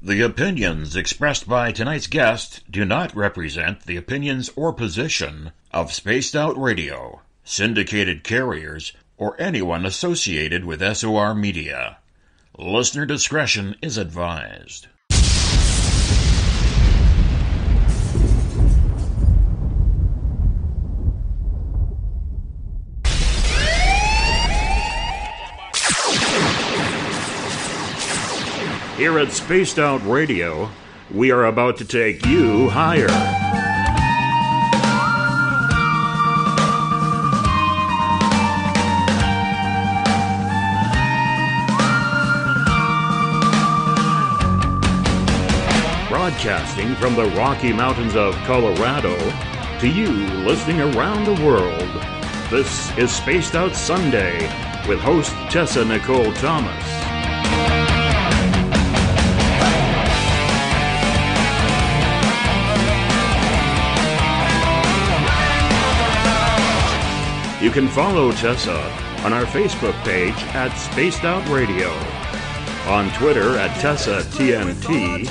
The opinions expressed by tonight's guest do not represent the opinions or position of Spaced Out Radio, syndicated carriers, or anyone associated with SOR Media. Listener discretion is advised. Here at Spaced Out Radio, we are about to take you higher. Broadcasting from the Rocky Mountains of Colorado to you listening around the world. This is Spaced Out Sunday with host Tessa N Thomas. You can follow Tessa on our Facebook page at Spaced Out Radio, on Twitter at TessaTNT,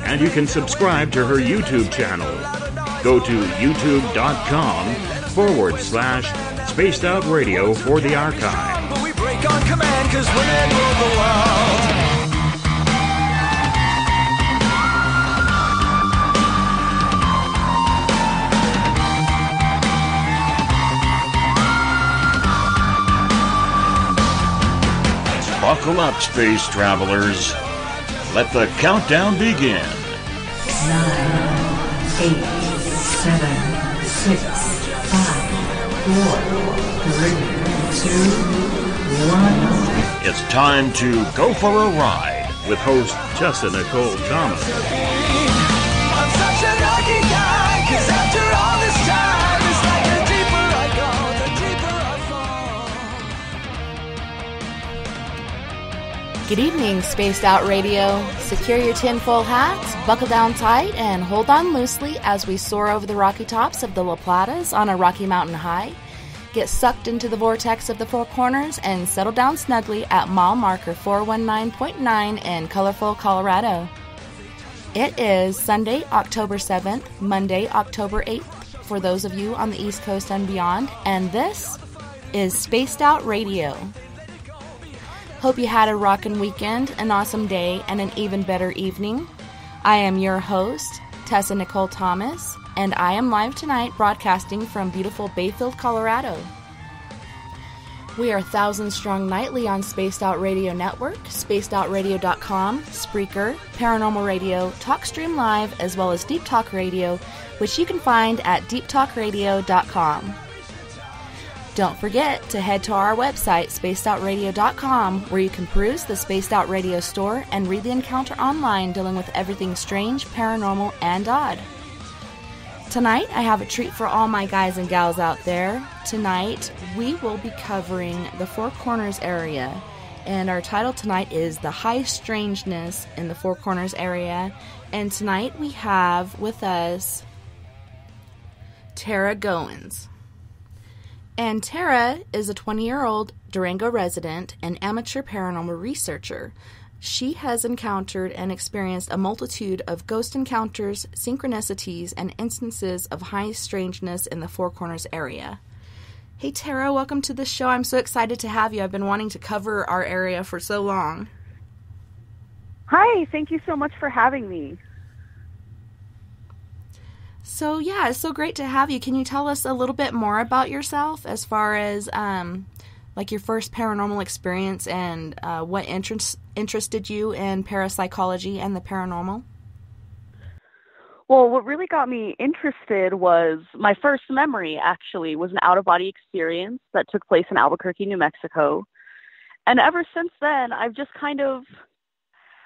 and you can subscribe to her YouTube channel. Go to youtube.com/Spaced Out Radio for the archive. But we break on command 'cause women rule the world. Buckle up, space travelers. Let the countdown begin. 9, 8, 7, 6, 5, 4, 3, 2, 1. It's time to go for a ride with host Tessa N Thomas. I'm such a lucky guy, 'cause after all this time, it's like the deeper I go, the deeper I fall. Good evening, Spaced Out Radio. Secure your tinfoil hats, buckle down tight, and hold on loosely as we soar over the rocky tops of the La Platas on a Rocky Mountain high. Get sucked into the vortex of the Four Corners and settle down snugly at mile marker 419.9 in colorful Colorado. It is Sunday, October 7th, Monday, October 8th for those of you on the East Coast and beyond, and this is Spaced Out Radio. Hope you had a rockin' weekend, an awesome day, and an even better evening. I am your host, Tessa N Thomas, and I am live tonight broadcasting from beautiful Bayfield, Colorado. We are thousands strong nightly on Spaced Out Radio Network, spacedoutradio.com, Spreaker, Paranormal Radio, TalkStream Live, as well as Deep Talk Radio, which you can find at deeptalkradio.com. Don't forget to head to our website, spacedoutradio.com, where you can peruse the Spaced Out Radio store and read the encounter online dealing with everything strange, paranormal, and odd. Tonight, I have a treat for all my guys and gals out there. Tonight, we will be covering the Four Corners area, and our title tonight is The High Strangeness in the Four Corners area. And tonight, we have with us Terra Goens. And Terra is a 20-year-old Durango resident and amateur paranormal researcher. She has encountered and experienced a multitude of ghost encounters, synchronicities, and instances of high strangeness in the Four Corners area. Hey Terra, welcome to the show. I'm so excited to have you. I've been wanting to cover our area for so long. Hi, thank you so much for having me. So yeah, it's so great to have you. Can you tell us a little bit more about yourself as far as like your first paranormal experience and what interested you in parapsychology and the paranormal? Well, what really got me interested was my first memory, actually, was an out-of-body experience that took place in Albuquerque, New Mexico. And ever since then, I've just kind of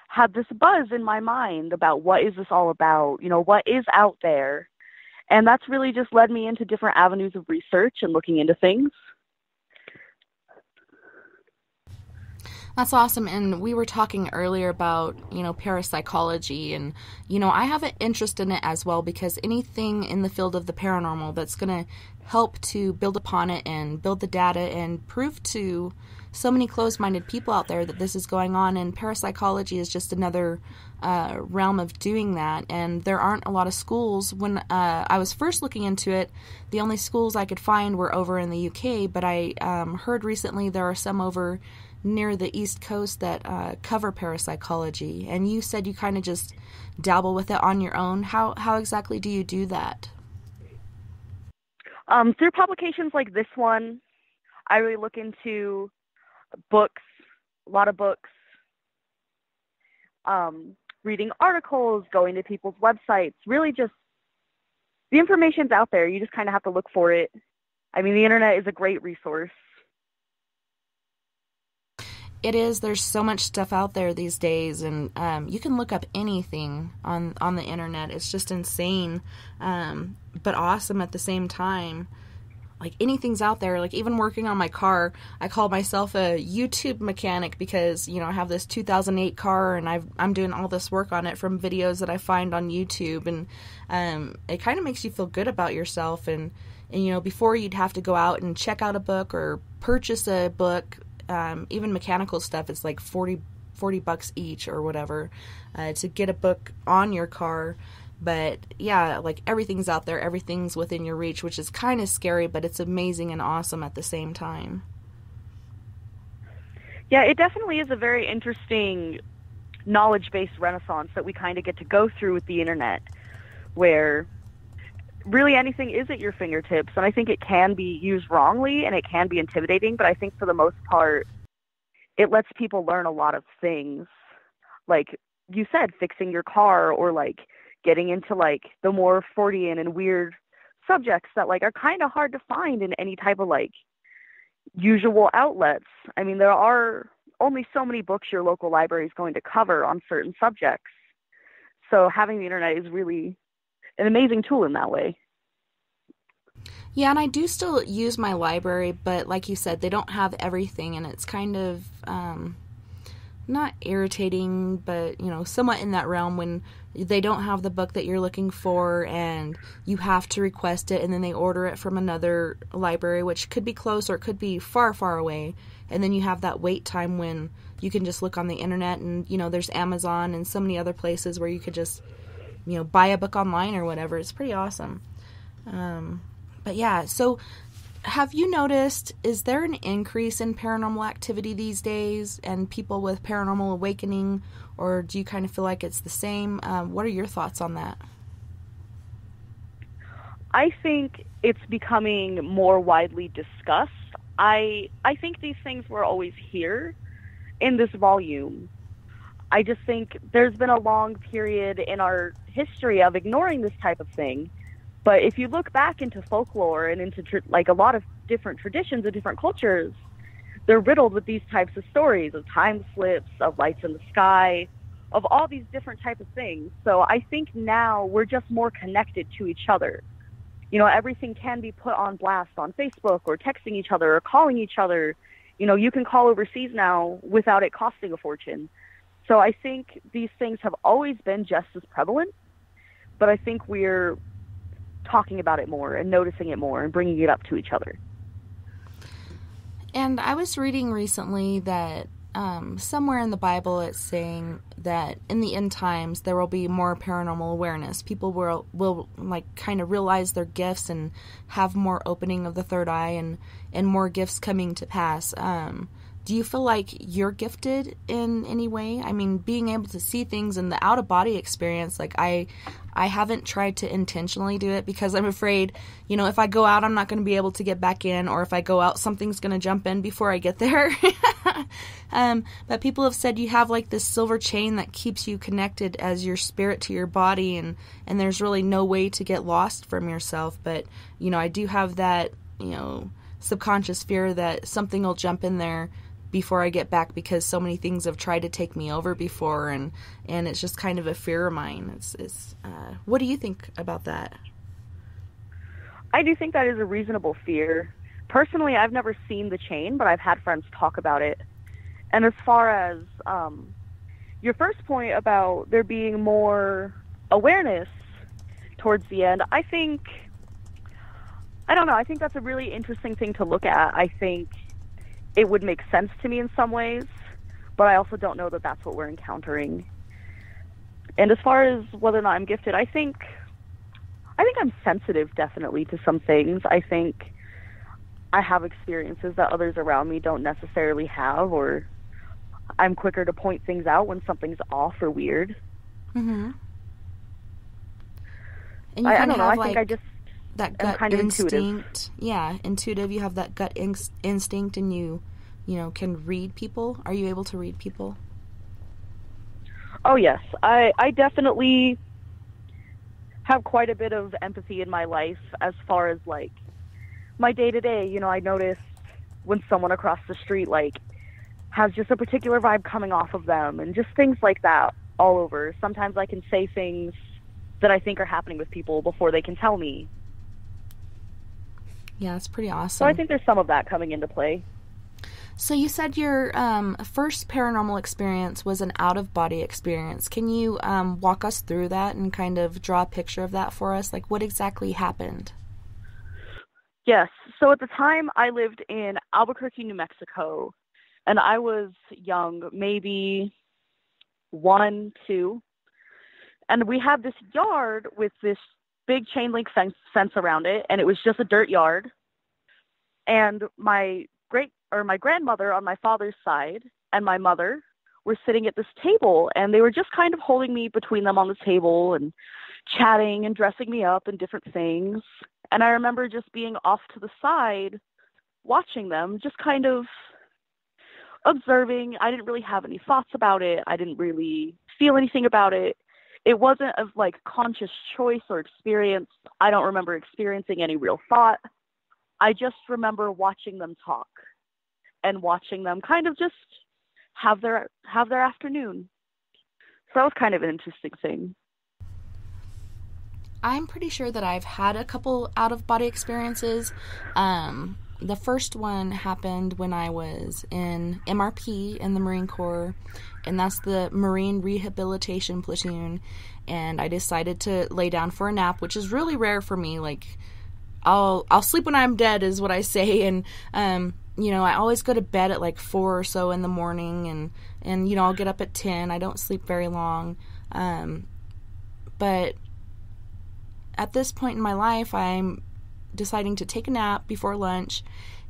had this buzz in my mind about what is this all about, you know, what is out there. And that's really just led me into different avenues of research and looking into things. That's awesome. And we were talking earlier about, you know, parapsychology, and, you know, I have an interest in it as well, because anything in the field of the paranormal that's going to help to build upon it and build the data and prove to so many closed-minded people out there that this is going on, and parapsychology is just another realm of doing that. And there aren't a lot of schools. When I was first looking into it, the only schools I could find were over in the UK, but I heard recently there are some over near the East Coast that cover parapsychology. And you said you kind of just dabble with it on your own. How exactly do you do that? Through publications like this one, I really look into books, a lot of books, reading articles, going to people's websites, really just, the information's out there. You just kind of have to look for it. I mean, the internet is a great resource. It is. There's so much stuff out there these days, and you can look up anything on the internet. It's just insane, but awesome at the same time. Like, anything's out there. Like, even working on my car, I call myself a YouTube mechanic because, you know, I have this 2008 car, and I'm doing all this work on it from videos that I find on YouTube, and it kind of makes you feel good about yourself. And you know, before you'd have to go out and check out a book or purchase a book. Even mechanical stuff, it's like $40 each or whatever to get a book on your car. But yeah, like, everything's out there, everything's within your reach, which is kind of scary, but it's amazing and awesome at the same time. Yeah, it definitely is a very interesting knowledge-based renaissance that we kind of get to go through with the internet, where really anything is at your fingertips, and I think it can be used wrongly and it can be intimidating, but I think for the most part it lets people learn a lot of things, like you said, fixing your car, or like getting into like the more Freudian and weird subjects that like are kind of hard to find in any type of like usual outlets. I mean, there are only so many books your local library is going to cover on certain subjects, so having the internet is really an amazing tool in that way. Yeah, and I do still use my library, but like you said, they don't have everything, and it's kind of not irritating, but, you know, somewhat in that realm when they don't have the book that you're looking for and you have to request it, and then they order it from another library, which could be close or it could be far, far away, and then you have that wait time when you can just look on the internet, and, you know, there's Amazon and so many other places where you could just, you know, buy a book online or whatever. It's pretty awesome. But yeah, so have you noticed, is there an increase in paranormal activity these days and people with paranormal awakening, or do you kind of feel like it's the same? What are your thoughts on that? I think it's becoming more widely discussed. I think these things were always here in this volume. I just think there's been a long period in our history of ignoring this type of thing. But if you look back into folklore and into like a lot of different traditions of different cultures, they're riddled with these types of stories of time slips, of lights in the sky, of all these different types of things. So I think now we're just more connected to each other. You know, everything can be put on blast on Facebook, or texting each other, or calling each other. You know, you can call overseas now without it costing a fortune. So I think these things have always been just as prevalent, but I think we're talking about it more and noticing it more and bringing it up to each other. And I was reading recently that somewhere in the Bible it's saying that in the end times there will be more paranormal awareness. People will like kind of realize their gifts and have more opening of the third eye and more gifts coming to pass. Do you feel like you're gifted in any way? I mean, being able to see things in the out-of-body experience, like I haven't tried to intentionally do it because I'm afraid, you know, if I go out, I'm not going to be able to get back in, or if I go out, something's going to jump in before I get there. But people have said you have like this silver chain that keeps you connected as your spirit to your body, and there's really no way to get lost from yourself. But, you know, I do have that, you know, subconscious fear that something will jump in there before I get back, because so many things have tried to take me over before, and it's just kind of a fear of mine. It's what do you think about that? I do think that is a reasonable fear. Personally, I've never seen the chain, but I've had friends talk about it. And as far as your first point about there being more awareness towards the end, I don't know, I think that's a really interesting thing to look at. I think it would make sense to me in some ways, but I also don't know that that's what we're encountering. And as far as whether or not I'm gifted, I think I'm sensitive, definitely, to some things. I think I have experiences that others around me don't necessarily have, or I'm quicker to point things out when something's off or weird. Mm-hmm. And you I kind don't of know. have, I think like, I just that am gut kind of instinct. intuitive. Yeah, intuitive. You have that gut instinct, and you can read people. Are you able to read people? Oh, yes. I definitely have quite a bit of empathy in my life as far as, like, my day-to-day. You know, I notice when someone across the street, like, has just a particular vibe coming off of them, and just things like that all over. Sometimes I can say things that I think are happening with people before they can tell me. Yeah, it's pretty awesome. So I think there's some of that coming into play. So you said your first paranormal experience was an out-of-body experience. Can you walk us through that and kind of draw a picture of that for us? Like, what exactly happened? Yes. So at the time, I lived in Albuquerque, New Mexico, and I was young, maybe 1, 2. And we had this yard with this big chain link fence around it, and it was just a dirt yard. And my grandmother on my father's side and my mother were sitting at this table, and they were just kind of holding me between them on the table and chatting and dressing me up and different things. And I remember just being off to the side, watching them, just kind of observing. I didn't really have any thoughts about it. I didn't really feel anything about it. It wasn't of, like, conscious choice or experience. I don't remember experiencing any real thought. I just remember watching them talk and watching them kind of just have their afternoon. So that was kind of an interesting thing. I'm pretty sure that I've had a couple out-of-body experiences. The first one happened when I was in MRP in the Marine Corps, and that's the Marine Rehabilitation Platoon, and I decided to lay down for a nap, which is really rare for me. Like, I'll sleep when I'm dead is what I say, and I always go to bed at like 4 or so in the morning, and I'll get up at 10. I don't sleep very long, but at this point in my life, I'm deciding to take a nap before lunch,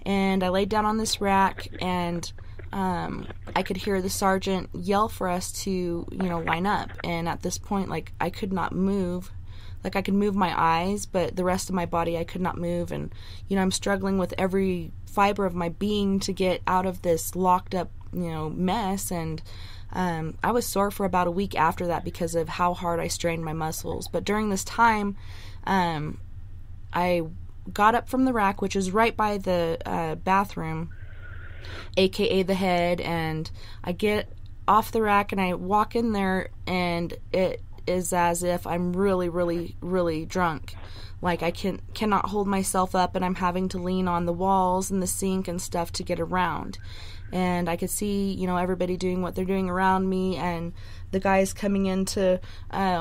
and I laid down on this rack, and I could hear the sergeant yell for us to line up. And at this point, like, I could not move. Like, I could move my eyes, but the rest of my body I could not move. And I'm struggling with every fiber of my being to get out of this locked up mess. And I was sore for about a week after that because of how hard I strained my muscles. But during this time, I got up from the rack, which is right by the bathroom, aka the head, and I get off the rack and I walk in there, and it is as if I'm really, really, really drunk. Like, I cannot hold myself up, and I'm having to lean on the walls and the sink and stuff to get around. And I could see, everybody doing what they're doing around me, and the guys coming in to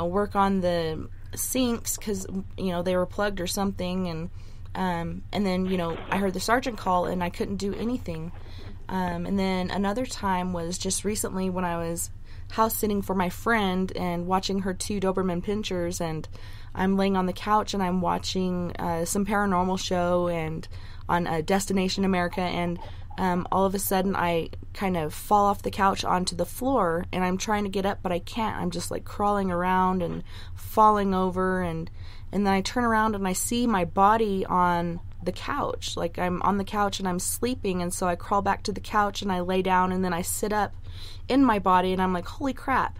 work on the sinks because, they were plugged or something. And then, I heard the sergeant call, and I couldn't do anything. And then another time was just recently when I was house sitting for my friend and watching her 2 Doberman Pinschers, and I'm laying on the couch and I'm watching some paranormal show and on Destination America, and all of a sudden I kind of fall off the couch onto the floor, and I'm trying to get up, but I can't. I'm just like crawling around and falling over, and then I turn around and I see my body on the couch. Like, I'm on the couch and I'm sleeping, and so I crawl back to the couch and I lay down, and then I sit up in my body, and I'm like, holy crap.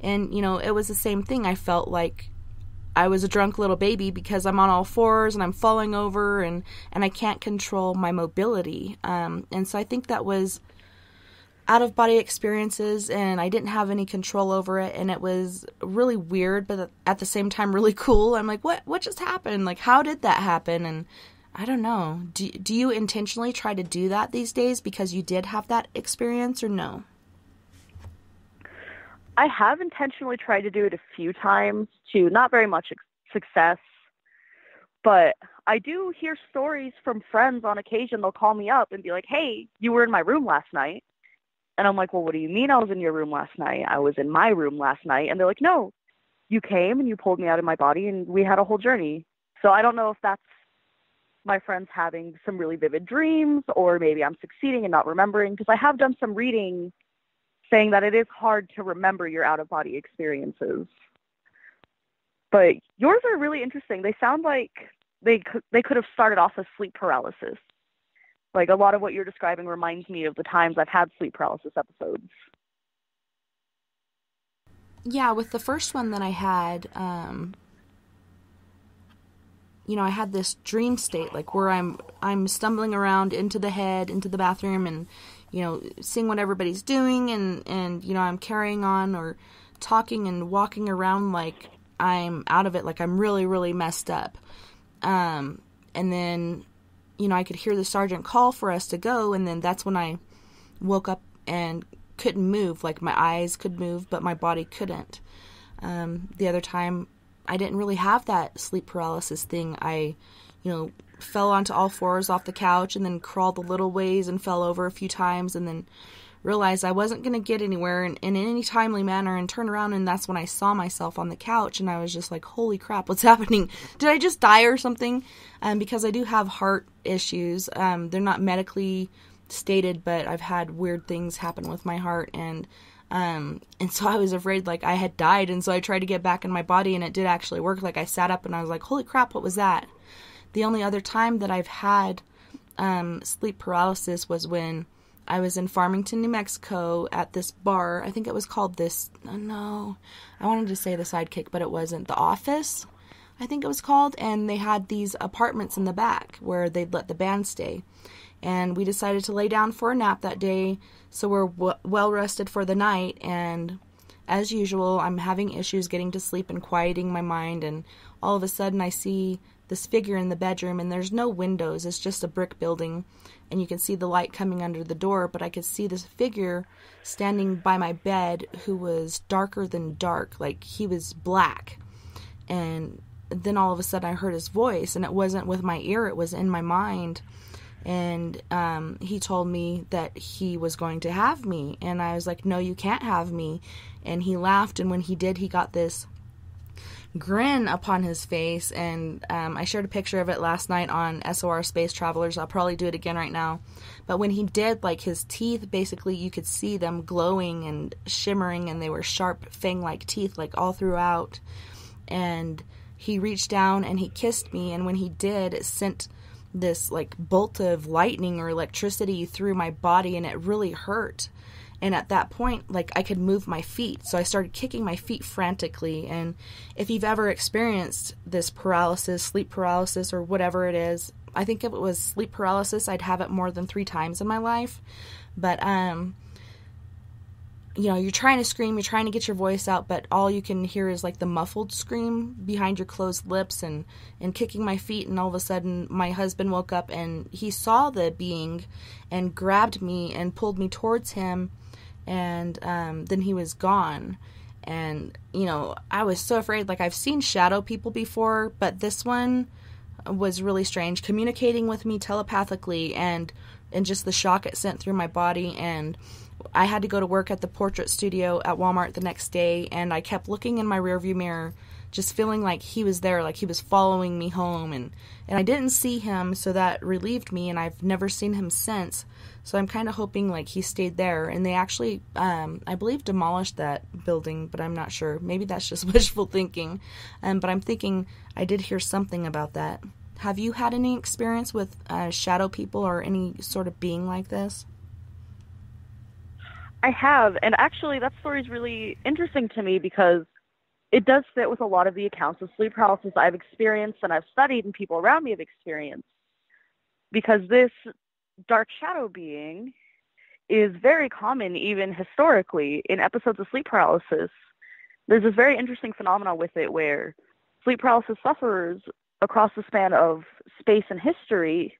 And it was the same thing. I felt like I was a drunk little baby because I'm on all fours and I'm falling over, and I can't control my mobility. And so I think that was out-of-body experiences, and I didn't have any control over it, and it was really weird, but at the same time really cool. I'm like, what just happened? Like, how did that happen? And I don't know. Do you intentionally try to do that these days because you did have that experience, or no? I have intentionally tried to do it a few times to not very much success, But I do hear stories from friends on occasion. They'll call me up and be like, hey, you were in my room last night. And I'm like, well, what do you mean I was in your room last night? I was in my room last night. And they're like, no, you came and you pulled me out of my body and we had a whole journey. So I don't know if that's my friends having some really vivid dreams, or maybe I'm succeeding and not remembering, because I have done some reading saying that it is hard to remember your out-of-body experiences. But yours are really interesting. They sound like they could have started off as sleep paralysis. Like, a lot of what you're describing reminds me of the times I've had sleep paralysis episodes. Yeah, with the first one that I had, I had this dream state, like where I'm stumbling around into the bathroom, and, seeing what everybody's doing, and I'm carrying on or talking and walking around like I'm out of it, like I'm really, really messed up. And then, I could hear the sergeant call for us to go, and then that's when I woke up and couldn't move. Like, my eyes could move, but my body couldn't. The other time, I didn't really have that sleep paralysis thing. I, fell onto all fours off the couch and then crawled a little ways and fell over a few times, and then realized I wasn't going to get anywhere in any timely manner, and turned around, and that's when I saw myself on the couch, and I was just like, holy crap, what's happening? Did I just die or something? Because I do have heart issues. They're not medically stated, but I've had weird things happen with my heart, and so I was afraid like I had died, and so I tried to get back in my body, and it did actually work. Like, I sat up and I was like, holy crap, what was that? The only other time that I've had sleep paralysis was when I was in Farmington, New Mexico at this bar. I think it was called I wanted to say The Sidekick, but it wasn't. The Office, I think it was called. And they had these apartments in the back where they'd let the band stay. And we decided to lay down for a nap that day, so we're well rested for the night. And as usual, I'm having issues getting to sleep and quieting my mind. And all of a sudden I see this figure in the bedroom, and there's no windows. It's just a brick building, and you can see the light coming under the door, but I could see this figure standing by my bed who was darker than dark, like he was black. And then all of a sudden I heard his voice, and it wasn't with my ear, it was in my mind. And he told me that he was going to have me, and I was like, no, you can't have me. And he laughed, and when he did, he got this grin upon his face, and I shared a picture of it last night on SOR Space Travelers. I'll probably do it again right now. But when he did, like, his teeth, basically you could see them glowing and shimmering, and they were sharp fang-like teeth, like, all throughout. And he reached down and he kissed me, and when he did, it sent this, like, bolt of lightning or electricity through my body, and it really hurt. And at that point, like, I could move my feet. So I started kicking my feet frantically. And if you've ever experienced this paralysis, sleep paralysis, or whatever it is, I think if it was sleep paralysis, I'd have it more than 3 times in my life. But, you're trying to scream, you're trying to get your voice out, but all you can hear is, like, the muffled scream behind your closed lips, and kicking my feet. And all of a sudden, my husband woke up, and he saw the being and grabbed me and pulled me towards him. And then he was gone. And, I was so afraid. Like, I've seen shadow people before, but this one was really strange, communicating with me telepathically, and just the shock it sent through my body. And I had to go to work at the portrait studio at Walmart the next day, and I kept looking in my rearview mirror, just feeling like he was there, like he was following me home. And I didn't see him, so that relieved me, and I've never seen him since. So I'm kind of hoping, like, he stayed there. And they actually, I believe, demolished that building, but I'm not sure. Maybe that's just wishful thinking. But I'm thinking I did hear something about that. Have you had any experience with shadow people or any sort of being like this? I have, and actually that story is really interesting to me because it does fit with a lot of the accounts of sleep paralysis I've experienced and I've studied and people around me have experienced. Because this dark shadow being is very common even historically in episodes of sleep paralysis. There's this very interesting phenomenon with it where sleep paralysis sufferers across the span of space and history,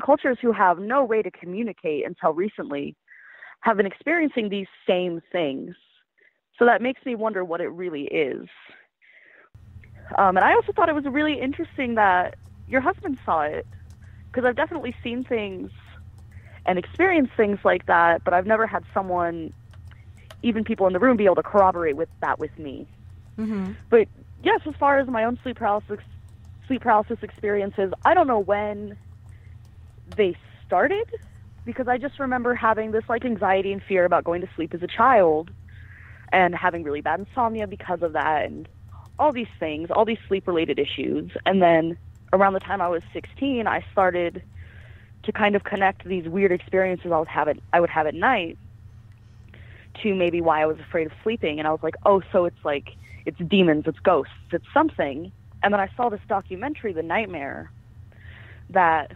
cultures who have no way to communicate until recently, have been experiencing these same things. So that makes me wonder what it really is. And I also thought it was really interesting that your husband saw it, because I've definitely seen things and experienced things like that, but I've never had someone, even people in the room, be able to corroborate with me. Mm-hmm. But yes, as far as my own sleep paralysis experiences, I don't know when they started, because I just remember having this like anxiety and fear about going to sleep as a child and having really bad insomnia because of that, and all these things, all these sleep-related issues. And then around the time I was 16, I started to kind of connect these weird experiences I would have at night to maybe why I was afraid of sleeping. And I was like, oh, so it's like, it's demons, it's ghosts, it's something. And then I saw this documentary, The Nightmare, that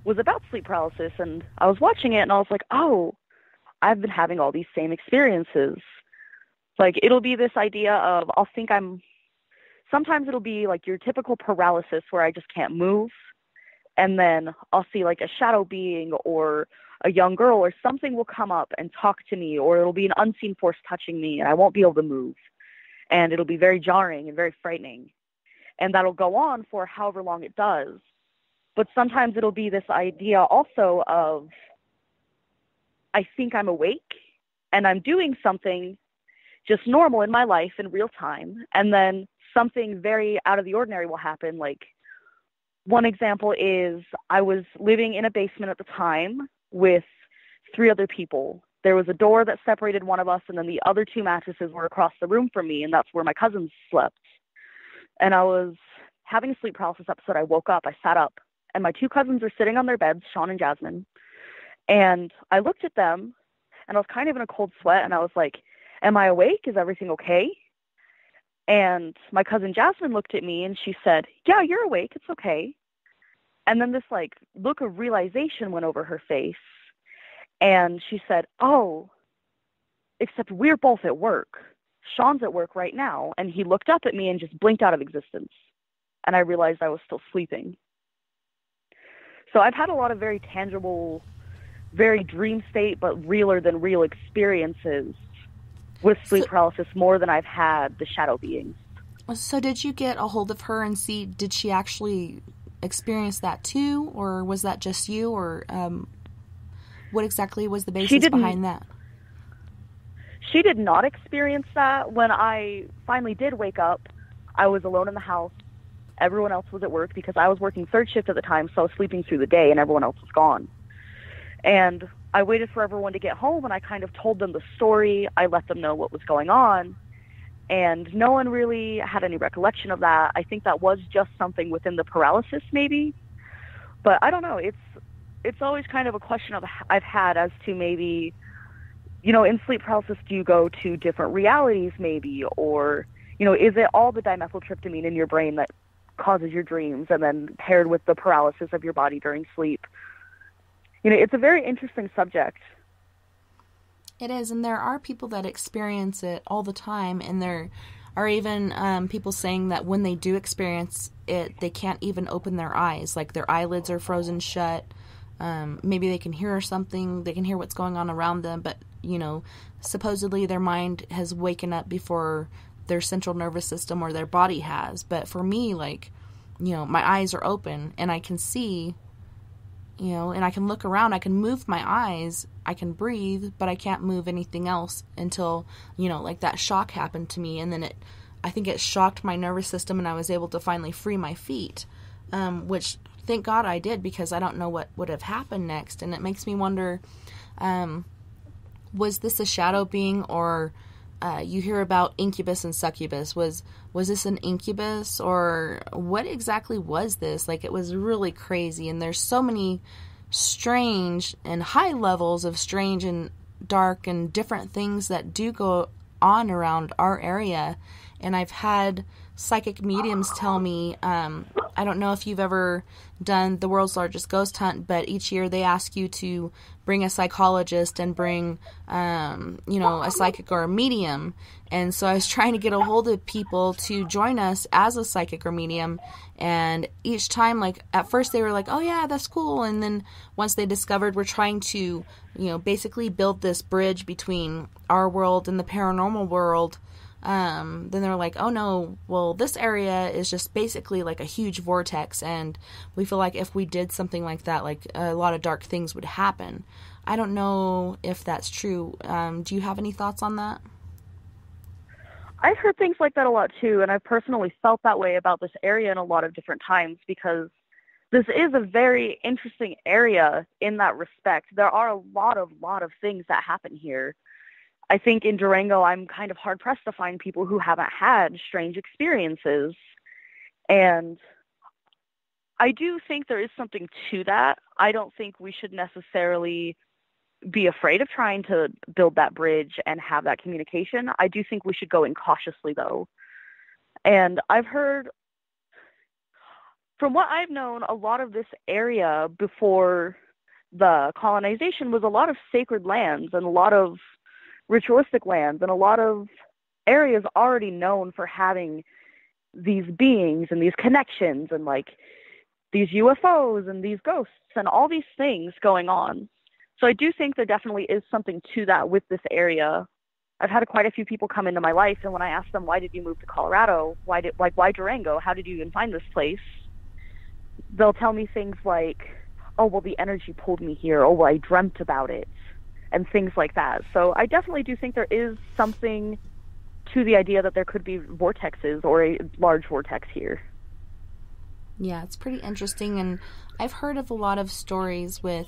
was about sleep paralysis, and I was watching it and I was like, oh, I've been having all these same experiences. Like, it'll be this idea of, sometimes it'll be like your typical paralysis where I just can't move, and then I'll see like a shadow being or a young girl or something will come up and talk to me, or it'll be an unseen force touching me and I won't be able to move, and it'll be very jarring and very frightening, and that'll go on for however long it does. But sometimes it'll be this idea also of, I think I'm awake and I'm doing something just normal in my life in real time, and then something very out of the ordinary will happen. Like, one example is I was living in a basement at the time with 3 other people. There was a door that separated one of us, and then the other 2 mattresses were across the room from me, and that's where my cousins slept. And I was having a sleep paralysis episode. I woke up, I sat up, and my 2 cousins are sitting on their beds, Sean and Jasmine. And I looked at them, and I was kind of in a cold sweat, and I was like, am I awake? Is everything okay? And my cousin Jasmine looked at me, and she said, yeah, you're awake. It's okay. And then this like look of realization went over her face, and she said, oh, except we're both at work. Sean's at work right now. And he looked up at me and just blinked out of existence. And I realized I was still sleeping. So I've had a lot of very tangible, very dream state, but realer than real experiences with sleep paralysis, more than I've had the shadow beings. So did you get a hold of her and see, did she actually experience that too? Or was that just you? Or what exactly was the basis behind that? She did not experience that. When I finally did wake up, I was alone in the house. Everyone else was at work because I was working third shift at the time, so I was sleeping through the day and everyone else was gone. And I waited for everyone to get home, and I kind of told them the story. I let them know what was going on, and no one really had any recollection of that. I think that was just something within the paralysis maybe, but I don't know. It's always kind of a question I've had as to maybe, you know, in sleep paralysis, do you go to different realities maybe, or, you know, is it all the dimethyltryptamine in your brain that causes your dreams, and then paired with the paralysis of your body during sleep? You know, it's a very interesting subject. It is, and there are people that experience it all the time, and there are even people saying that when they do experience it, they can't even open their eyes, like their eyelids are frozen shut. Maybe they can hear something, they can hear what's going on around them, but, you know, supposedly their mind has waken up before their central nervous system or their body has. But for me, like, you know, my eyes are open, and I can see, you know, and I can look around, I can move my eyes, I can breathe, but I can't move anything else until, you know, like that shock happened to me, and then I think it shocked my nervous system, and I was able to finally free my feet, which thank God I did, because I don't know what would have happened next. And it makes me wonder, was this a shadow being, or you hear about incubus and succubus. Was this an incubus, or what exactly was this? Like, it was really crazy, and there's so many strange and high levels of strange and dark and different things that do go on around our area. And I've had psychic mediums tell me, I don't know if you've ever done the world's largest ghost hunt, but each year they ask you to bring a psychologist and bring, you know, a psychic or a medium. And so I was trying to get a hold of people to join us as a psychic or medium. And each time, like, at first they were like, oh yeah, that's cool. And then once they discovered we're trying to, you know, basically build this bridge between our world and the paranormal world, then they're like, oh no, well, this area is just basically like a huge vortex, and we feel like if we did something like that, like a lot of dark things would happen. I don't know if that's true. Do you have any thoughts on that? I've heard things like that a lot too, and I've personally felt that way about this area in a lot of different times, because this is a very interesting area in that respect. There are a lot of things that happen here. I think in Durango, I'm kind of hard-pressed to find people who haven't had strange experiences. And I do think there is something to that. I don't think we should necessarily be afraid of trying to build that bridge and have that communication. I do think we should go in cautiously, though. And I've heard, from what I've known, a lot of this area before the colonization was a lot of sacred lands and a lot of ritualistic lands and a lot of areas already known for having these beings and these connections and like these UFOs and these ghosts and all these things going on. So I do think there definitely is something to that with this area. I've had quite a few people come into my life, and when I ask them, why did you move to Colorado? Why Durango? How did you even find this place? They'll tell me things like, oh, well, the energy pulled me here. Oh, well, I dreamt about it, and things like that. So I definitely do think there is something to the idea that there could be vortexes or a large vortex here. Yeah, it's pretty interesting, and I've heard of a lot of stories with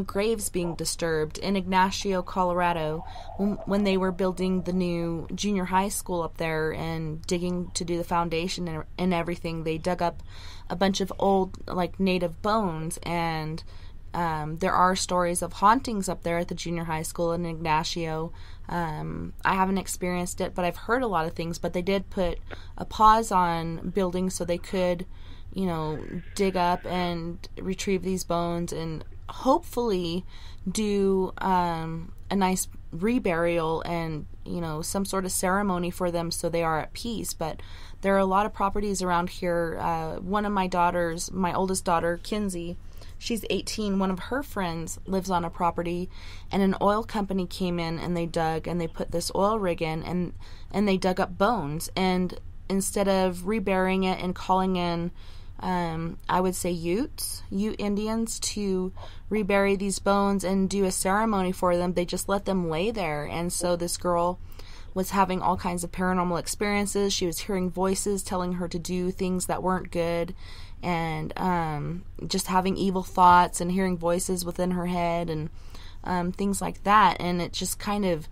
graves being disturbed. In Ignacio, Colorado, when they were building the new junior high school up there and digging to do the foundation and everything, they dug up a bunch of old, like, native bones, and there are stories of hauntings up there at the junior high school in Ignacio. I haven't experienced it, but I've heard a lot of things, but they did put a pause on building so they could, dig up and retrieve these bones and hopefully do a nice reburial and some sort of ceremony for them so they are at peace. But there are a lot of properties around here. One of my daughters, my oldest daughter, Kinsey, she's 18. One of her friends lives on a property, and an oil company came in and they dug and they put this oil rig in and they dug up bones. And instead of reburying it and calling in I would say Ute Indians to rebury these bones and do a ceremony for them, they just let them lay there. And so this girl was having all kinds of paranormal experiences. She was hearing voices telling her to do things that weren't good, and just having evil thoughts and hearing voices within her head and things like that. And it just kind of,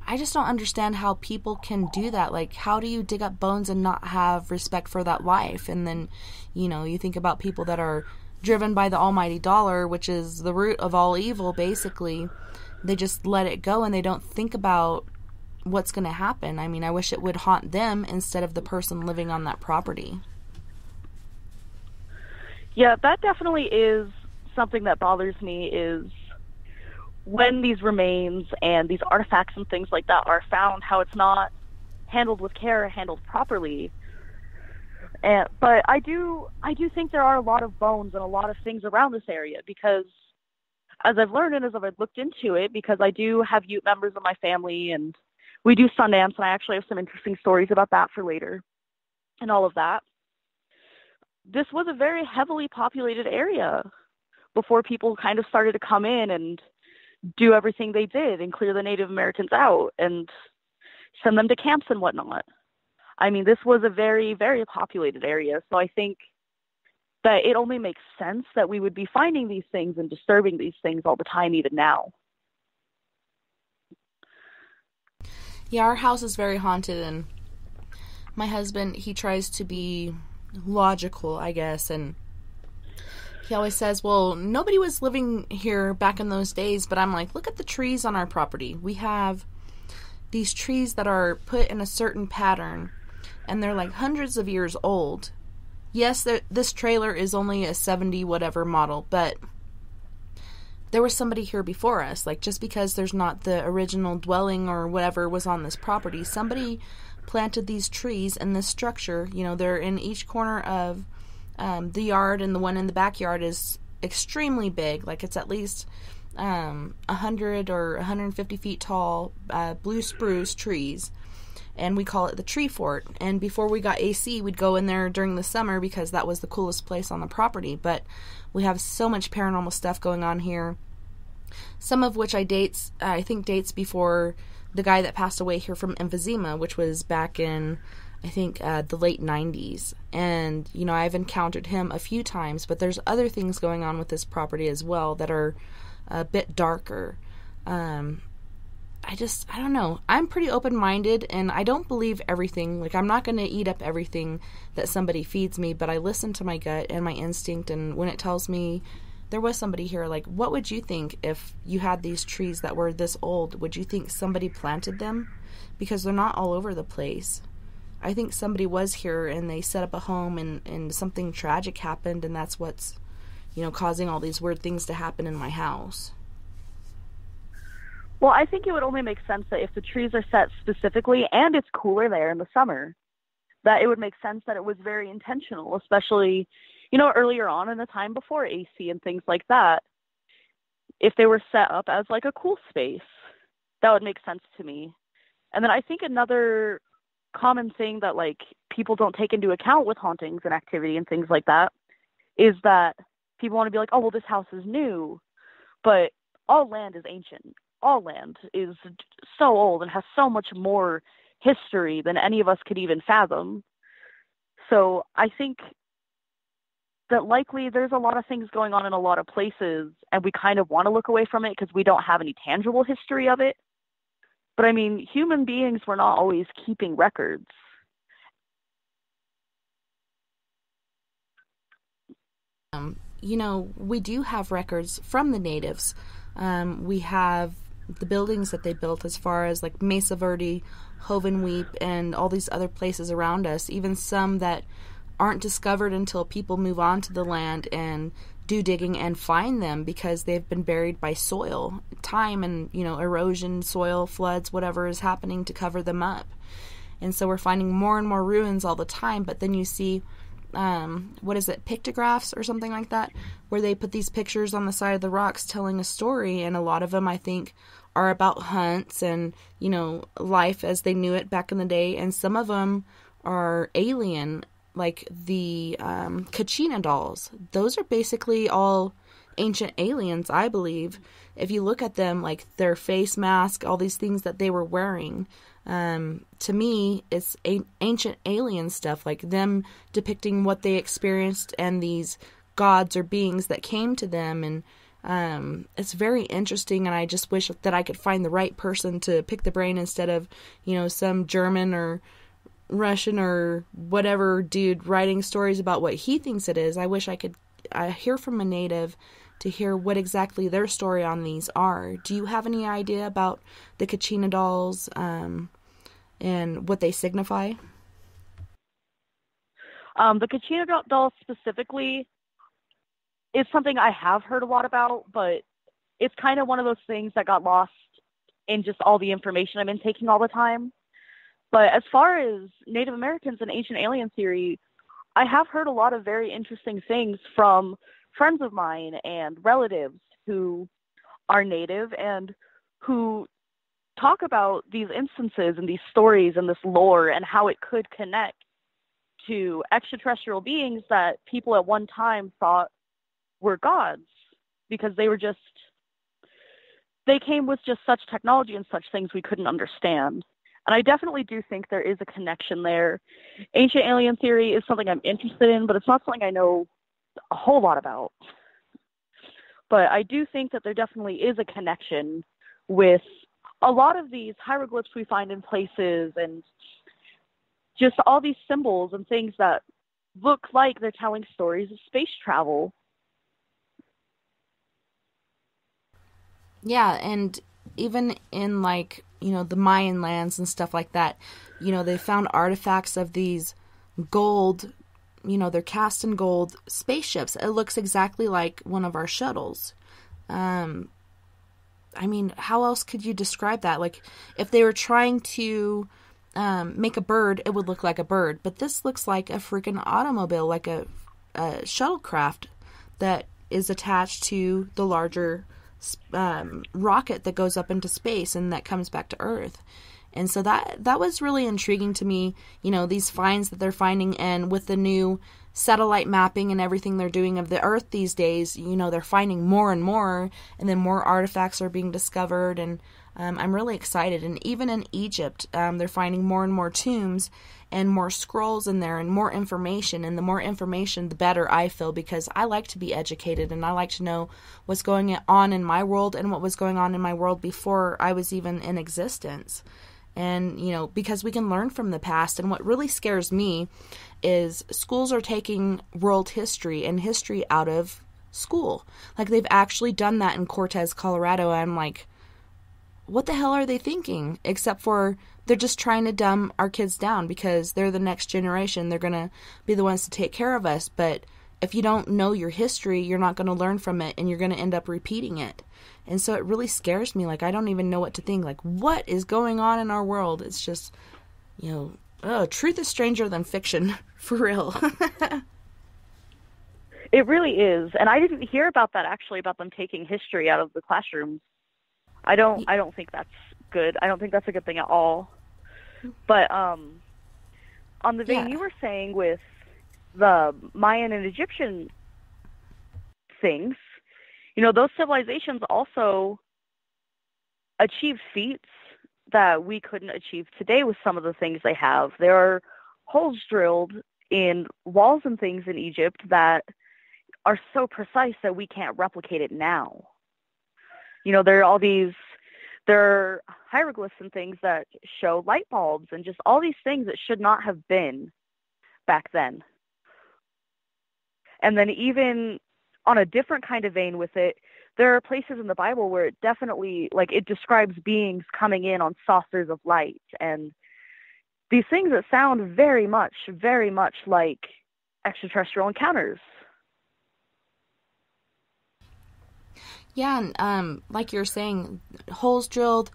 I just don't understand how people can do that. Like, how do you dig up bones and not have respect for that life? And then, you think about people that are driven by the almighty dollar, which is the root of all evil, basically. They just let it go and they don't think about what's going to happen. I mean, I wish it would haunt them instead of the person living on that property. Yeah, that definitely is something that bothers me, is when these remains and these artifacts and things like that are found, how it's not handled with care or handled properly. But I do think there are a lot of bones and a lot of things around this area, because as I've learned and as I've looked into it, because I do have Ute members of my family and we do Sundance, and I actually have some interesting stories about that for later and all of that. This was a very heavily populated area before people kind of started to come in and do everything they did and clear the Native Americans out and send them to camps and whatnot. I mean, this was a very, very populated area. So I think that it only makes sense that we would be finding these things and disturbing these things all the time, even now. Yeah, our house is very haunted, and my husband, he tries to be logical, I guess, and he always says, well, nobody was living here back in those days. But I'm like, look at the trees on our property. We have these trees that are put in a certain pattern, and they're like hundreds of years old. Yes, this trailer is only a 70 whatever model, but there was somebody here before us. Like, just because there's not the original dwelling or whatever was on this property, somebody planted these trees and this structure. They're in each corner of the yard, and the one in the backyard is extremely big. Like, it's at least 100 or 150 feet tall blue spruce trees. and we call it the Tree Fort. And before we got AC, we'd go in there during the summer because that was the coolest place on the property. But we have so much paranormal stuff going on here, some of which I think dates before the guy that passed away here from emphysema, which was back in, I think, the late 90s. And, you know, I've encountered him a few times, but there's other things going on with this property as well that are a bit darker. I don't know. I'm pretty open-minded, and I don't believe everything. Like, I'm not going to eat up everything that somebody feeds me, but I listen to my gut and my instinct, and when it tells me there was somebody here, like, what would you think if you had these trees that were this old? Would you think somebody planted them? Because they're not all over the place. I think somebody was here, and they set up a home, and something tragic happened, and that's what's, you know, causing all these weird things to happen in my house. Well, I think it would only make sense that if the trees are set specifically and it's cooler there in the summer, that it would make sense that it was very intentional, especially, you know, earlier on in the time before AC and things like that. If they were set up as like a cool space, that would make sense to me. And then I think another common thing that like people don't take into account with hauntings and activity and things like that is that people want to be like, oh, well, this house is new, but all land is ancient. All land is so old and has so much more history than any of us could even fathom. So I think that likely there's a lot of things going on in a lot of places, and we kind of want to look away from it because we don't have any tangible history of it. But I mean, human beings were not always keeping records. You know, we do have records from the natives. We have the buildings that they built as far as like Mesa Verde, Hovenweep, and all these other places around us, even some that aren't discovered until people move on to the land and do digging and find them because they've been buried by soil, time and, you know, erosion, soil, floods, whatever is happening to cover them up. And so we're finding more and more ruins all the time, but then you see pictographs or something like that, where they put these pictures on the side of the rocks telling a story, and a lot of them I think are about hunts and, you know, life as they knew it back in the day, and some of them are alien, like the Kachina dolls. Those are basically all ancient aliens, I believe. If you look at them, like their face mask, all these things that they were wearing, to me, it's ancient alien stuff, like them depicting what they experienced and these gods or beings that came to them. And it's very interesting, and I just wish that I could find the right person to pick the brain instead of, you know, some German or Russian or whatever dude writing stories about what he thinks it is. I wish I could hear from a native to hear what exactly their story on these are. Do you have any idea about the Kachina dolls and what they signify? The Kachina dolls specifically is something I have heard a lot about, but it's kind of one of those things that got lost in just all the information I've been taking all the time. But as far as Native Americans and ancient alien theory, I have heard a lot of very interesting things from friends of mine and relatives who are Native and who talk about these instances and these stories and this lore and how it could connect to extraterrestrial beings that people at one time thought were gods, because they came with just such technology and such things we couldn't understand. And I definitely do think there is a connection there. Ancient alien theory is something I'm interested in, but it's not something I know a whole lot about. But I do think that there definitely is a connection with a lot of these hieroglyphs we find in places and just all these symbols and things that look like they're telling stories of space travel. Yeah, and even in, like, you know, the Mayan lands and stuff like that, you know, they found artifacts of these gold, you know, they're cast in gold spaceships. It looks exactly like one of our shuttles. I mean, how else could you describe that? Like, if they were trying to make a bird, it would look like a bird. But this looks like a freaking automobile, like a shuttlecraft that is attached to the larger rocket that goes up into space and that comes back to Earth. And so that was really intriguing to me, these finds that they're finding, and with the new satellite mapping and everything they're doing of the Earth these days, they're finding more and more, and then more artifacts are being discovered, and I'm really excited. And even in Egypt, they're finding more and more tombs and more scrolls in there and more information. And the more information, the better I feel, because I like to be educated and I like to know what's going on in my world and what was going on in my world before I was even in existence. And, because we can learn from the past. And what really scares me is schools are taking world history and history out of school. Like, they've actually done that in Cortez, Colorado. I'm like, what the hell are they thinking? Except for they're just trying to dumb our kids down because they're the next generation. They're going to be the ones to take care of us. But if you don't know your history, you're not going to learn from it, and you're going to end up repeating it. And so it really scares me. Like, I don't even know what to think. Like, what is going on in our world? It's just, truth is stranger than fiction, for real. It really is. And I didn't hear about that, actually, about them taking history out of the classrooms. I don't think that's good. I don't think that's a good thing at all. But on the vein you were saying with the Mayan and Egyptian things, those civilizations also achieved feats that we couldn't achieve today with some of the things they have. There are holes drilled in walls and things in Egypt that are so precise that we can't replicate it now. There are hieroglyphs and things that show light bulbs and just all these things that should not have been back then. And then even on a different kind of vein with it, there are places in the Bible where it definitely, it describes beings coming in on saucers of light, and these things that sound very much like extraterrestrial encounters. Yeah, and like you're saying, holes drilled,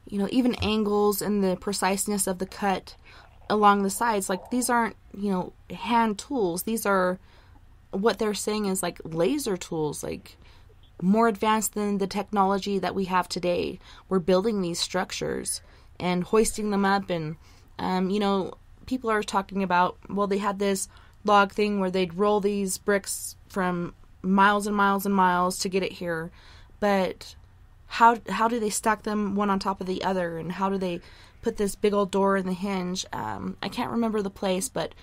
even angles and the preciseness of the cut along the sides. Like, these aren't, hand tools. These are, what they're saying is like laser tools, like more advanced than the technology that we have today. We're building these structures and hoisting them up, and, people are talking about, well, they had this log thing where they'd roll these bricks from miles and miles and miles to get it here. But how do they stack them one on top of the other, and how do they put this big old door in the hinge? I can't remember the place, but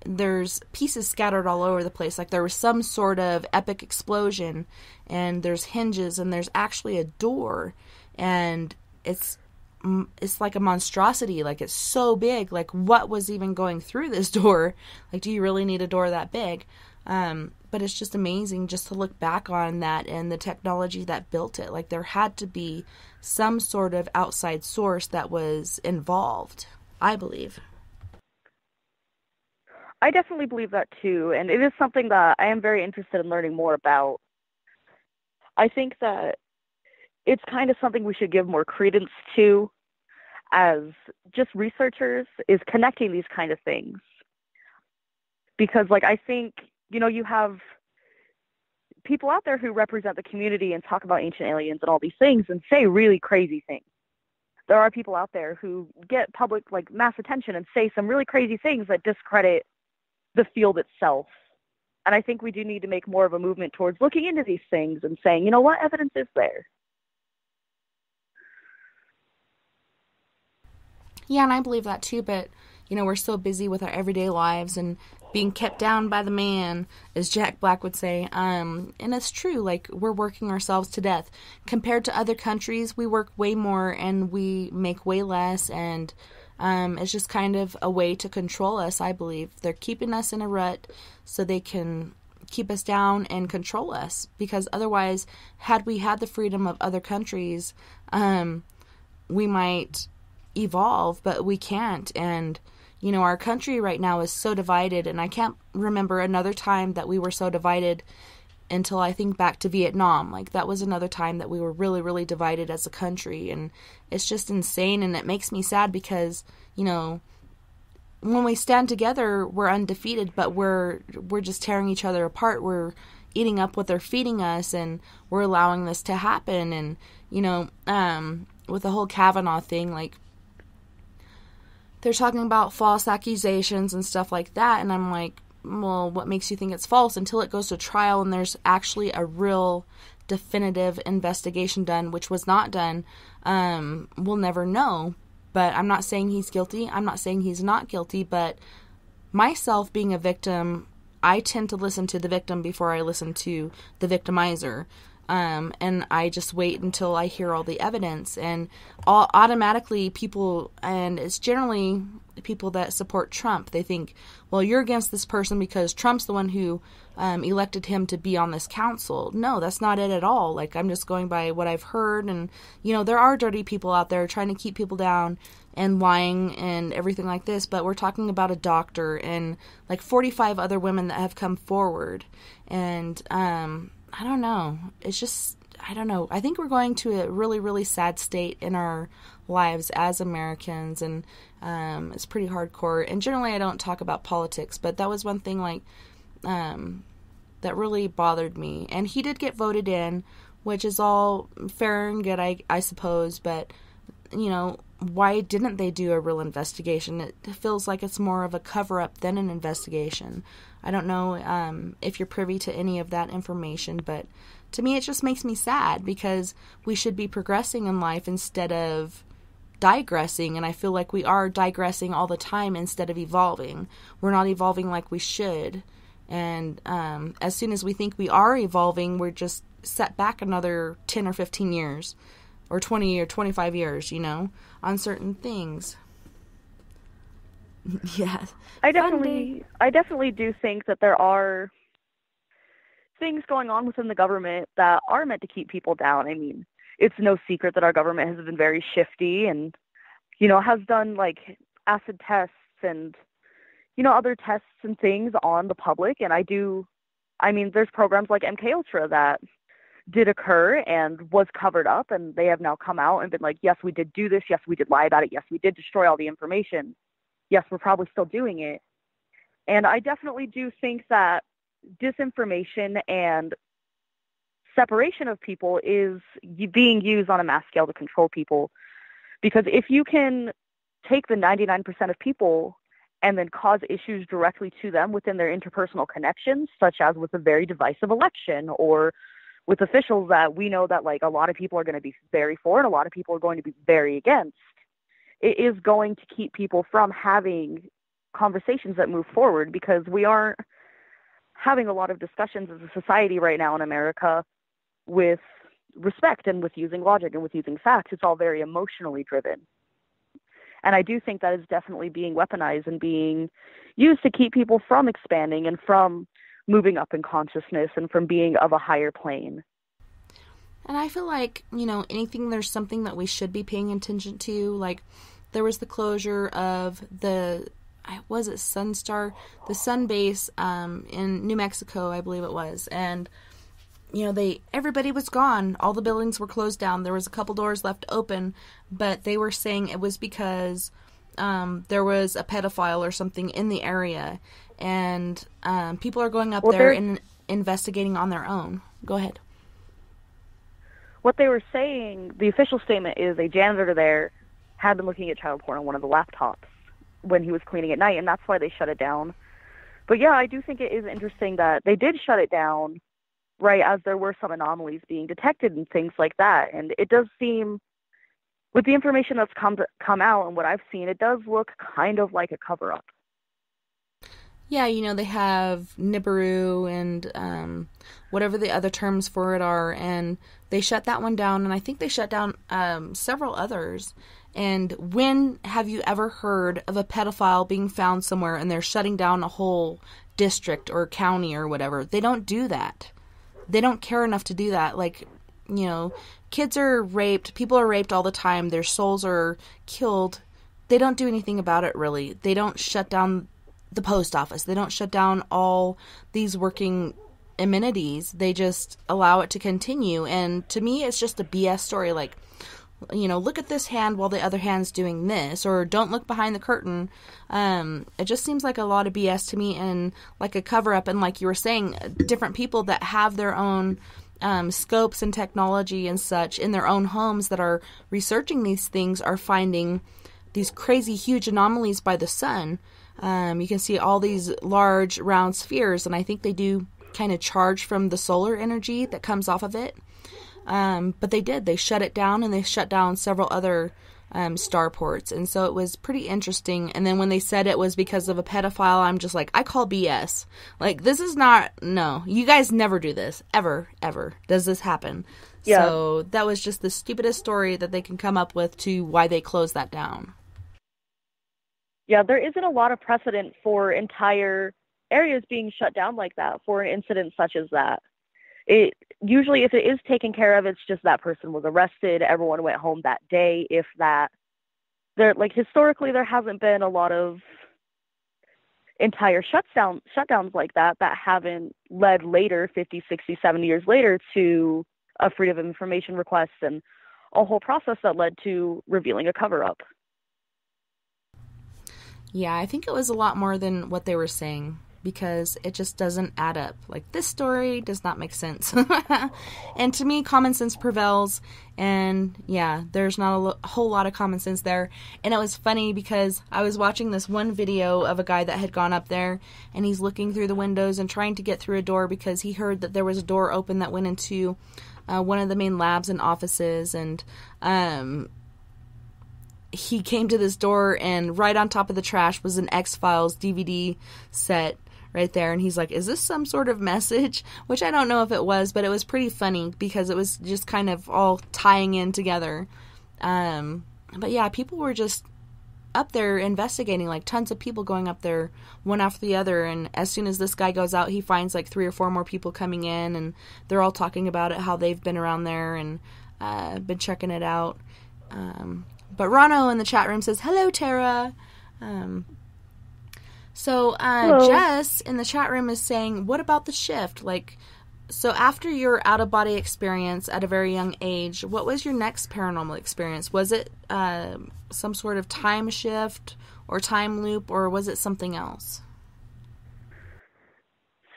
there's pieces scattered all over the place. Like, there was some sort of epic explosion, and there's hinges, and there's actually a door, and it's like a monstrosity. Like, it's so big. Like, what was even going through this door? Like, do you really need a door that big? But it's just amazing just to look back on that and the technology that built it. Like, there had to be some sort of outside source that was involved, I believe. I definitely believe that too, and it is something that I am very interested in learning more about. I think that it's kind of something we should give more credence to as just researchers, is connecting these kind of things. Because, I think, you have people out there who represent the community and talk about ancient aliens and all these things and say really crazy things. There are people out there who get public, mass attention and say some really crazy things that discredit the field itself. And I think we do need to make more of a movement towards looking into these things and saying, what evidence is there? Yeah, and I believe that too, but, we're so busy with our everyday lives and being kept down by the man, as Jack Black would say. And it's true, we're working ourselves to death. Compared to other countries, we work way more and we make way less, and it's just kind of a way to control us, I believe. They're keeping us in a rut so they can keep us down and control us, because otherwise, had we had the freedom of other countries, we might evolve, but we can't. And our country right now is so divided, and I can't remember another time that we were so divided until I think back to Vietnam. That was another time that we were really, really divided as a country, and it's just insane, and it makes me sad because, when we stand together, we're undefeated, but we're just tearing each other apart. We're eating up what they're feeding us, and we're allowing this to happen. And, with the whole Kavanaugh thing, they're talking about false accusations and stuff like that, and I'm like, well, what makes you think it's false? Until it goes to trial and there's actually a real definitive investigation done, which was not done, we'll never know. But I'm not saying he's guilty. I'm not saying he's not guilty, but myself being a victim, I tend to listen to the victim before I listen to the victimizer. And I just wait until I hear all the evidence, and automatically people, and it's generally people that support Trump, they think, well, you're against this person because Trump's the one who elected him to be on this council. No, that's not it at all. Like, I'm just going by what I've heard, and, you know, there are dirty people out there trying to keep people down and lying and everything like this, but we're talking about a doctor and like 45 other women that have come forward, and I don't know. It's just, I don't know. I think we're going to a really, really sad state in our lives as Americans, and it's pretty hardcore. And generally I don't talk about politics, but that was one thing, like, that really bothered me. And he did get voted in, which is all fair and good, I suppose, but, you know, why didn't they do a real investigation? It feels like it's more of a cover-up than an investigation. I don't know if you're privy to any of that information, but to me it just makes me sad, because we should be progressing in life instead of digressing, and I feel like we are digressing all the time instead of evolving. We're not evolving like we should, and as soon as we think we are evolving, we're just set back another 10 or 15 years, or 20 or 25 years, you know, on certain things. Yeah. I definitely do think that there are things going on within the government that are meant to keep people down. I mean, it's no secret that our government has been very shifty and, you know, has done like acid tests and, you know, other tests and things on the public. And I mean, there's programs like MKUltra that did occur and was covered up, and they have now come out and been like, yes, we did do this. Yes, we did lie about it. Yes, we did destroy all the information. Yes, we're probably still doing it. And I definitely do think that disinformation and separation of people is being used on a mass scale to control people. Because if you can take the 99% of people and then cause issues directly to them within their interpersonal connections, such as with a very divisive election or with officials that we know that like a lot of people are going to be very for and a lot of people are going to be very against, it is going to keep people from having conversations that move forward, because we aren't having a lot of discussions as a society right now in America with respect and with using logic and with using facts. It's all very emotionally driven. And I do think that is definitely being weaponized and being used to keep people from expanding and from moving up in consciousness and from being of a higher plane. And I feel like, you know, there's something that we should be paying attention to. Like, there was the closure of the Sun base in New Mexico, I believe it was. And, you know, everybody was gone. All the buildings were closed down. There was a couple doors left open, but they were saying it was because there was a pedophile or something in the area. And people are going up there and investigating on their own. Go ahead. What they were saying, the official statement is a janitor there had been looking at child porn on one of the laptops when he was cleaning at night, and that's why they shut it down. But yeah, I do think it is interesting that they did shut it down right as there were some anomalies being detected and things like that. And it does seem, with the information that's come out and what I've seen, it does look kind of like a cover-up. Yeah, you know, they have Nibiru and whatever the other terms for it are, and they shut that one down, and I think they shut down several others. And when have you ever heard of a pedophile being found somewhere and they're shutting down a whole district or county or whatever? They don't do that. They don't care enough to do that. Like, you know, kids are raped, people are raped all the time, their souls are killed. They don't do anything about it, really. They don't shut down the post office. They don't shut down all these working amenities. They just allow it to continue. And to me, it's just a BS story. Like, you know, look at this hand while the other hand's doing this, or don't look behind the curtain. It just seems like a lot of BS to me, and like a cover-up. And like you were saying, different people that have their own scopes and technology and such in their own homes that are researching these things are finding these crazy huge anomalies by the sun. You can see all these large round spheres, and I think they do kind of charge from the solar energy that comes off of it. But they shut it down, and they shut down several other starports, and so it was pretty interesting. And then when they said it was because of a pedophile, I'm just like, I call BS. Like, this is not, no, you guys never do this, ever does this happen. Yeah. So that was just the stupidest story that they can come up with to why they closed that down. Yeah, there isn't a lot of precedent for entire areas being shut down like that for an incident such as that. It usually, if it is taken care of, it's just that person was arrested, everyone went home that day, if that. Historically, there hasn't been a lot of entire shutdowns like that haven't led later, 50, 60, 70 years later, to a freedom of information request and a whole process that led to revealing a cover-up. Yeah, I think it was a lot more than what they were saying, because it just doesn't add up. Like, this story does not make sense. And to me, common sense prevails, and yeah, there's not a whole lot of common sense there. And it was funny because I was watching this one video of a guy that had gone up there, and he's looking through the windows and trying to get through a door because he heard that there was a door open that went into one of the main labs and offices, and he came to this door, and right on top of the trash was an X-Files DVD set right there, and he's like, is this some sort of message? Which I don't know if it was, but it was pretty funny because it was just kind of all tying in together. But yeah, people were just up there investigating, like tons of people going up there one after the other, and as soon as this guy goes out, he finds like 3 or 4 more people coming in, and they're all talking about it, how they've been around there and been checking it out. But Rano in the chat room says, hello, Tara. So Jess in the chat room is saying, what about the shift? Like, so after your out-of-body experience at a very young age, what was your next paranormal experience? Was it some sort of time shift or time loop, or was it something else?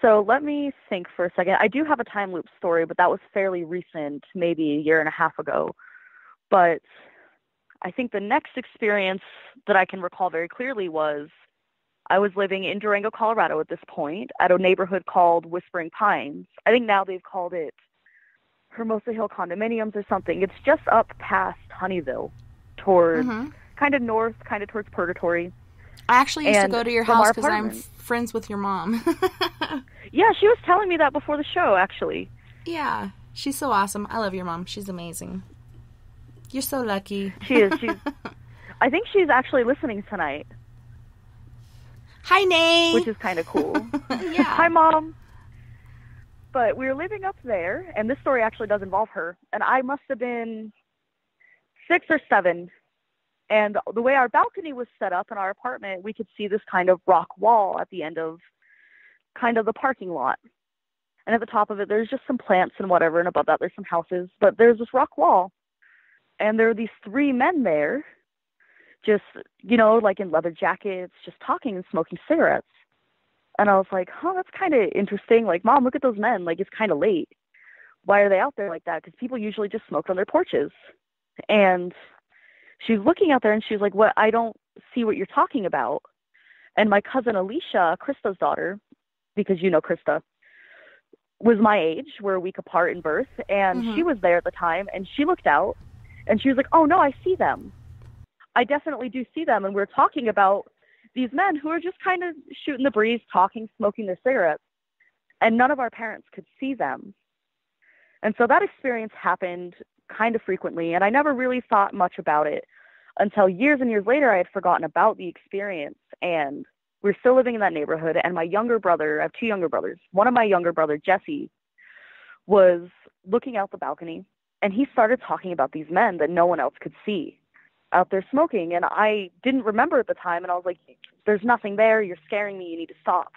So let me think for a second. I do have a time loop story, but that was fairly recent, maybe a year and a half ago. But I think the next experience that I can recall very clearly was I was living in Durango, Colorado at this point, at a neighborhood called Whispering Pines. I think now they've called it Hermosa Hill Condominiums or something. It's just up past Honeyville, towards kind of north, kind of towards Purgatory. I actually used to go to your house because I'm friends with your mom. Yeah, she was telling me that before the show, actually. Yeah, she's so awesome. I love your mom. She's amazing. You're so lucky. She is. I think she's actually listening tonight. Hi, Nay. Which is kind of cool. Yeah. Hi, Mom. But we were living up there, and this story actually does involve her. And I must have been 6 or 7. And the way our balcony was set up in our apartment, we could see this kind of rock wall at the end of kind of the parking lot. And at the top of it, there's just some plants and whatever, and above that, there's some houses. But there's this rock wall. And there were these 3 men there, just, like in leather jackets, just talking and smoking cigarettes. And I was like, that's kind of interesting. Like, Mom, look at those men. Like, it's kind of late. Why are they out there like that? Because people usually just smoke on their porches. And she's looking out there, and she's like, "What? I don't see what you're talking about." And my cousin Alicia, Krista's daughter, because you know Krista, was my age. We're a week apart in birth. And she was there at the time, and she looked out, and she was like, "Oh, no, I see them. I definitely do see them." And we're talking about these men who are just kind of shooting the breeze, talking, smoking their cigarettes. And none of our parents could see them. And so that experience happened kind of frequently. And I never really thought much about it until years and years later. I had forgotten about the experience. And we're still living in that neighborhood. And my younger brother, I have 2 younger brothers. One of my younger brother, Jesse, was looking out the balcony. And he started talking about these men that no one else could see out there smoking. And I didn't remember at the time. And I was like, "There's nothing there. You're scaring me. You need to stop."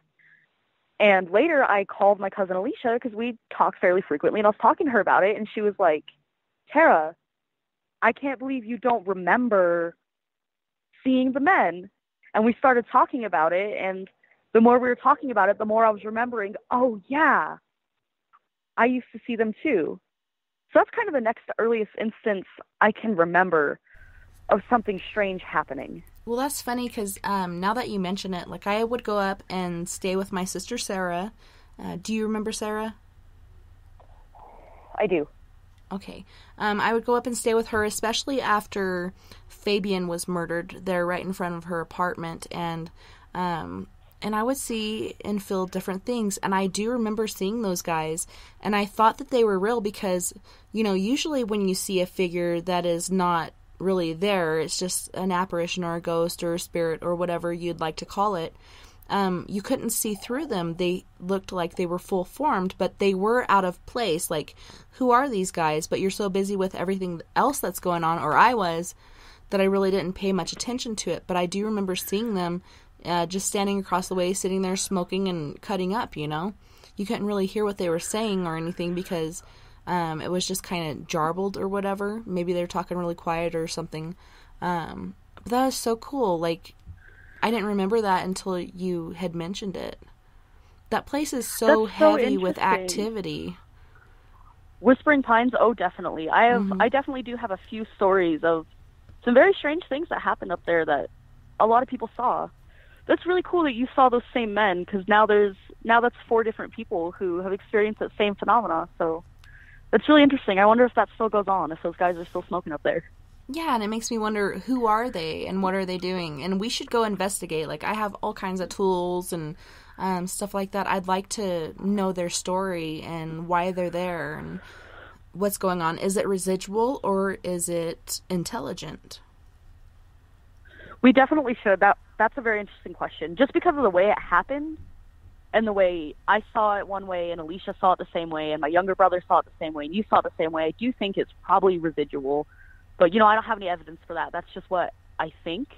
And later I called my cousin Alicia, because we talk fairly frequently, and I was talking to her about it. And she was like, "Tara, I can't believe you don't remember seeing the men." And we started talking about it. And the more we were talking about it, the more I was remembering, oh, yeah, I used to see them too. So that's kind of the next earliest instance I can remember of something strange happening. Well, that's funny because now that you mention it, like I would go up and stay with my sister Sarah. Do you remember Sarah? I do. Okay. I would go up and stay with her, especially after Fabian was murdered there right in front of her apartment. And I would see and feel different things. And I do remember seeing those guys. And I thought that they were real because, you know, usually when you see a figure that is not really there, it's just an apparition or a ghost or a spirit or whatever you'd like to call it. You couldn't see through them. They looked like they were full formed, but they were out of place. Like, who are these guys? But you're so busy with everything else that's going on, or I was, that I really didn't pay much attention to it. But I do remember seeing them just standing across the way, sitting there smoking and cutting up, you know? You couldn't really hear what they were saying or anything because it was just kind of jarbled or whatever. Maybe they were talking really quiet or something. But that was so cool. Like, I didn't remember that until you had mentioned it. That place is so heavy with activity. Whispering Pines, oh, definitely. I definitely do have a few stories of some very strange things that happened up there that a lot of people saw. That's really cool that you saw those same men, because now that's 4 different people who have experienced that same phenomena. So that's really interesting. I wonder if that still goes on, if those guys are still smoking up there. Yeah, and it makes me wonder, who are they and what are they doing? And we should go investigate. Like, I have all kinds of tools and stuff like that. I'd like to know their story and why they're there and what's going on. Is it residual or is it intelligent? We definitely should. That's a very interesting question. Just because of the way it happened and the way I saw it one way and Alicia saw it the same way and my younger brother saw it the same way and you saw it the same way, I do think it's probably residual. But, you know, I don't have any evidence for that. That's just what I think.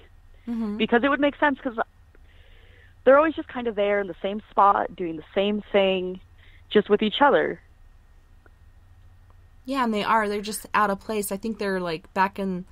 Mm-hmm. Because it would make sense, because they're always just kind of there in the same spot, doing the same thing, just with each other. Yeah, and they are. They're just out of place. I think they're, like, back in,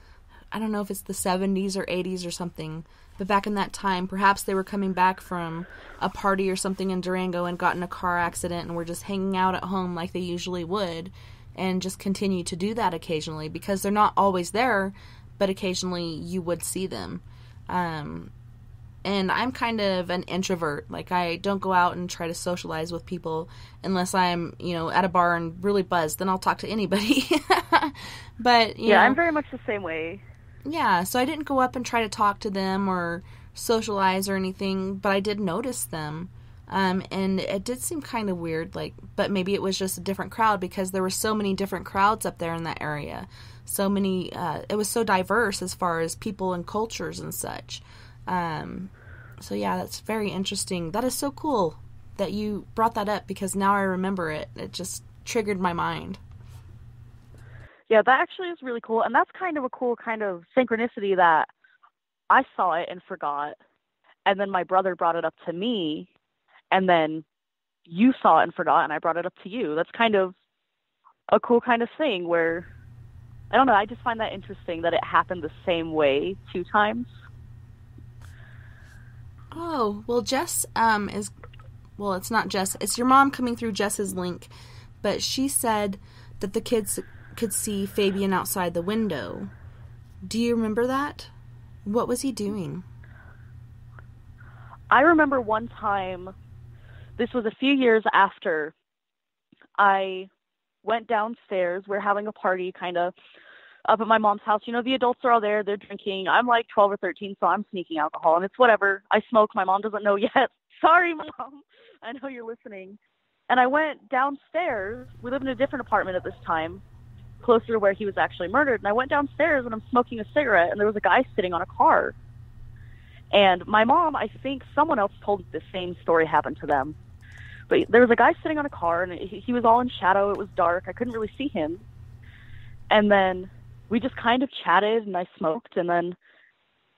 I don't know if it's the 70s or 80s or something, but back in that time, perhaps they were coming back from a party or something in Durango and got in a car accident and were just hanging out at home like they usually would. And just continue to do that occasionally because they're not always there, but occasionally you would see them. And I'm kind of an introvert. Like, I don't go out and try to socialize with people unless I'm, you know, at a bar and really buzzed. Then I'll talk to anybody. But, you know, I'm very much the same way. Yeah, so I didn't go up and try to talk to them or socialize or anything, but I did notice them. And it did seem kind of weird, like, but maybe it was just a different crowd because there were so many different crowds up there in that area. So many, it was so diverse as far as people and cultures and such. So yeah, that's very interesting. That is so cool that you brought that up because now I remember it. It just triggered my mind. Yeah, that actually is really cool. And that's kind of a cool kind of synchronicity that I saw it and forgot. And then my brother brought it up to me. And then you saw it and forgot, and I brought it up to you. That's kind of a cool kind of thing where, I don't know, I just find that interesting that it happened the same way 2 times. Oh, well, Jess well, it's not Jess. It's your mom coming through Jess's link. But she said that the kids could see Fabian outside the window. Do you remember that? What was he doing? I remember one time, this was a few years after I went downstairs. We're having a party kind of up at my mom's house. You know, the adults are all there. They're drinking. I'm like 12 or 13, so I'm sneaking alcohol. And it's whatever. I smoke. My mom doesn't know yet. Sorry, Mom. I know you're listening. And I went downstairs. We lived in a different apartment at this time, closer to where he was actually murdered. And I went downstairs, and I'm smoking a cigarette, and there was a guy sitting on a car. And my mom, I think someone else told the same story happened to them. But there was a guy sitting on a car, and he was all in shadow. It was dark. I couldn't really see him. And then we just kind of chatted, and I smoked. And then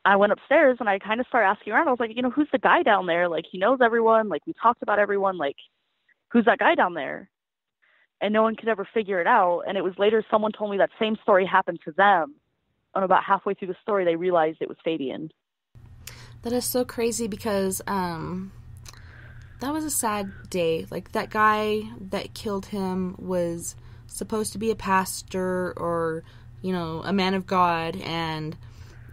I went upstairs, and I kind of started asking around. I was like, you know, who's the guy down there? Like, he knows everyone. Like, we talked about everyone. Like, who's that guy down there? And no one could ever figure it out. And it was later someone told me that same story happened to them. And about halfway through the story, they realized it was Fabian. That is so crazy because that was a sad day. Like, that guy that killed him was supposed to be a pastor or, you know, a man of God, and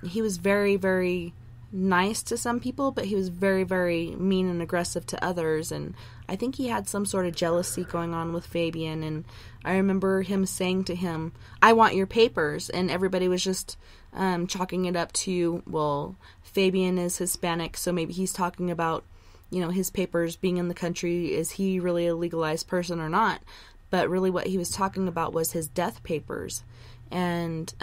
he was very, very nice to some people, but he was very, very mean and aggressive to others, and I think he had some sort of jealousy going on with Fabian. And I remember him saying to him, "I want your papers," and everybody was just chalking it up to, well, Fabian is Hispanic, so maybe he's talking about, you know, his papers being in the country. Is he really a legalized person or not? But really what he was talking about was his death papers. And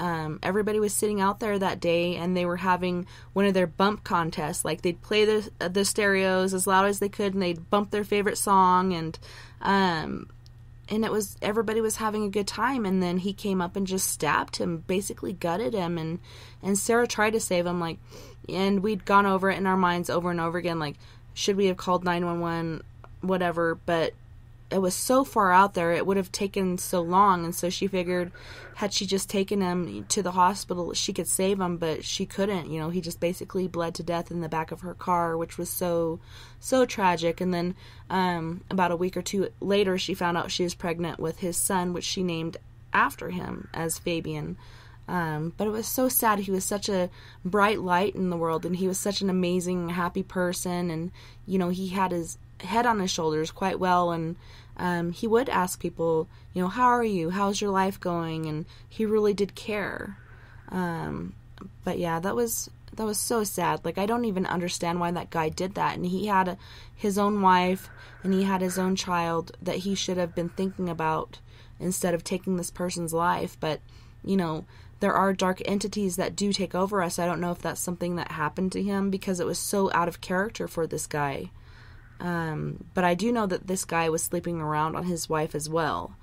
everybody was sitting out there that day, and they were having one of their bump contests. Like, they'd play the stereos as loud as they could, and they'd bump their favorite song, and it was, everybody was having a good time. And then he came up and just stabbed him, basically gutted him, and Sarah tried to save him, like, and we'd gone over it in our minds over and over again, like, should we have called 911, whatever, but it was so far out there, it would have taken so long. And so she figured, had she just taken him to the hospital, she could save him, but she couldn't. You know, he just basically bled to death in the back of her car, which was so tragic. And then about a week or two later, she found out she was pregnant with his son, which she named after him as Fabian. But it was so sad. He was such a bright light in the world, and he was such an amazing, happy person. And, you know, he had his head on his shoulders quite well, and he would ask people, you know, how are you? How's your life going? And he really did care. But yeah, that was so sad. Like, I don't even understand why that guy did that. And he had his own wife, and he had his own child that he should have been thinking about instead of taking this person's life. But, you know, there are dark entities that do take over us. I don't know if that's something that happened to him, because it was so out of character for this guy. But I do know that this guy was sleeping around on his wife as well.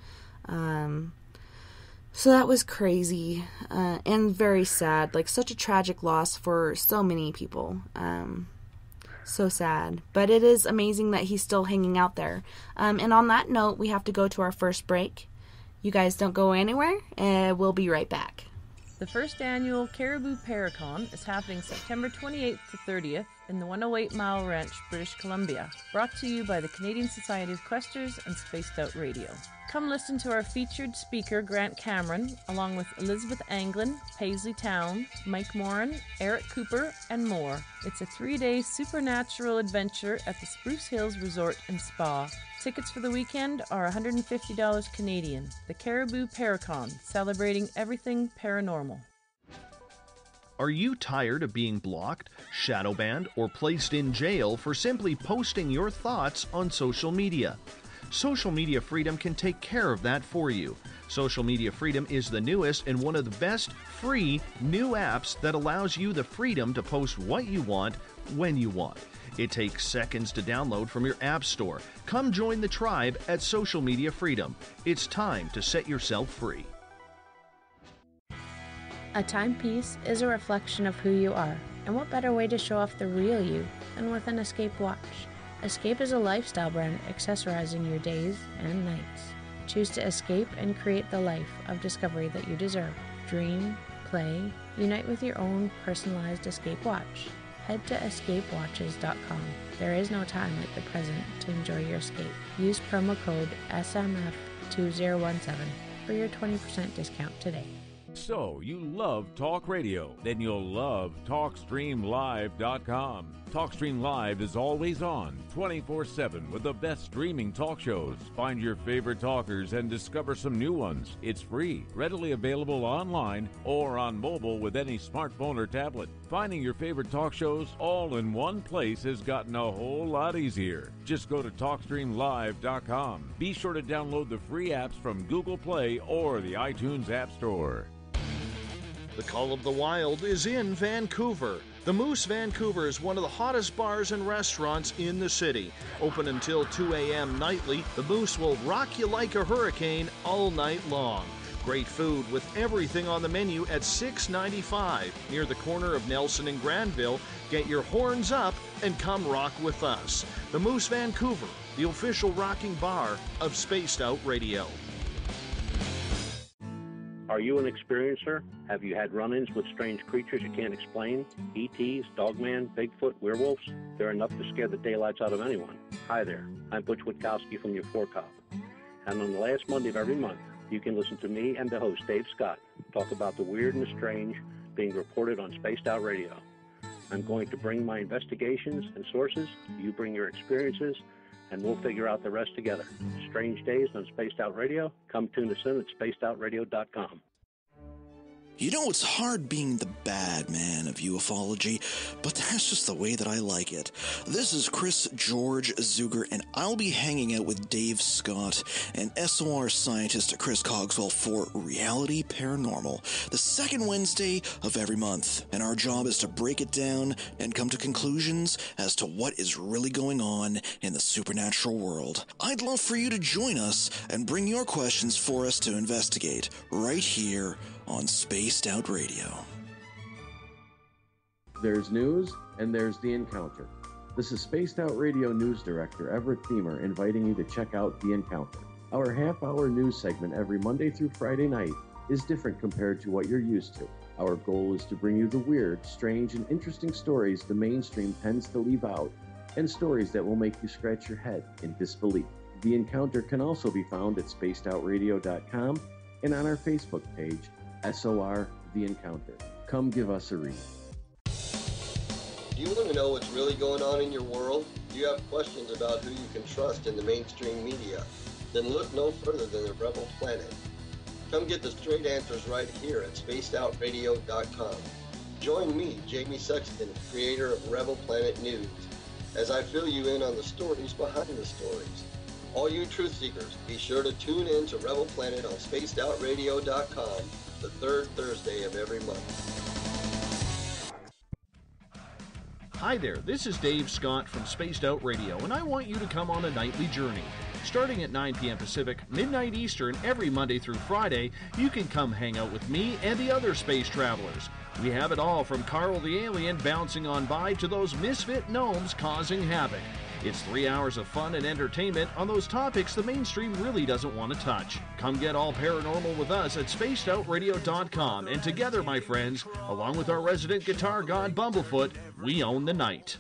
So that was crazy, and very sad. Like, such a tragic loss for so many people. So sad. But it is amazing that he's still hanging out there. And on that note, we have to go to our first break. You guys don't go anywhere, and we'll be right back. The first annual Caribou Paracon is happening September 28th to 30th in the 108 Mile Ranch, British Columbia. Brought to you by the Canadian Society of Questers and Spaced Out Radio. Come listen to our featured speaker, Grant Cameron, along with Elizabeth Anglin, Paisley Town, Mike Moran, Eric Cooper, and more. It's a 3-day supernatural adventure at the Spruce Hills Resort and Spa. Tickets for the weekend are $150 Canadian. The Caribou Paracon, celebrating everything paranormal. Are you tired of being blocked, shadow banned, or placed in jail for simply posting your thoughts on social media? Social Media Freedom can take care of that for you. Social Media Freedom is the newest and one of the best free new apps that allows you the freedom to post what you want, when you want. It takes seconds to download from your app store. Come join the tribe at Social Media Freedom. It's time to set yourself free. A timepiece is a reflection of who you are, and what better way to show off the real you than with an Escape watch? Escape is a lifestyle brand accessorizing your days and nights. Choose to escape and create the life of discovery that you deserve. Dream, play, unite with your own personalized Escape watch. Head to escapewatches.com. There is no time like the present to enjoy your escape. Use promo code SMF2017 for your 20% discount today. So, you love talk radio? Then you'll love TalkStreamLive.com. TalkStream Live is always on, 24/7, with the best streaming talk shows. Find your favorite talkers and discover some new ones. It's free, readily available online or on mobile with any smartphone or tablet. Finding your favorite talk shows all in one place has gotten a whole lot easier. Just go to TalkStreamLive.com. Be sure to download the free apps from Google Play or the iTunes App Store. The Call of the Wild is in Vancouver. The Moose Vancouver is one of the hottest bars and restaurants in the city. Open until 2 a.m. nightly, the Moose will rock you like a hurricane all night long. Great food with everything on the menu at $6.95 near the corner of Nelson and Granville. Get your horns up and come rock with us. The Moose Vancouver, the official rocking bar of Spaced Out Radio. Are you an experiencer? Have you had run-ins with strange creatures you can't explain? ETs, Dogman, Bigfoot, werewolves? They're enough to scare the daylights out of anyone. Hi there, I'm Butch Witkowski from your Four Cop. And on the last Monday of every month, you can listen to me and the host, Dave Scott, talk about the weird and the strange, being reported on Spaced Out Radio. I'm going to bring my investigations and sources, you bring your experiences, and we'll figure out the rest together. Strange Days on Spaced Out Radio. Come tune us in at spacedoutradio.com. You know, it's hard being the bad man of ufology, but that's just the way that I like it. This is Chris George Zuger, and I'll be hanging out with Dave Scott and SOR scientist Chris Cogswell for Reality Paranormal, the second Wednesday of every month. And our job is to break it down and come to conclusions as to what is really going on in the supernatural world. I'd love for you to join us and bring your questions for us to investigate right here on Spaced Out Radio. There's news, and there's the encounter. This is Spaced Out Radio News Director Everett Thiemer inviting you to check out The Encounter. Our half-hour news segment every Monday through Friday night is different compared to what you're used to. Our goal is to bring you the weird, strange, and interesting stories the mainstream tends to leave out, and stories that will make you scratch your head in disbelief. The Encounter can also be found at spacedoutradio.com and on our Facebook page, SOR The Encounter. Come give us a read. Do you want to know what's really going on in your world? Do you have questions about who you can trust in the mainstream media? Then look no further than the Rebel Planet. Come get the straight answers right here at spacedoutradio.com. Join me, Jamie Sexton, creator of Rebel Planet News, as I fill you in on the stories behind the stories. All you truth seekers, be sure to tune in to Rebel Planet on spacedoutradio.com the third Thursday of every month. Hi there, this is Dave Scott from Spaced Out Radio, and I want you to come on a nightly journey. Starting at 9 p.m. Pacific, midnight Eastern, every Monday through Friday, you can come hang out with me and the other space travelers. We have it all from Carl the Alien bouncing on by to those misfit gnomes causing havoc. It's 3 hours of fun and entertainment on those topics the mainstream really doesn't want to touch. Come get all paranormal with us at spacedoutradio.com, and together, my friends, along with our resident guitar god Bumblefoot, we own the night.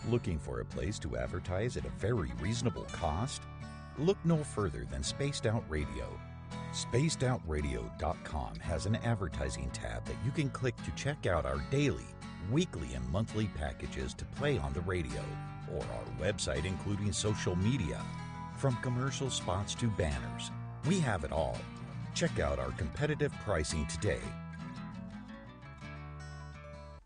Looking for a place to advertise at a very reasonable cost? Look no further than Spaced Out Radio. SpacedOutRadio.com has an advertising tab that you can click to check out our daily, weekly, and monthly packages to play on the radio, or our website including social media. From commercial spots to banners, we have it all. Check out our competitive pricing today.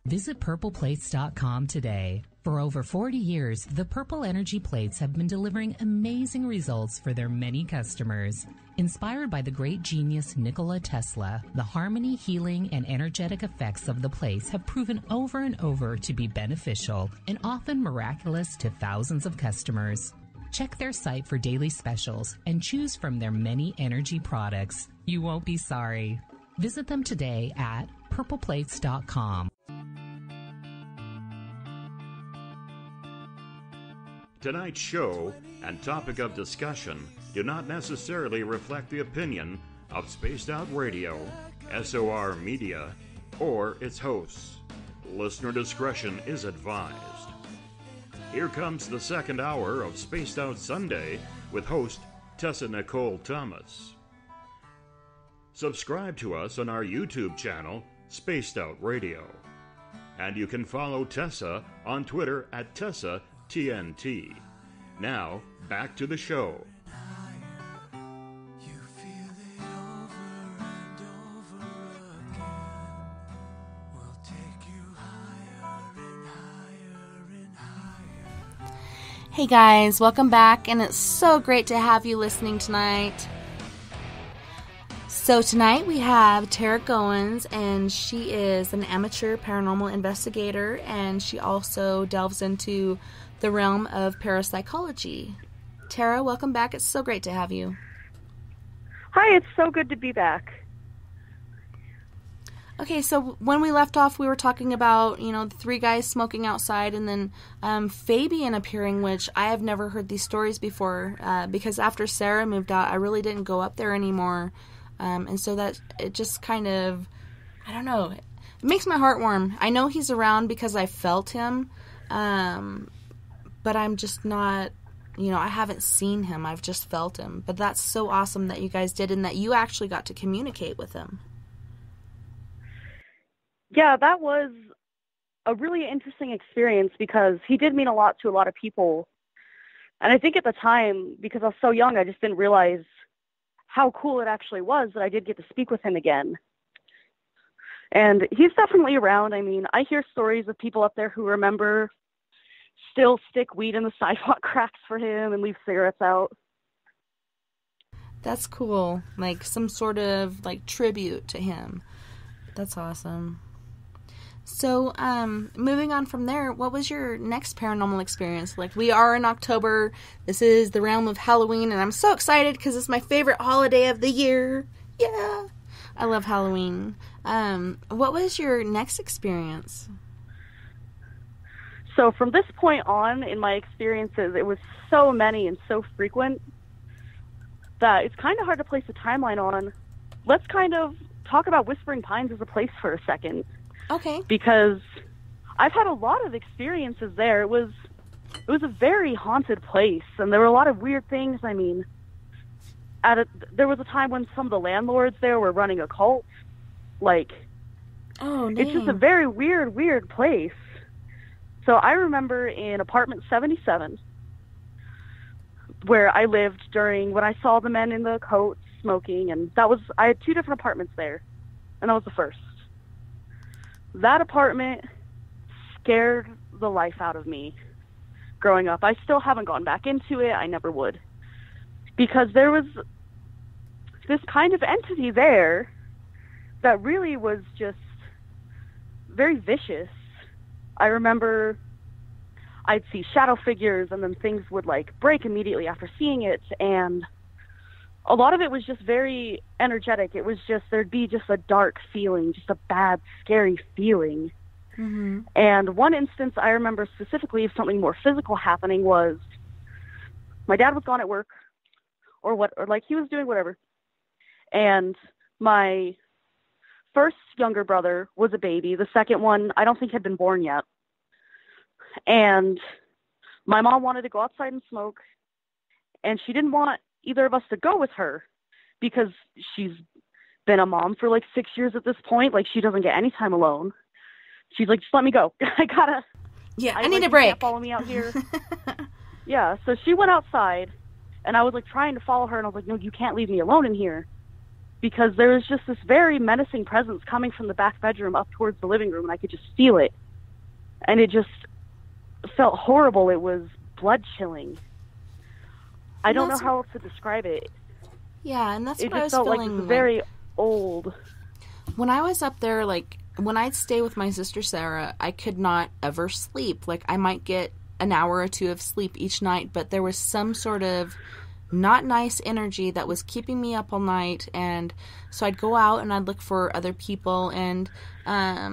Visit purpleplates.com today. For over 40 years, the Purple Energy Plates have been delivering amazing results for their many customers. Inspired by the great genius Nikola Tesla, the harmony, healing, and energetic effects of the plates have proven over and over to be beneficial and often miraculous to thousands of customers. Check their site for daily specials and choose from their many energy products. You won't be sorry. Visit them today at purpleplates.com. Tonight's show and topic of discussion do not necessarily reflect the opinion of Spaced Out Radio, SOR Media, or its hosts. Listener discretion is advised. Here comes the second hour of Spaced Out Sunday with host Tessa N Thomas. Subscribe to us on our YouTube channel, Spaced Out Radio. And you can follow Tessa on Twitter at TessaTNT. Now, back to the show. Hey guys, welcome back, and it's so great to have you listening tonight. So tonight we have Terra Goens, and she is an amateur paranormal investigator, and she also delves into the realm of parapsychology. Terra, welcome back. It's so great to have you. Hi, it's so good to be back. Okay, so when we left off, we were talking about, the three guys smoking outside, and then Fabian appearing, which I have never heard these stories before, because after Sarah moved out, I really didn't go up there anymore, and so that, it just kind of, I don't know, it makes my heart warm. I know he's around because I felt him, but I'm just not, I haven't seen him, I've just felt him, but that's so awesome that you guys did, and that you actually got to communicate with him. Yeah, that was a really interesting experience because he did mean a lot to a lot of people. And I think at the time, because I was so young, I just didn't realize how cool it actually was that I did get to speak with him again. And he's definitely around. I mean, I hear stories of people up there who remember still stick weed in the sidewalk cracks for him and leave cigarettes out. That's cool. Like some sort of like tribute to him. That's awesome. So, moving on from there, what was your next paranormal experience? Like, we are in October. This is the realm of Halloween, and I'm so excited because it's my favorite holiday of the year. Yeah. I love Halloween. What was your next experience? So from this point on in my experiences, it was so many and so frequent that it's kind of hard to place a timeline on. Let's kind of talk about Whispering Pines as a place for a second. Okay. Because I've had a lot of experiences there. It was a very haunted place, and there were a lot of weird things. I mean, there was a time when some of the landlords there were running a cult. Like, oh, dang. It's just a very weird place. So I remember in apartment 77, where I lived when I saw the men in the coats smoking, and I had 2 different apartments there, and that was the first. That apartment scared the life out of me growing up. I still haven't gone back into it. I never would. Because there was this kind of entity there that really was just very vicious. I remember I'd see shadow figures, and then things would like break immediately after seeing it, and a lot of it was just very energetic. It was just, there'd be just a dark feeling, just a bad, scary feeling. Mm-hmm. And one instance I remember specifically of something more physical happening was my dad was gone at work, or like he was doing whatever, and my first younger brother was a baby. The second one, I don't think had been born yet. And my mom wanted to go outside and smoke, and she didn't want either of us to go with her because she's been a mom for like 6 years at this point. Like, she doesn't get any time alone. She's like, just let me go. I need a break. You can't follow me out here. Yeah, so she went outside, and I was like trying to follow her, and I was like, no, you can't leave me alone in here. Because there was just this very menacing presence coming from the back bedroom up towards the living room, and I could just feel it. And it just felt horrible. It was blood-chilling. I don't know how else to describe it. Yeah, and that's what I was feeling. It just felt like it was very old. When I was up there, like, when I'd stay with my sister Sarah, I could not ever sleep. Like, I might get an hour or 2 of sleep each night, but there was some sort of not nice energy that was keeping me up all night, and so I'd go out and I'd look for other people, and I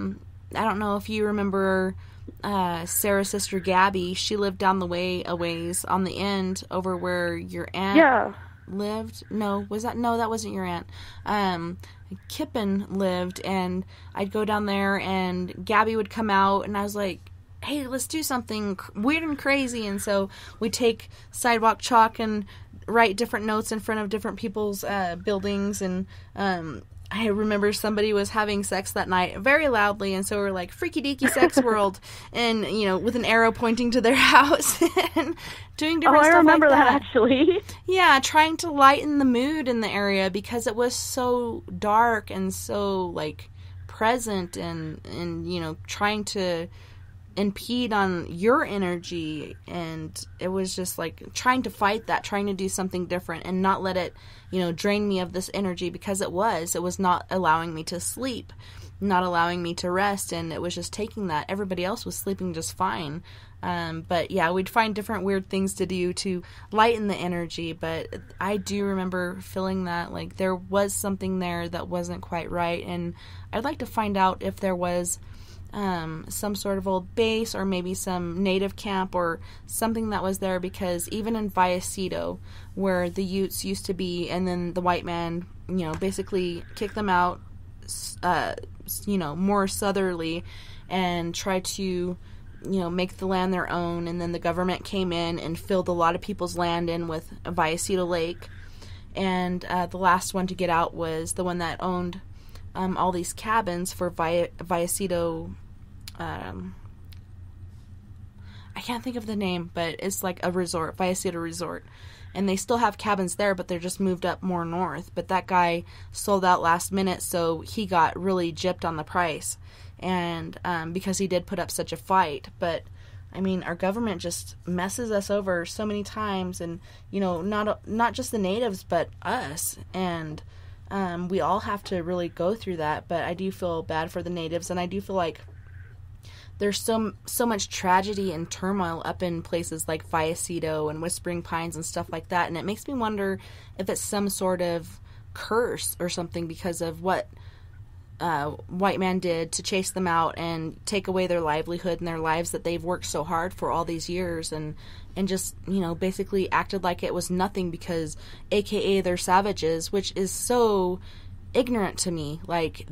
don't know if you remember Sarah's sister Gabby. She lived down the way a ways on the end over where your aunt lived. That wasn't your aunt. Kippen lived, and I'd go down there, and Gabby would come out, and I was like, hey, let's do something weird and crazy. And so we take sidewalk chalk and write different notes in front of different people's buildings, and I remember somebody was having sex that night very loudly, and so we're like, freaky deaky sex world, and with an arrow pointing to their house and doing different stuff. I remember like that actually. Yeah, trying to lighten the mood in the area because it was so dark and so like present, and trying to impede on your energy, and it was just like trying to fight that, trying to do something different and not let it drain me of this energy, because it was not allowing me to sleep, not allowing me to rest, and it was just taking that. Everybody else was sleeping just fine, but yeah, we'd find different weird things to do to lighten the energy. But I do remember feeling that like there was something there that wasn't quite right, and I'd like to find out if there was some sort of old base or maybe some native camp or something that was there, because even in Vallecito, where the Utes used to be, and then the white man, basically kicked them out, more southerly, and tried to, make the land their own, and then the government came in and filled a lot of people's land in with Vallecito Lake, and the last one to get out was the one that owned all these cabins for Vallecito. I can't think of the name, but it's like a resort, Vallecito Resort. And they still have cabins there, but they're just moved up more north. But that guy sold out last minute, so he got really gypped on the price. And because he did put up such a fight. But, I mean, our government just messes us over so many times. And, you know, not just the natives, but us. And we all have to really go through that. But I do feel bad for the natives, and I do feel like there's so much tragedy and turmoil up in places like Vallecito and Whispering Pines and stuff like that, and it makes me wonder if it's some sort of curse or something because of what white man did to chase them out and take away their livelihood and their lives that they've worked so hard for all these years, and just, you know, basically acted like it was nothing because AKA they're savages, which is so ignorant to me. Like,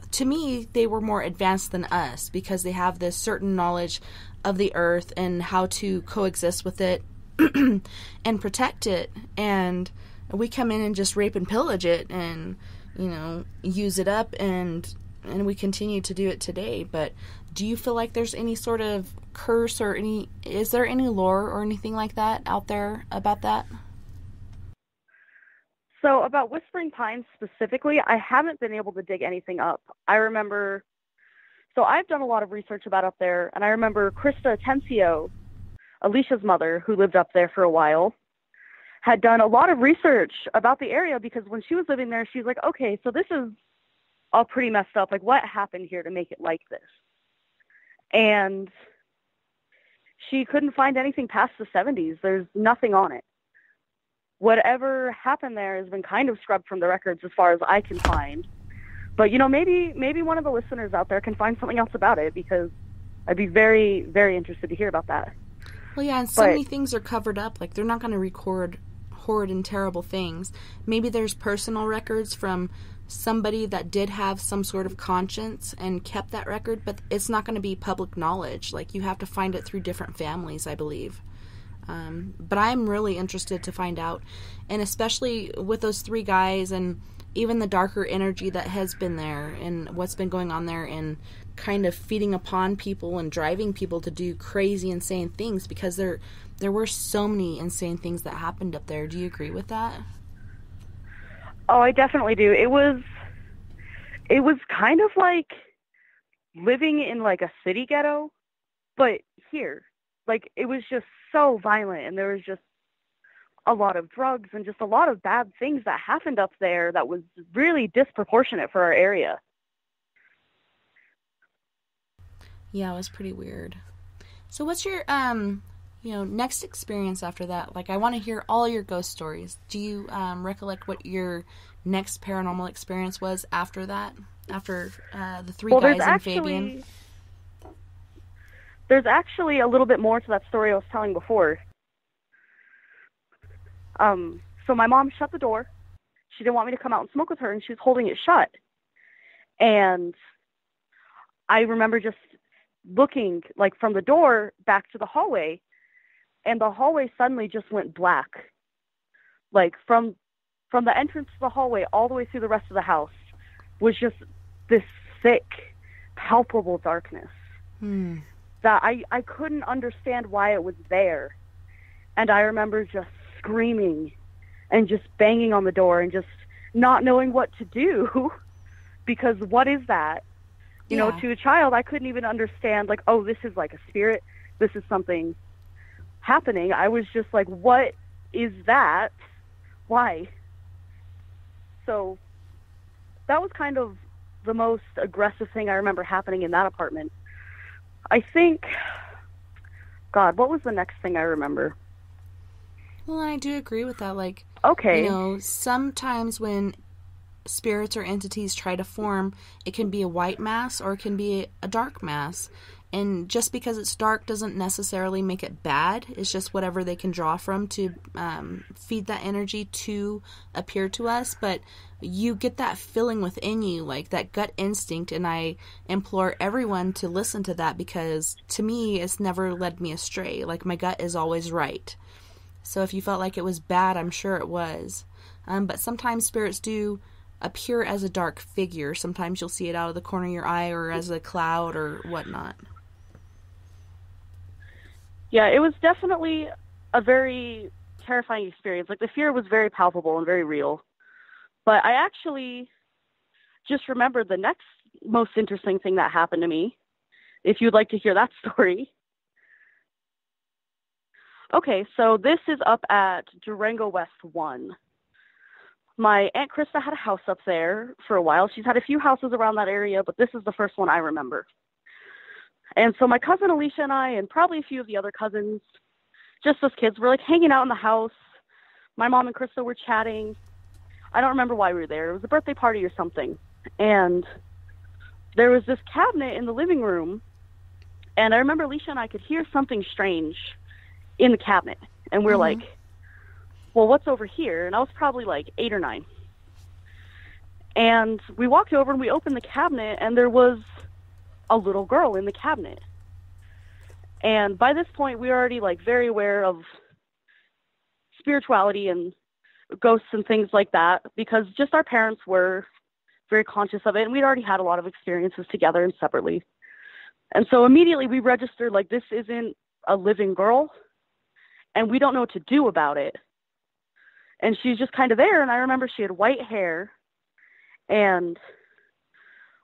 to me, they were more advanced than us because they have this certain knowledge of the earth and how to coexist with it and protect it. And we come in and just rape and pillage it and, you know, use it up, and we continue to do it today. But do you feel like there's any sort of curse or is there any lore or anything like that out there about that? So about Whispering Pines specifically, I haven't been able to dig anything up. I remember, so I've done a lot of research about up there, and I remember Krista Atencio, Alicia's mother, who lived up there for a while, had done a lot of research about the area because when she was living there, she was like, okay, so this is all pretty messed up. Like, what happened here to make it like this? And she couldn't find anything past the 70s. There's nothing on it. Whatever happened there has been kind of scrubbed from the records as far as I can find. But, you know, maybe one of the listeners out there can find something else about it, because I'd be very, very interested to hear about that. Well, yeah, and so many things are covered up. Like, they're not going to record horrid and terrible things. Maybe there's personal records from somebody that did have some sort of conscience and kept that record, but it's not going to be public knowledge. Like, you have to find it through different families, I believe. But I'm really interested to find out, and especially with those three guys and even the darker energy that has been there and what's been going on there and kind of feeding upon people and driving people to do crazy, insane things, because there were so many insane things that happened up there. Do you agree with that? Oh, I definitely do. It was kind of like living in like a city ghetto, but here. Like, it was just so violent, and there was just a lot of drugs and just a lot of bad things that happened up there that was really disproportionate for our area. Yeah, it was pretty weird. So what's your, next experience after that? Like, I want to hear all your ghost stories. Do you recollect what your next paranormal experience was after that? After the three guys and Fabian? There's actually a little bit more to that story I was telling before. So my mom shut the door. She didn't want me to come out and smoke with her, and she was holding it shut. And I remember just looking, like, from the door back to the hallway, and the hallway suddenly just went black. Like, from the entrance to the hallway all the way through the rest of the house was just this thick, palpable darkness. That I couldn't understand why it was there. And I remember just screaming and just banging on the door and just not knowing what to do, because what is that? You know, to a child, I couldn't even understand, like, oh, this is like a spirit. This is something happening. I was just like, what is that? Why? So that was kind of the most aggressive thing I remember happening in that apartment. I think, God, what was the next thing I remember? Well, I do agree with that. Like, okay, you know, sometimes when spirits or entities try to form, it can be a white mass or it can be a dark mass. And just because it's dark doesn't necessarily make it bad. It's just whatever they can draw from to feed that energy to appear to us. But you get that feeling within you, like that gut instinct, and I implore everyone to listen to that, because to me, it's never led me astray. Like, my gut is always right. So if you felt like it was bad, I'm sure it was. But sometimes spirits do appear as a dark figure. Sometimes you'll see it out of the corner of your eye or as a cloud or whatnot. Yeah, it was definitely a very terrifying experience. Like, the fear was very palpable and very real. But I actually just remembered the next most interesting thing that happened to me, if you'd like to hear that story. Okay, so this is up at Durango West 1. My Aunt Krista had a house up there for a while. She's had a few houses around that area, but this is the first one I remember. And so my cousin Alicia and I, and probably a few of the other cousins, just as kids, were like hanging out in the house. My mom and Krista were chatting. I don't remember why we were there. It was a birthday party or something. And there was this cabinet in the living room. And I remember Alicia and I could hear something strange in the cabinet. And we were like, well, what's over here? And I was probably like 8 or 9. And we walked over and we opened the cabinet, and there was a little girl in the cabinet. And by this point, we were already like very aware of spirituality and ghosts and things like that, because just our parents were very conscious of it, and we'd already had a lot of experiences together and separately. And so immediately we registered, like, this isn't a living girl, and we don't know what to do about it. And she's just kind of there, and I remember she had white hair, and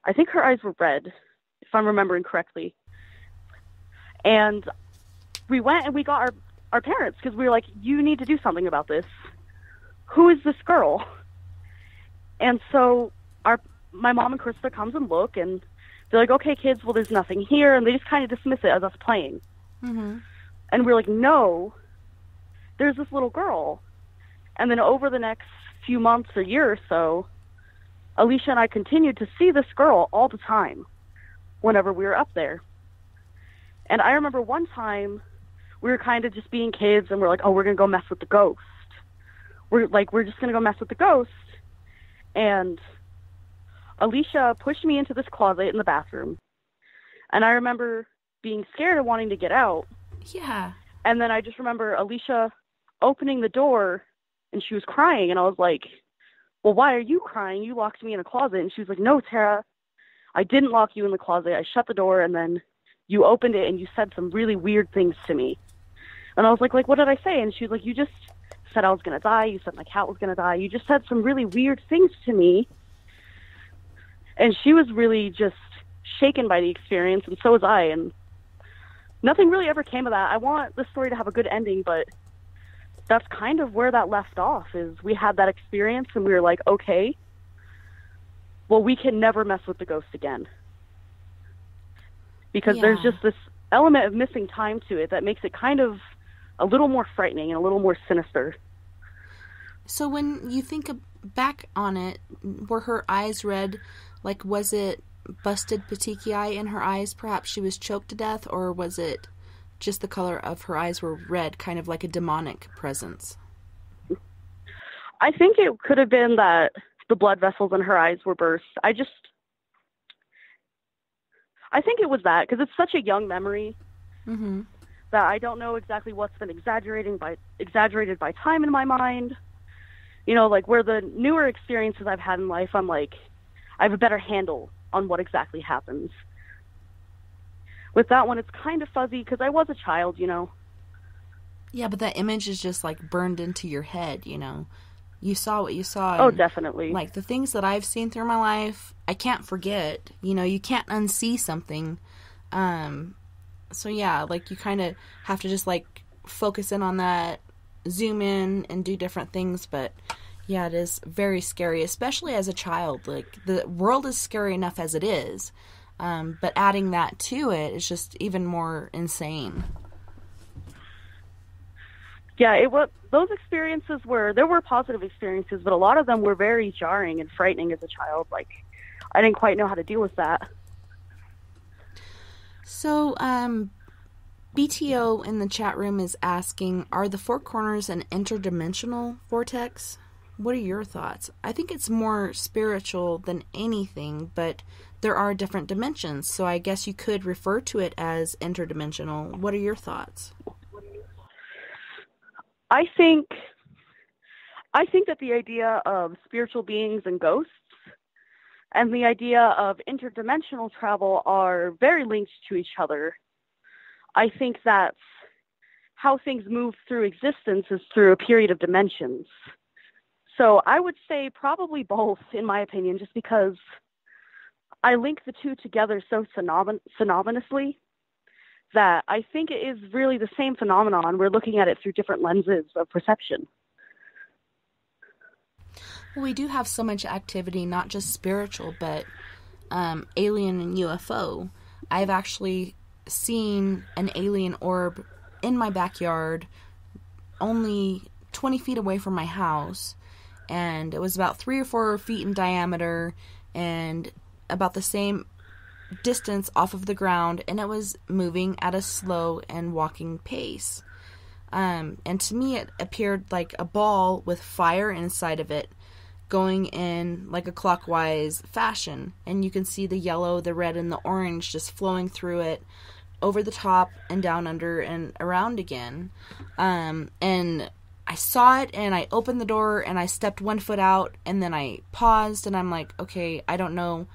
I think her eyes were red, if I'm remembering correctly. And we went and we got our parents, because we were like, you need to do something about this. Who is this girl? And so my mom and Krista comes and look, and they're like, okay, kids, well, there's nothing here. And they just kind of dismiss it as us playing. Mm-hmm. And we're like, no, there's this little girl. And then over the next few months or year or so, Alicia and I continued to see this girl all the time whenever we were up there. And I remember one time we were kind of just being kids, and we're like, oh, we're going to go mess with the ghost. We're just going to go mess with the ghost. And Alicia pushed me into this closet in the bathroom. And I remember being scared and wanting to get out. Yeah. And then I just remember Alicia opening the door, and she was crying. And I was like, well, why are you crying? You locked me in a closet. And she was like, no, Tara, I didn't lock you in the closet. I shut the door, and then you opened it, and you said some really weird things to me. And I was like, what did I say? And she was like, you just said I was going to die. You said my cat was going to die. You just said some really weird things to me. And she was really just shaken by the experience, and so was I. And nothing really ever came of that. I want the story to have a good ending, but that's kind of where that left off, is we had that experience, and we were like, okay, well, we can never mess with the ghost again. Because there's just this element of missing time to it that makes it kind of a little more frightening and a little more sinister. So when you think back on it, were her eyes red? Like, was it busted petechiae in her eyes? Perhaps she was choked to death, or was it just the color of her eyes were red, kind of like a demonic presence? I think it could have been that the blood vessels in her eyes were burst. I think it was that, because it's such a young memory that I don't know exactly what's been exaggerated by time in my mind. You know, like, where the newer experiences I've had in life, I'm like, I have a better handle on what exactly happens. With that one, it's kind of fuzzy, because I was a child, you know. Yeah, but that image is just, like, burned into your head, you know. You saw what you saw. Oh, definitely. Like, the things that I've seen through my life, I can't forget. You know, you can't unsee something. So, yeah, like, you kind of have to just, like, focus in on that, zoom in, and do different things. But, yeah, it is very scary, especially as a child. Like, the world is scary enough as it is. But adding that to it is just even more insane. Yeah, those experiences there were positive experiences, but a lot of them were very jarring and frightening as a child. Like, I didn't quite know how to deal with that. So, BTO in the chat room is asking, are the Four Corners an interdimensional vortex? What are your thoughts? I think it's more spiritual than anything, but there are different dimensions, so I guess you could refer to it as interdimensional. What are your thoughts? I think that the idea of spiritual beings and ghosts and the idea of interdimensional travel are very linked to each other. I think that's how things move through existence is through a period of dimensions. So I would say probably both, in my opinion, just because I link the two together so synonymously that I think it is really the same phenomenon. We're looking at it through different lenses of perception. We do have so much activity, not just spiritual, but alien and UFO. I've actually seen an alien orb in my backyard only 20 feet away from my house, and it was about 3 or 4 feet in diameter and about the same distance off of the ground, and it was moving at a slow and walking pace. And to me it appeared like a ball with fire inside of it going in like a clockwise fashion, and you can see the yellow, the red, and the orange just flowing through it, over the top and down under and around again. And I saw it, and I opened the door, and I stepped 1 foot out, and then I paused, and I'm like, okay, I don't know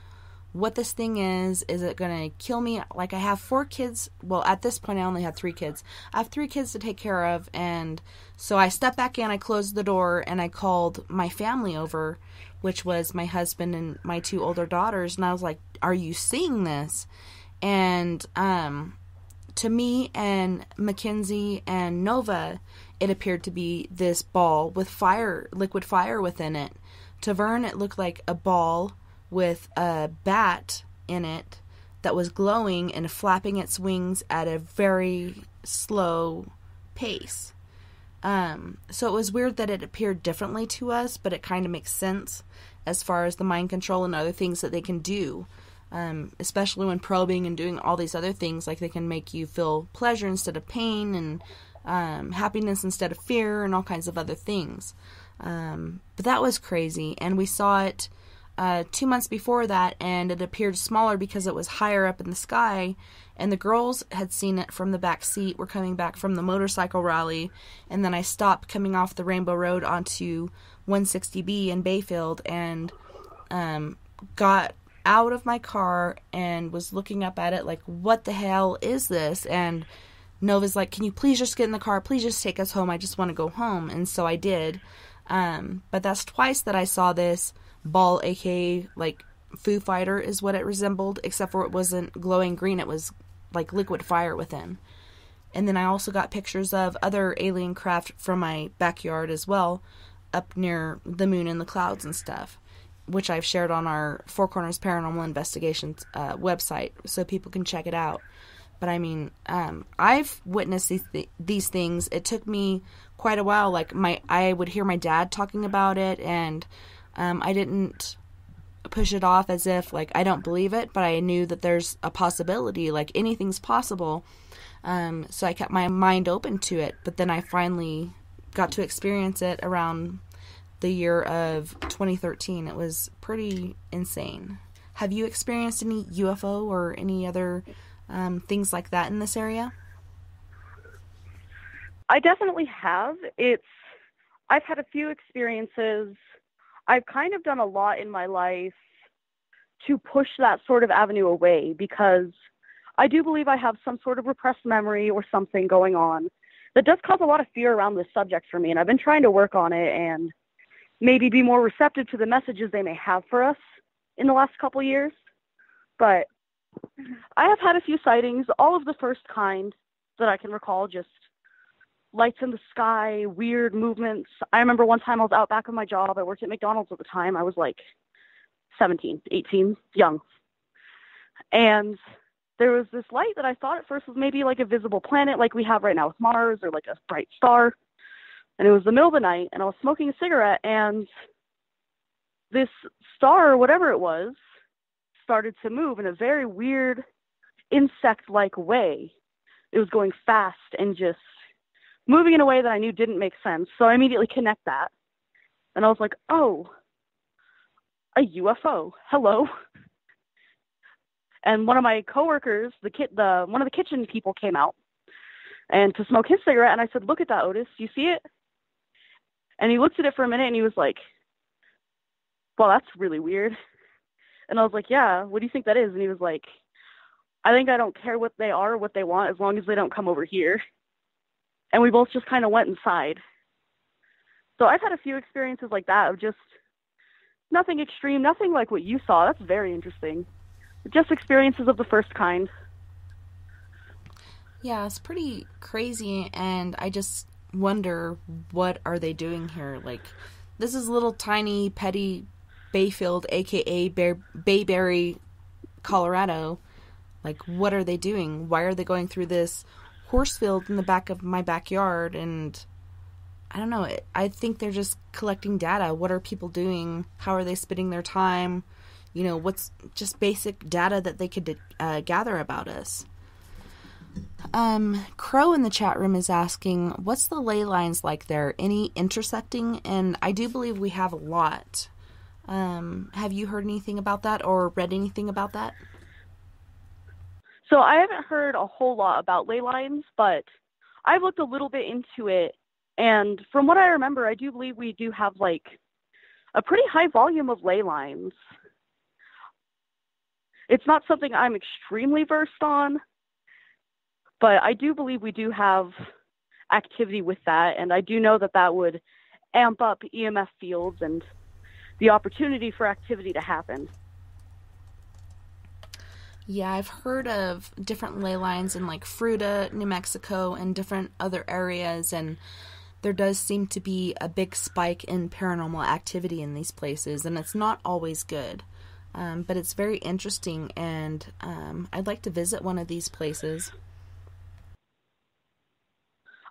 what this thing is. Is it going to kill me? Like, I have 4 kids. Well, at this point, I only had 3 kids. I have 3 kids to take care of, and so I stepped back in, I closed the door, and I called my family over, which was my husband and my 2 older daughters, and I was like, are you seeing this? And to me and Mackenzie and Nova, it appeared to be this ball with fire, liquid fire within it. To Vern, it looked like a ball with a bat in it that was glowing and flapping its wings at a very slow pace. So it was weird that it appeared differently to us, but it kind of makes sense as far as the mind control and other things that they can do. Especially when probing and doing all these other things, like they can make you feel pleasure instead of pain, and happiness instead of fear, and all kinds of other things. But that was crazy, and we saw it 2 months before that, and it appeared smaller because it was higher up in the sky, and the girls had seen it from the back seat. We're coming back from the motorcycle rally, and then I stopped coming off the Rainbow Road onto 160B in Bayfield, and got out of my car and was looking up at it like, what the hell is this? And Nova's like, can you please just get in the car? Please just take us home. I just want to go home. And so I did. But that's twice that I saw this ball, aka like Foo Fighter is what it resembled, except for it wasn't glowing green. It was like liquid fire within. And then I also got pictures of other alien craft from my backyard as well, up near the moon and the clouds and stuff, which I've shared on our Four Corners Paranormal Investigations website, so people can check it out. But I mean, I've witnessed these things. It took me quite a while. Like, I would hear my dad talking about it, and I didn't push it off as if, like, I don't believe it, but I knew that there's a possibility, like, anything's possible. So I kept my mind open to it, but then I finally got to experience it around the year of 2013. It was pretty insane. Have you experienced any UFO or any other things like that in this area? I definitely have. I've had a few experiences. I've kind of done a lot in my life to push that sort of avenue away, because I do believe I have some sort of repressed memory or something going on that does cause a lot of fear around this subject for me, and I've been trying to work on it and maybe be more receptive to the messages they may have for us in the last couple years. But I have had a few sightings, all of the first kind that I can recall, just lights in the sky, weird movements. I remember one time I was out back of my job. I worked at McDonald's at the time. I was like 17, 18, young. And there was this light that I thought at first was maybe like a visible planet like we have right now with Mars, or like a bright star. And it was the middle of the night, and I was smoking a cigarette, and this star, or whatever it was, started to move in a very weird insect-like way. It was going fast and just moving in a way that I knew didn't make sense. So I immediately connect that. And I was like, oh, a UFO. Hello. And one of my coworkers, one of the kitchen people, came out and to smoke his cigarette, and I said, look at that, Otis. You see it? And he looked at it for a minute, and he was like, well, that's really weird. And I was like, yeah, what do you think that is? And he was like, I think I don't care what they are or what they want as long as they don't come over here. And we both just kind of went inside. So I've had a few experiences like that of just nothing extreme, nothing like what you saw. That's very interesting. Just experiences of the first kind. Yeah, it's pretty crazy, and I just wonder, what are they doing here? Like, this is little tiny petty Bayfield, aka Bayberry, Colorado. Like, what are they doing? Why are they going through this horse field in the back of my backyard? And I don't know. I think they're just collecting data. What are people doing? How are they spending their time? You know, what's just basic data that they could gather about us. Crow in the chat room is asking, what's the ley lines like there? Any intersecting? And I do believe we have a lot. Have you heard anything about that or read anything about that? So I haven't heard a whole lot about ley lines, but I've looked a little bit into it. And from what I remember, I do believe we do have like a pretty high volume of ley lines. It's not something I'm extremely versed on, but I do believe we do have activity with that. And I do know that that would amp up EMF fields and the opportunity for activity to happen. Yeah, I've heard of different ley lines in like Fruita, New Mexico, and different other areas, and there does seem to be a big spike in paranormal activity in these places, and it's not always good. But it's very interesting, and I'd like to visit one of these places.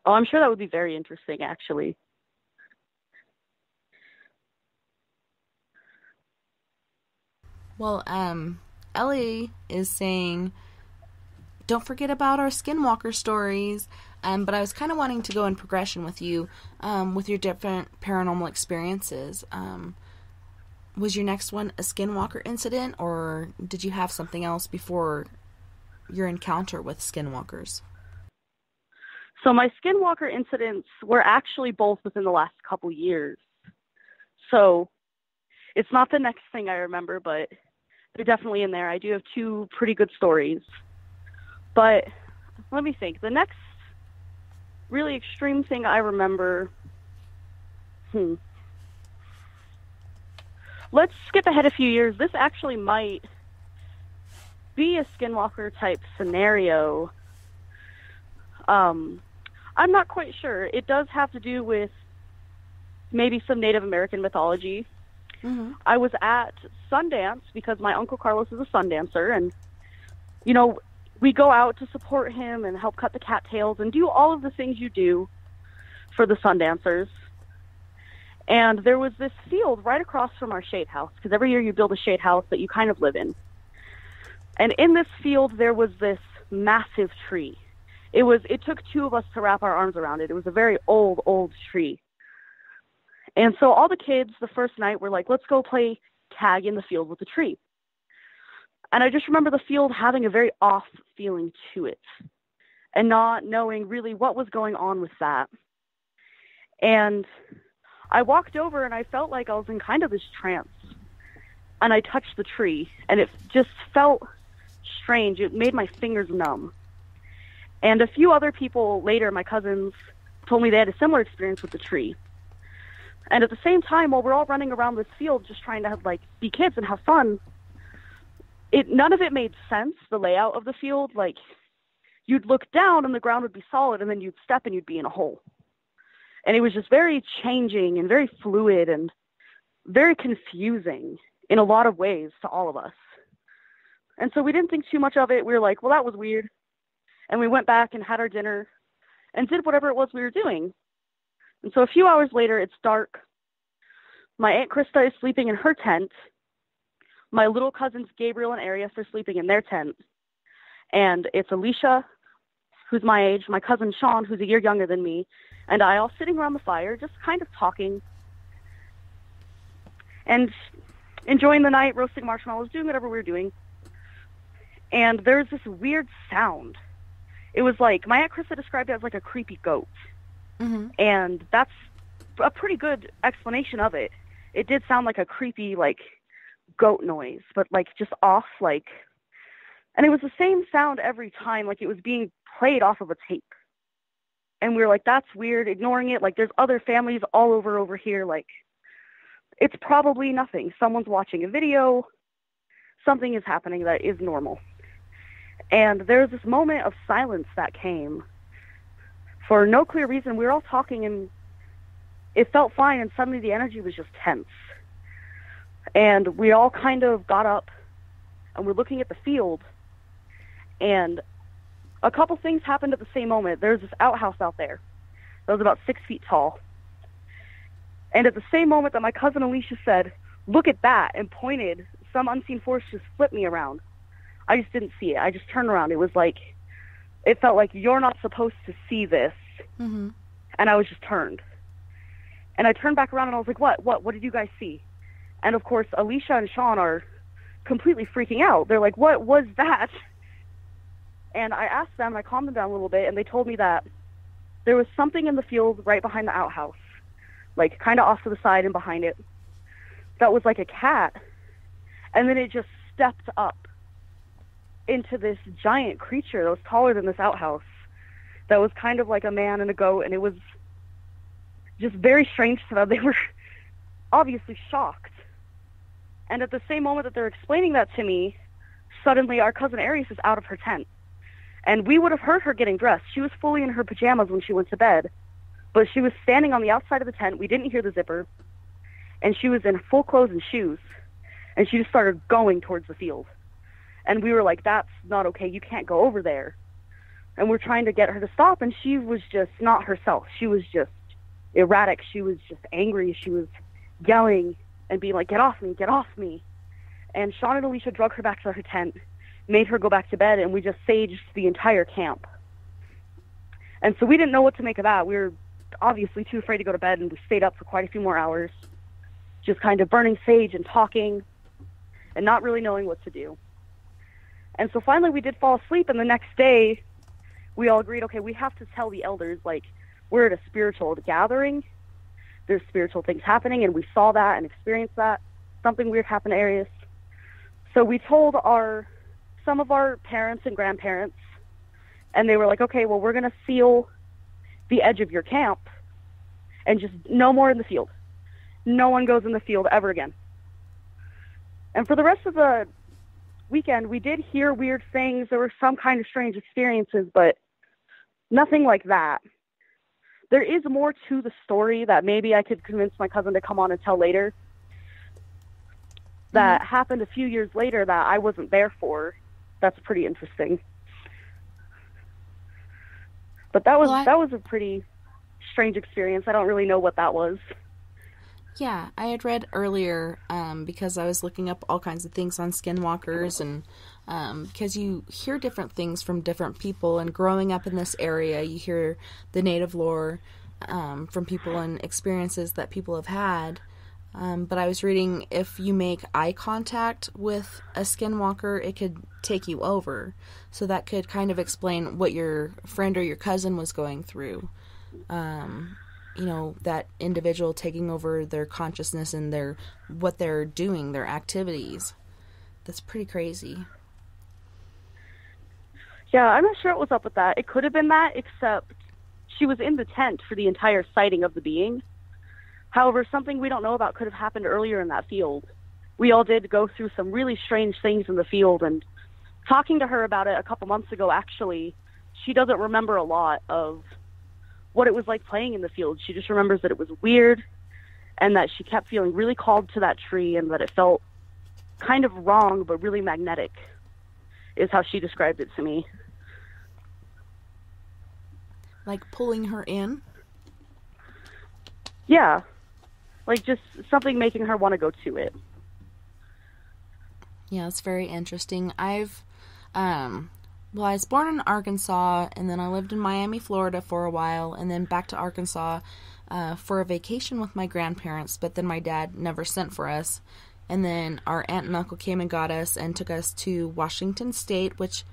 Oh, I'm sure that would be very interesting, actually. Well, Ellie is saying, don't forget about our Skinwalker stories. But I was kind of wanting to go in progression with you, with your different paranormal experiences. Was your next one a Skinwalker incident, or did you have something else before your encounter with Skinwalkers? So my Skinwalker incidents were actually both within the last couple years. So it's not the next thing I remember, but they're definitely in there. I do have two pretty good stories. But let me think. The next really extreme thing I remember... Let's skip ahead a few years. This actually might be a Skinwalker type scenario. I'm not quite sure. It does have to do with maybe some Native American mythology. Mm-hmm. I was at Sundance because my Uncle Carlos is a Sundancer, and, you know, we go out to support him and help cut the cattails and do all of the things you do for the Sundancers. And there was this field right across from our shade house, because every year you build a shade house that you kind of live in. And in this field, there was this massive tree. It took two of us to wrap our arms around it. It was a very old tree. And so all the kids the first night were like, let's go play tag in the field with the tree. And I just remember the field having a very off feeling to it and not knowing really what was going on with that. And I walked over and I felt like I was in kind of this trance. And I touched the tree and it just felt strange. It made my fingers numb. And a few other people later, my cousins, told me they had a similar experience with the tree. And at the same time, while we're all running around this field just trying to be kids and have fun, none of it made sense, the layout of the field. Like, you'd look down and the ground would be solid, and then you'd step and you'd be in a hole. And it was just very changing and very fluid and very confusing in a lot of ways to all of us. And so we didn't think too much of it. We were like, well, that was weird. And we went back and had our dinner and did whatever it was we were doing. And so a few hours later, it's dark. My Aunt Krista is sleeping in her tent. My little cousins, Gabriel and Arius, are sleeping in their tent. And it's Alicia, who's my age, my cousin Sean, who's a year younger than me, and I all sitting around the fire, just kind of talking and enjoying the night, roasting marshmallows, doing whatever we were doing. And there's this weird sound. It was like, my Aunt Krista described it as like a creepy goat. Mm-hmm. And that's a pretty good explanation of it. It did sound like a creepy, goat noise, but like just off, like, and it was the same sound every time, like it was being played off of a tape. And we were like, that's weird, ignoring it. Like, there's other families all over here. Like, it's probably nothing. Someone's watching a video. Something is happening that is normal. And there was this moment of silence that came for no clear reason. We were all talking, and it felt fine, and suddenly the energy was just tense. And we all kind of got up, and we're looking at the field, and a couple things happened at the same moment. There's this outhouse out there that was about 6 feet tall. And at the same moment that my cousin Alicia said, "Look at that," and pointed, some unseen force just flipped me around. I just didn't see it. I just turned around. It was like, it felt like, you're not supposed to see this. Mm-hmm. And I was just turned. And I turned back around and I was like, what did you guys see? And of course, Alicia and Sean are completely freaking out. They're like, what was that? And I asked them, and I calmed them down a little bit, and they told me that there was something in the field right behind the outhouse, like kind of off to the side and behind it, that was like a cat. And then it just stepped up into this giant creature that was taller than this outhouse, that was kind of like a man and a goat, and it was just very strange to them. They were obviously shocked. And at the same moment that they're explaining that to me, suddenly our cousin Aries is out of her tent. And we would have heard her getting dressed. She was fully in her pajamas when she went to bed. But she was standing on the outside of the tent. We didn't hear the zipper. And she was in full clothes and shoes. And she just started going towards the field. And we were like, that's not okay. You can't go over there. And we're trying to get her to stop. And she was just not herself. She was just erratic. She was just angry. She was yelling and being like, get off me, get off me. And Sean and Alicia drug her back to her tent, made her go back to bed, and we just saged the entire camp. And so we didn't know what to make of that. We were obviously too afraid to go to bed, and we stayed up for quite a few more hours, just kind of burning sage and talking and not really knowing what to do. And so finally we did fall asleep, and the next day we all agreed, okay, we have to tell the elders, like, we're at a spiritual gathering. There's spiritual things happening, and we saw that and experienced that. Something weird happened to Arius. So we told some of our parents and grandparents, and they were like, okay, well, we're going to seal the edge of your camp and just no more in the field. No one goes in the field ever again. And for the rest of the weekend, we did hear weird things. There were some kind of strange experiences, but nothing like that. There is more to the story that maybe I could convince my cousin to come on and tell later, that happened a few years later that I wasn't there for. That's pretty interesting. But that was a pretty strange experience. I don't really know what that was. Yeah, I had read earlier, because I was looking up all kinds of things on skinwalkers, and because you hear different things from different people, and growing up in this area, you hear the native lore from people and experiences that people have had. But I was reading, if you make eye contact with a skinwalker, it could take you over. So that could kind of explain what your friend or your cousin was going through. You know, that individual taking over their consciousness and what they're doing, their activities. That's pretty crazy. Yeah, I'm not sure what was up with that. It could have been that, except she was in the tent for the entire sighting of the being. However, something we don't know about could have happened earlier in that field. We all did go through some really strange things in the field, and talking to her about it a couple months ago, actually, she doesn't remember a lot of what it was like playing in the field. She just remembers that it was weird, and that she kept feeling really called to that tree, and that it felt kind of wrong, but really magnetic, is how she described it to me. Like pulling her in? Yeah. Like just something making her want to go to it. Yeah, it's very interesting. I was born in Arkansas, and then I lived in Miami, Florida for a while, and then back to Arkansas for a vacation with my grandparents, but then my dad never sent for us. And then our aunt and uncle came and got us and took us to Washington State, which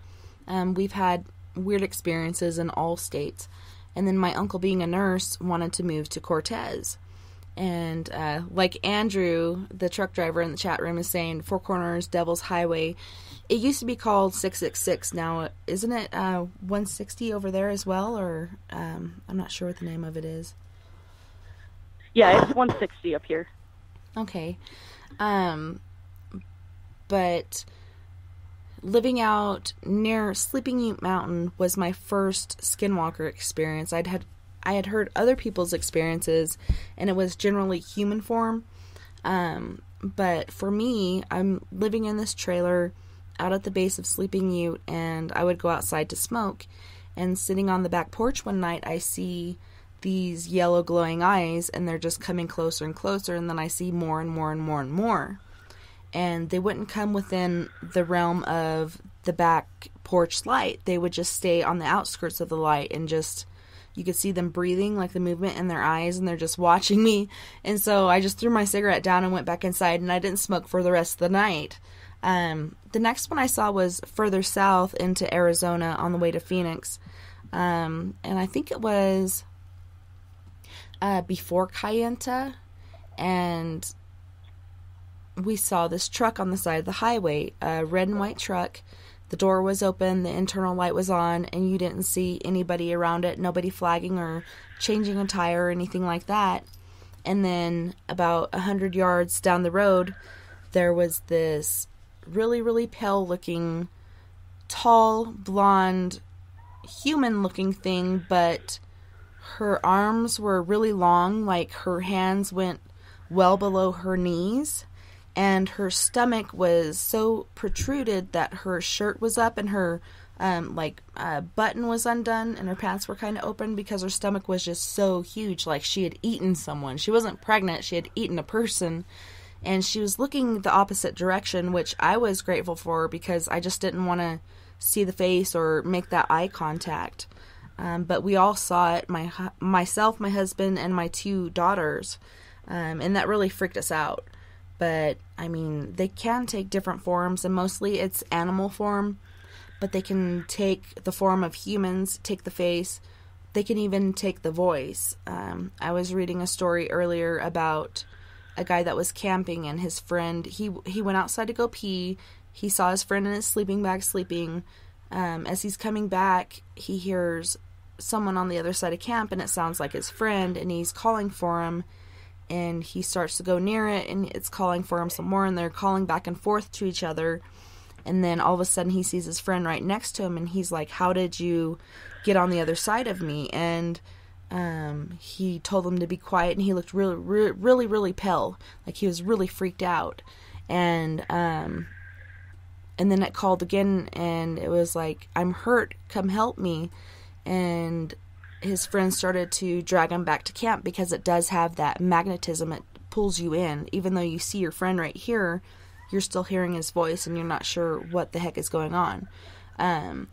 we've had weird experiences in all states. And then my uncle, being a nurse, wanted to move to Cortez. And like Andrew, the truck driver in the chat room, is saying, Four Corners, Devil's Highway. It used to be called 666. Now, isn't it 160 over there as well? Or I'm not sure what the name of it is. Yeah, it's 160 up here. Okay. But living out near Sleeping Ute Mountain was my first Skinwalker experience. I had heard other people's experiences, and it was generally human form. But for me, I'm living in this trailer out at the base of Sleeping Ute, and I would go outside to smoke. And sitting on the back porch one night, I see these yellow glowing eyes, and they're just coming closer and closer, and then I see more and more and more and more. And they wouldn't come within the realm of the back porch light. They would just stay on the outskirts of the light, and just, you could see them breathing, like the movement in their eyes, and they're just watching me. And so I just threw my cigarette down and went back inside, and I didn't smoke for the rest of the night. The next one I saw was further south into Arizona on the way to Phoenix. And I think it was before Kayenta, and we saw this truck on the side of the highway, a red and white truck. The door was open, the internal light was on, and you didn't see anybody around it, nobody flagging or changing a tire or anything like that. And then about 100 yards down the road, there was this really, really pale-looking, tall, blonde, human-looking thing, but her arms were really long, like her hands went well below her knees, and her stomach was so protruded that her shirt was up and her button was undone, and her pants were kind of open because her stomach was just so huge, like she had eaten someone. She wasn't pregnant, she had eaten a person, and she was looking the opposite direction, which I was grateful for because I just didn't want to see the face or make that eye contact. But we all saw it, myself, my husband, and my 2 daughters, and that really freaked us out. But, I mean, they can take different forms, and mostly it's animal form, but they can take the form of humans, take the face, they can even take the voice. I was reading a story earlier about a guy that was camping, and his friend, he went outside to go pee. He saw his friend in his sleeping bag sleeping. As he's coming back, he hears someone on the other side of camp, and it sounds like his friend, and he's calling for him, and he starts to go near it, and it's calling for him some more, and they're calling back and forth to each other. And then all of a sudden he sees his friend right next to him, and he's like, "How did you get on the other side of me?" And he told him to be quiet, and he looked really, really, really pale, like he was really freaked out. And then it called again, and it was like, "I'm hurt, come help me." And his friend started to drag him back to camp because it does have that magnetism. It pulls you in. Even though you see your friend right here, you're still hearing his voice, and you're not sure what the heck is going on. And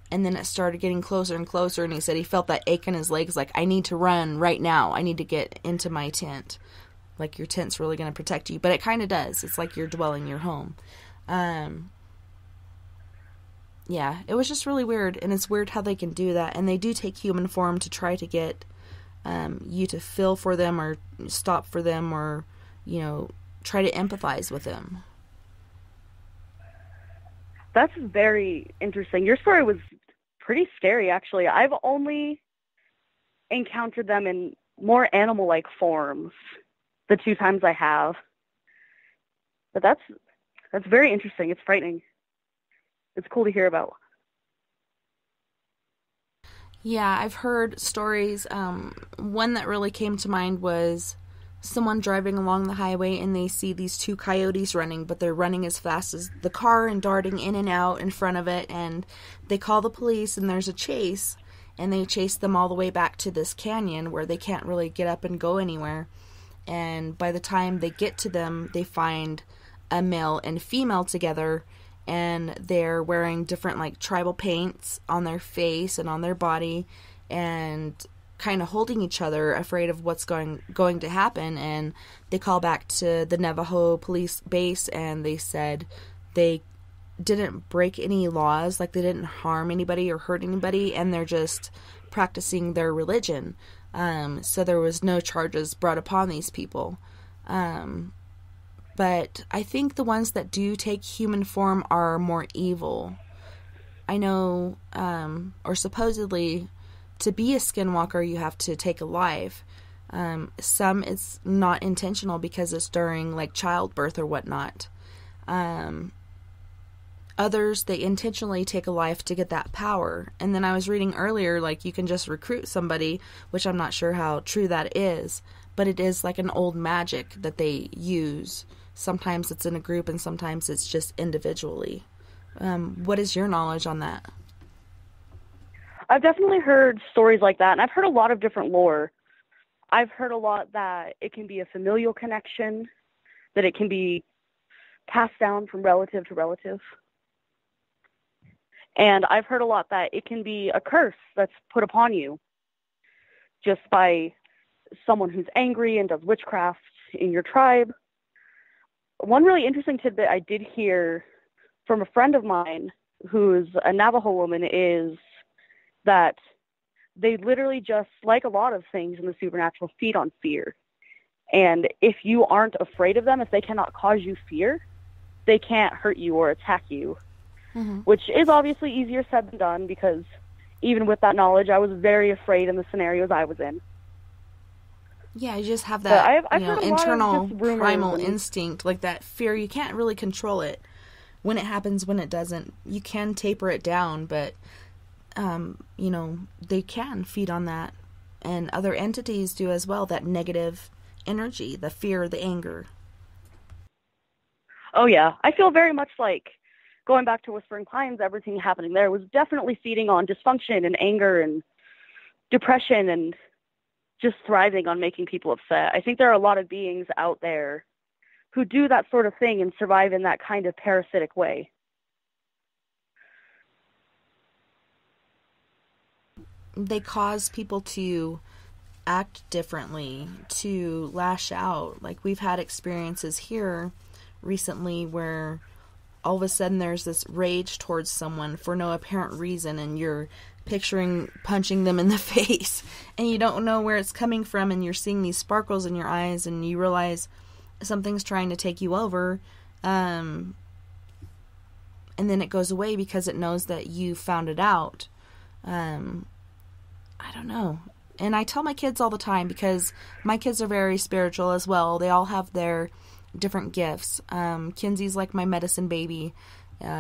then it started getting closer and closer, and he said he felt that ache in his legs, like, "I need to run right now. I need to get into my tent." Like, your tent's really going to protect you. But it kind of does. It's like you're dwelling your home. Yeah, it was just really weird, and it's weird how they can do that. And they do take human form to try to get you to feel for them or stop for them or, try to empathize with them. That's very interesting. Your story was pretty scary, actually. I've only encountered them in more animal-like forms the 2 times I have. But that's very interesting. It's frightening. It's cool to hear about. Yeah, I've heard stories. One that really came to mind was someone driving along the highway, and they see these 2 coyotes running, but they're running as fast as the car and darting in and out in front of it, and they call the police, and there's a chase, and they chase them all the way back to this canyon where they can't really get up and go anywhere. And by the time they get to them, they find a male and female together, and they're wearing different tribal paints on their face and on their body, and kind of holding each other, afraid of what's going to happen. And they call back to the Navajo police base, and they said they didn't break any laws, like they didn't harm anybody or hurt anybody, and they're just practicing their religion. So there was no charges brought upon these people. But I think the ones that do take human form are more evil. I know, or supposedly, to be a skinwalker, you have to take a life. Some it's not intentional because it's during like childbirth or whatnot. Others, they intentionally take a life to get that power. And then I was reading earlier, like you can just recruit somebody, which I'm not sure how true that is, but it is like an old magic that they use. Sometimes it's in a group and sometimes it's just individually. What is your knowledge on that? I've definitely heard stories like that, and I've heard a lot of different lore. I've heard a lot that it can be a familial connection, that it can be passed down from relative to relative. And I've heard a lot that it can be a curse that's put upon you just by someone who's angry and does witchcraft in your tribe. One really interesting tidbit I did hear from a friend of mine who's a Navajo woman is that they literally just, like a lot of things in the supernatural, feed on fear. And if you aren't afraid of them, if they cannot cause you fear, they can't hurt you or attack you. Mm-hmm. Which is obviously easier said than done, because even with that knowledge, I was very afraid in the scenarios I was in. Yeah, you just have that I've heard internal primal instinct, like that fear. You can't really control it. When it happens, when it doesn't. You can taper it down, but, they can feed on that. And other entities do as well, that negative energy, the fear, the anger. Oh, yeah. I feel very much like, going back to Whispering Pines, everything happening there was definitely feeding on dysfunction and anger and depression and just thriving on making people upset. I think there are a lot of beings out there who do that sort of thing and survive in that kind of parasitic way. They cause people to act differently, to lash out. Like, we've had experiences here recently where all of a sudden there's this rage towards someone for no apparent reason, and you're picturing punching them in the face, and you don't know where it's coming from, and you're seeing these sparkles in your eyes, and you realize something's trying to take you over, and then it goes away because it knows that you found it out. I don't know. And I tell my kids all the time, because my kids are very spiritual as well. They all have their different gifts. Kinsey's like my medicine baby.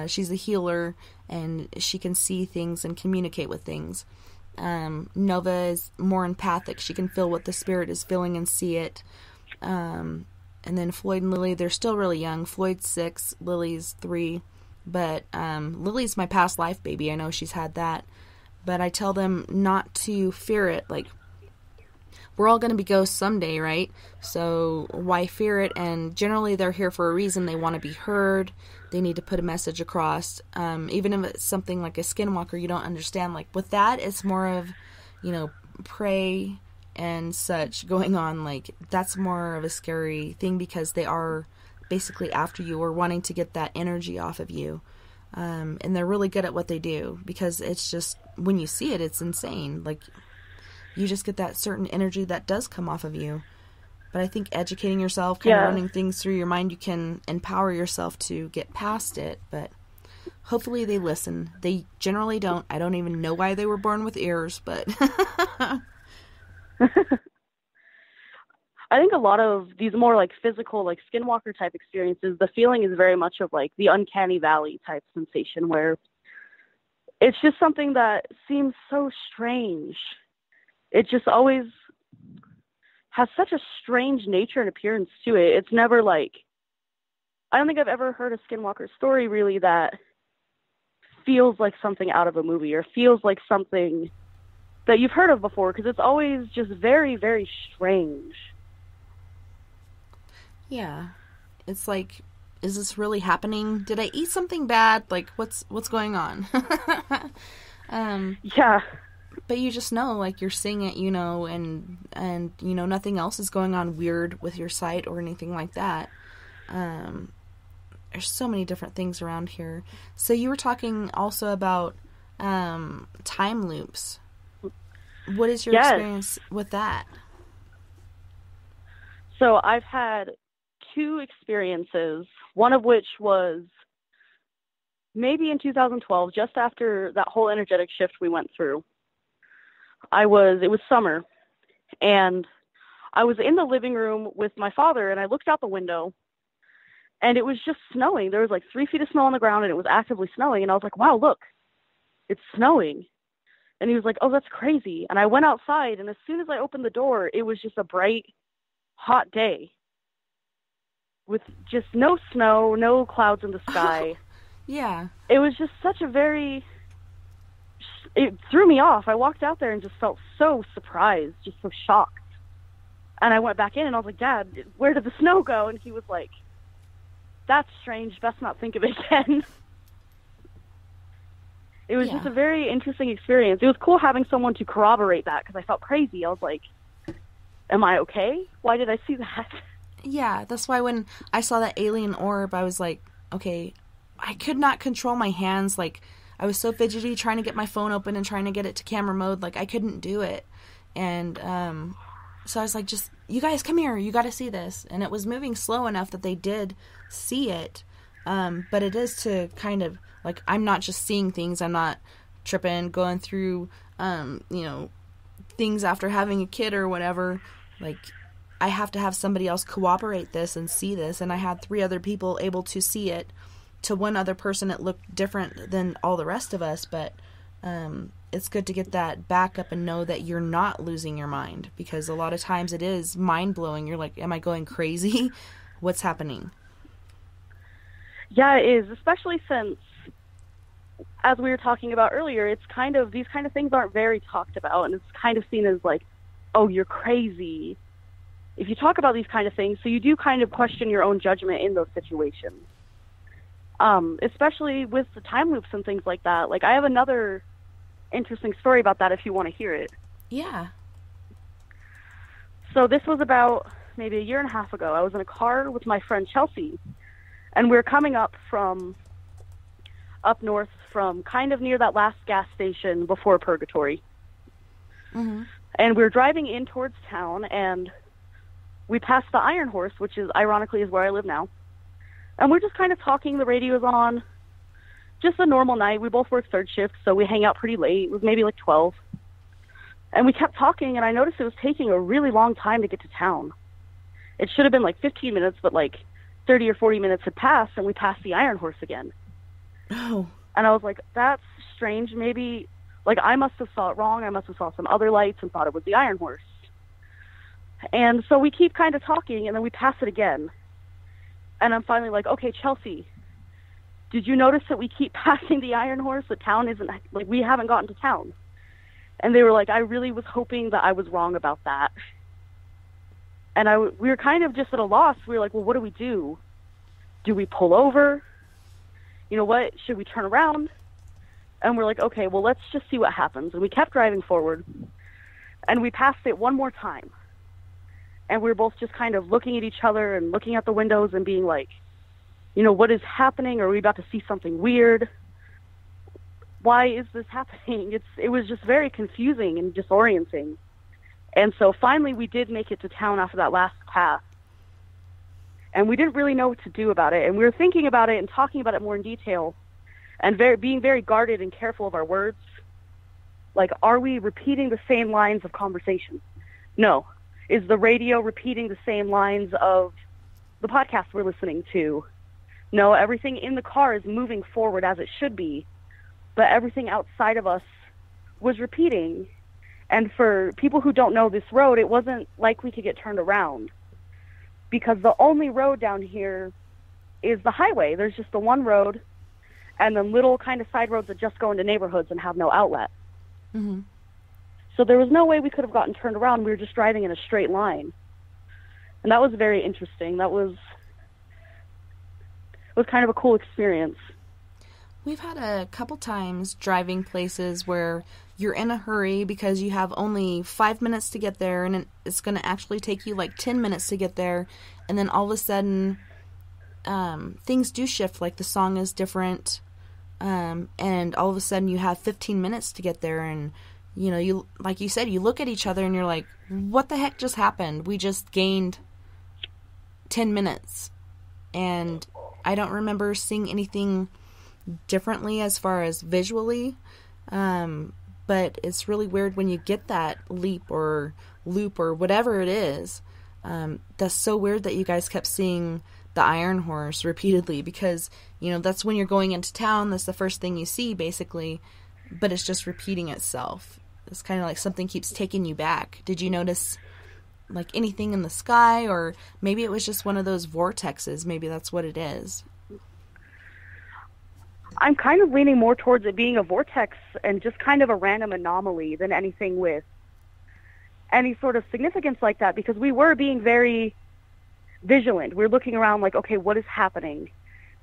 She's a healer, and she can see things and communicate with things. Nova is more empathic. She can feel what the spirit is feeling and see it. And then Floyd and Lily, they're still really young. Floyd's 6, Lily's 3. But Lily's my past life baby. I know she's had that. But I tell them not to fear it. Like, we're all going to be ghosts someday, right? So why fear it? And generally they're here for a reason. They want to be heard. They need to put a message across. Even if it's something like a skinwalker you don't understand. Like, with that, it's more of, prey and such going on. Like, that's more of a scary thing, because they are basically after you or wanting to get that energy off of you. And they're really good at what they do, because it's just, when you see it, it's insane. Like, you just get that certain energy that does come off of you. But I think educating yourself, kind of running things through your mind, you can empower yourself to get past it. But hopefully they listen. They generally don't. I don't even know why they were born with ears, but... I think a lot of these more like physical, like skinwalker type experiences, the feeling is very much of like the uncanny valley type sensation, where it's just something that seems so strange. It just always has such a strange nature and appearance to it. It's never like, I don't think I've ever heard a skinwalker story really that feels like something out of a movie or feels like something that you've heard of before, because it's always just very, very strange. Yeah. It's like, is this really happening? Did I eat something bad? Like, what's going on? Yeah. But you just know, like, you're seeing it, and nothing else is going on weird with your sight or anything like that. There's so many different things around here. So you were talking also about time loops. What is your Yes. experience with that? So I've had 2 experiences, one of which was maybe in 2012, just after that whole energetic shift we went through. It was summer, and I was in the living room with my father, and I looked out the window, and it was just snowing. There was like 3 feet of snow on the ground, and it was actively snowing, and I was like, wow, look, it's snowing. And he was like, oh, that's crazy. And I went outside, and as soon as I opened the door, it was just a bright, hot day with just no snow, no clouds in the sky. Yeah. It was just it threw me off. I walked out there and just felt so surprised, just so shocked. And I went back in and I was like, Dad, where did the snow go? And he was like, that's strange. Best not think of it again. It was just a very interesting experience. It was cool having someone to corroborate that because I felt crazy. I was like, am I okay? Why did I see that? Yeah, that's why when I saw that alien orb, I was like, okay, I could not control my hands. Like, I was so fidgety trying to get my phone open and trying to get it to camera mode. Like, I couldn't do it. And so I was like, just, you guys come here. You got to see this. And it was moving slow enough that they did see it. But it is to kind of, like, I'm not just seeing things. I'm not tripping, going through, things after having a kid or whatever. Like, I have to have somebody else cooperate this and see this. And I had 3 other people able to see it. To one other person, it looked different than all the rest of us. But it's good to get that backup and know that you're not losing your mind. Because a lot of times it is mind-blowing. You're like, am I going crazy? What's happening? Yeah, it is, especially since, as we were talking about earlier, it's kind of, these kind of things aren't very talked about, and it's kind of seen as like, oh, you're crazy if you talk about these kind of things, so you do kind of question your own judgment in those situations. Especially with the time loops and things like that. Like, I have another interesting story about that if you want to hear it. Yeah. So this was about maybe a year and a half ago. I was in a car with my friend Chelsea, and we were coming up north from kind of near that last gas station before Purgatory. Mm-hmm. And we were driving in towards town, and we passed the Iron Horse, which is ironically is where I live now. And we're just kind of talking. The radio's on. Just a normal night. We both work third shift, so we hang out pretty late. It was maybe like 12. And we kept talking, and I noticed it was taking a really long time to get to town. It should have been like 15 minutes, but like 30 or 40 minutes had passed, and we passed the Iron Horse again. Oh. And I was like, that's strange. Maybe, like, I must have saw it wrong. I must have saw some other lights and thought it was the Iron Horse. And so we keep kind of talking, and then we pass it again. And I'm finally like, okay, Chelsea, did you notice that we keep passing the Iron Horse? The town isn't, like, we haven't gotten to town. And they were like, I really was hoping that I was wrong about that. And we were kind of just at a loss. We were like, well, what do we do? Do we pull over? You know what? Should we turn around? And we're like, okay, well, let's just see what happens. And we kept driving forward. And we passed it one more time. And we were both just kind of looking at each other and looking at the windows and being like, you know, what is happening? Are we about to see something weird? Why is this happening? It was just very confusing and disorienting. And so finally we did make it to town after that last pass. And we didn't really know what to do about it. And we were thinking about it and talking about it more in detail and being very guarded and careful of our words. Like, are we repeating the same lines of conversation? No. Is the radio repeating the same lines of the podcast we're listening to? No, everything in the car is moving forward as it should be, but everything outside of us was repeating. And for people who don't know this road, it wasn't like we could get turned around because the only road down here is the highway. There's just the one road and then little kind of side roads that just go into neighborhoods and have no outlet. Mm-hmm. So there was no way we could have gotten turned around. We were just driving in a straight line. And that was very interesting. It was kind of a cool experience. We've had a couple times driving places where you're in a hurry because you have only 5 minutes to get there, and it's going to actually take you like 10 minutes to get there. And then all of a sudden, things do shift, like the song is different. And all of a sudden you have 15 minutes to get there, and you know, you, like you said, you look at each other and you're like, what the heck just happened? We just gained 10 minutes. And I don't remember seeing anything differently as far as visually. But it's really weird when you get that leap or loop or whatever it is. That's so weird that you guys kept seeing the Iron Horse repeatedly, because, you know, that's when you're going into town. That's the first thing you see, basically. But it's just repeating itself. It's kind of like something keeps taking you back. Did you notice, like, anything in the sky? Or maybe it was just one of those vortexes. Maybe that's what it is. I'm kind of leaning more towards it being a vortex and just kind of a random anomaly than anything with any sort of significance like that, because we were being very vigilant. We were looking around like, okay, what is happening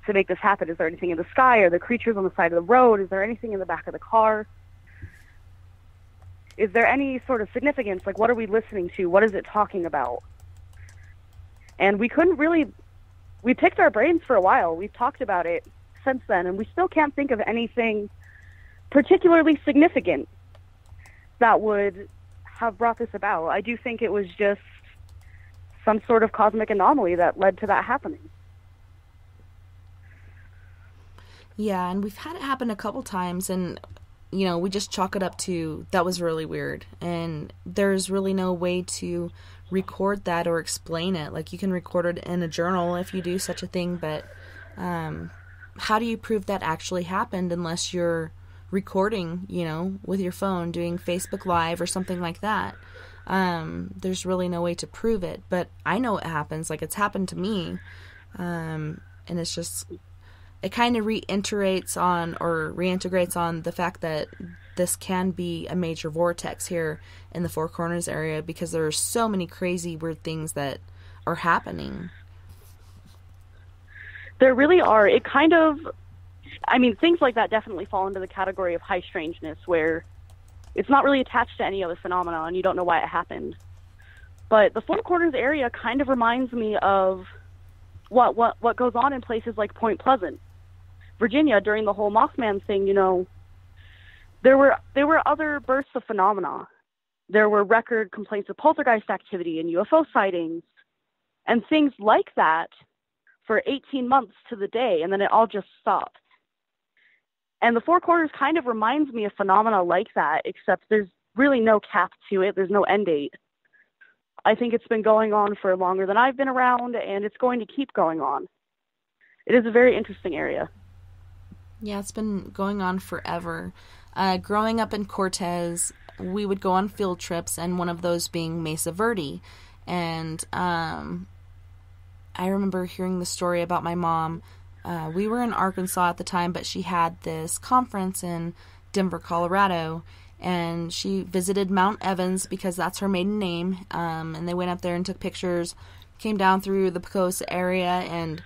to make this happen? Is there anything in the sky? Are there creatures on the side of the road? Is there anything in the back of the car? Is there any sort of significance? Like, what are we listening to? What is it talking about? And we couldn't really... We picked our brains for a while. We've talked about it since then, and we still can't think of anything particularly significant that would have brought this about. I do think it was just some sort of cosmic anomaly that led to that happening. Yeah, and we've had it happen a couple times, and, you know, we just chalk it up to, that was really weird. And there's really no way to record that or explain it. Like, you can record it in a journal if you do such a thing, but how do you prove that actually happened unless you're recording, you know, with your phone, doing Facebook Live or something like that? There's really no way to prove it, but I know it happens. Like, it's happened to me. And it's just, it kind of reintegrates on the fact that this can be a major vortex here in the Four Corners area, because there are so many crazy, weird things that are happening. There really are. It kind of, I mean, things like that definitely fall into the category of high strangeness, where it's not really attached to any other phenomena and you don't know why it happened. But the Four Corners area kind of reminds me of what goes on in places like Point Pleasant, Virginia, during the whole Mothman thing. You know, there were other bursts of phenomena. There were record complaints of poltergeist activity and UFO sightings and things like that for 18 months to the day, and then it all just stopped. And the Four Corners kind of reminds me of phenomena like that, except there's really no cap to it. There's no end date. I think it's been going on for longer than I've been around, and it's going to keep going on. It is a very interesting area. Yeah, it's been going on forever. Growing up in Cortez, we would go on field trips, and one of those being Mesa Verde. And I remember hearing the story about my mom. We were in Arkansas at the time, but she had this conference in Denver, Colorado, and she visited Mount Evans because that's her maiden name. And they went up there and took pictures, came down through the Pocosa area, and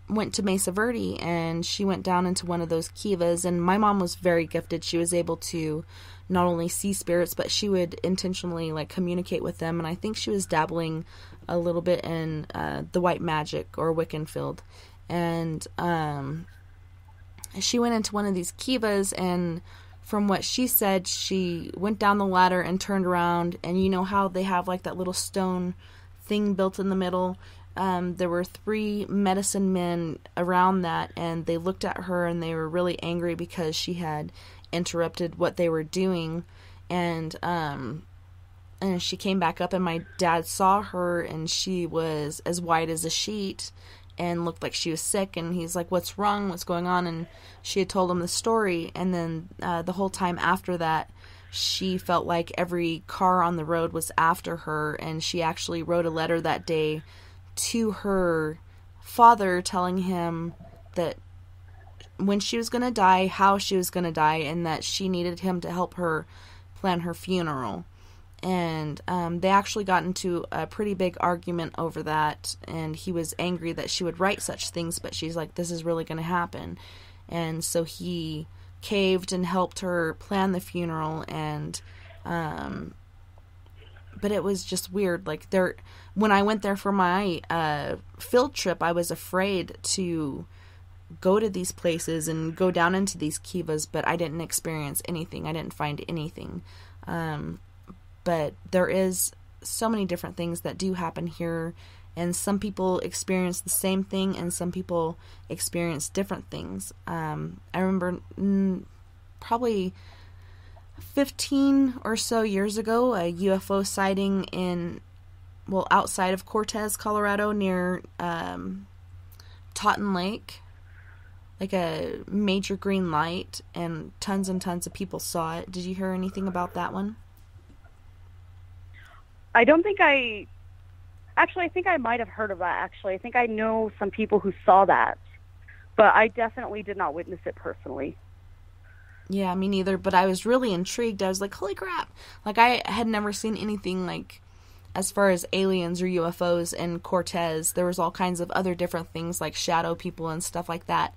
went to Mesa Verde, and she went down into one of those kivas. And my mom was very gifted. She was able to not only see spirits, but she would intentionally, like, communicate with them. And I think she was dabbling a little bit in the white magic or Wiccan field. And she went into one of these kivas, and from what she said, she went down the ladder and turned around, and you know how they have like that little stone thing built in the middle? There were 3 medicine men around that, and they looked at her and they were really angry because she had interrupted what they were doing. And she came back up, and my dad saw her, and she was as white as a sheet and looked like she was sick. And he's like, "What's wrong? What's going on?" And she had told him the story. And then the whole time after that, she felt like every car on the road was after her. And she actually wrote a letter that day to her father telling him that when she was going to die, how she was going to die, and that she needed him to help her plan her funeral. And they actually got into a pretty big argument over that, and he was angry that she would write such things, but she's like, this is really going to happen. And so he caved and helped her plan the funeral. And but it was just weird. Like, when I went there for my field trip, I was afraid to go to these places and go down into these kivas, but I didn't experience anything. I didn't find anything. But there is so many different things that do happen here, and some people experience the same thing and some people experience different things. I remember probably 15 or so years ago, a UFO sighting outside of Cortez, Colorado, near Totten Lake, like a major green light, and tons of people saw it. Did you hear anything about that one? I think I might have heard of that, actually. I think I know some people who saw that, but I definitely did not witness it personally. Yeah, me neither, but I was really intrigued. I was like, holy crap. Like, I had never seen anything like, as far as aliens or UFOs in Cortez. There was all kinds of other different things like shadow people and stuff like that.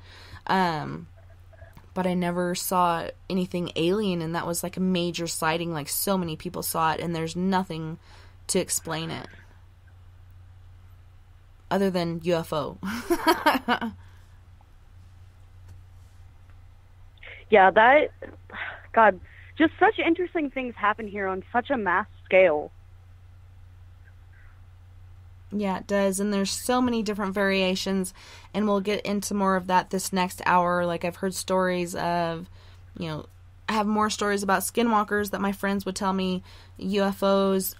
But I never saw anything alien, and that was like a major sighting. Like, so many people saw it, and there's nothing to explain it other than UFO. Yeah, God, just such interesting things happen here on such a mass scale. Yeah, it does, and there's so many different variations, and we'll get into more of that this next hour. Like, I've heard stories of, I have more stories about skinwalkers that my friends would tell me, UFOs,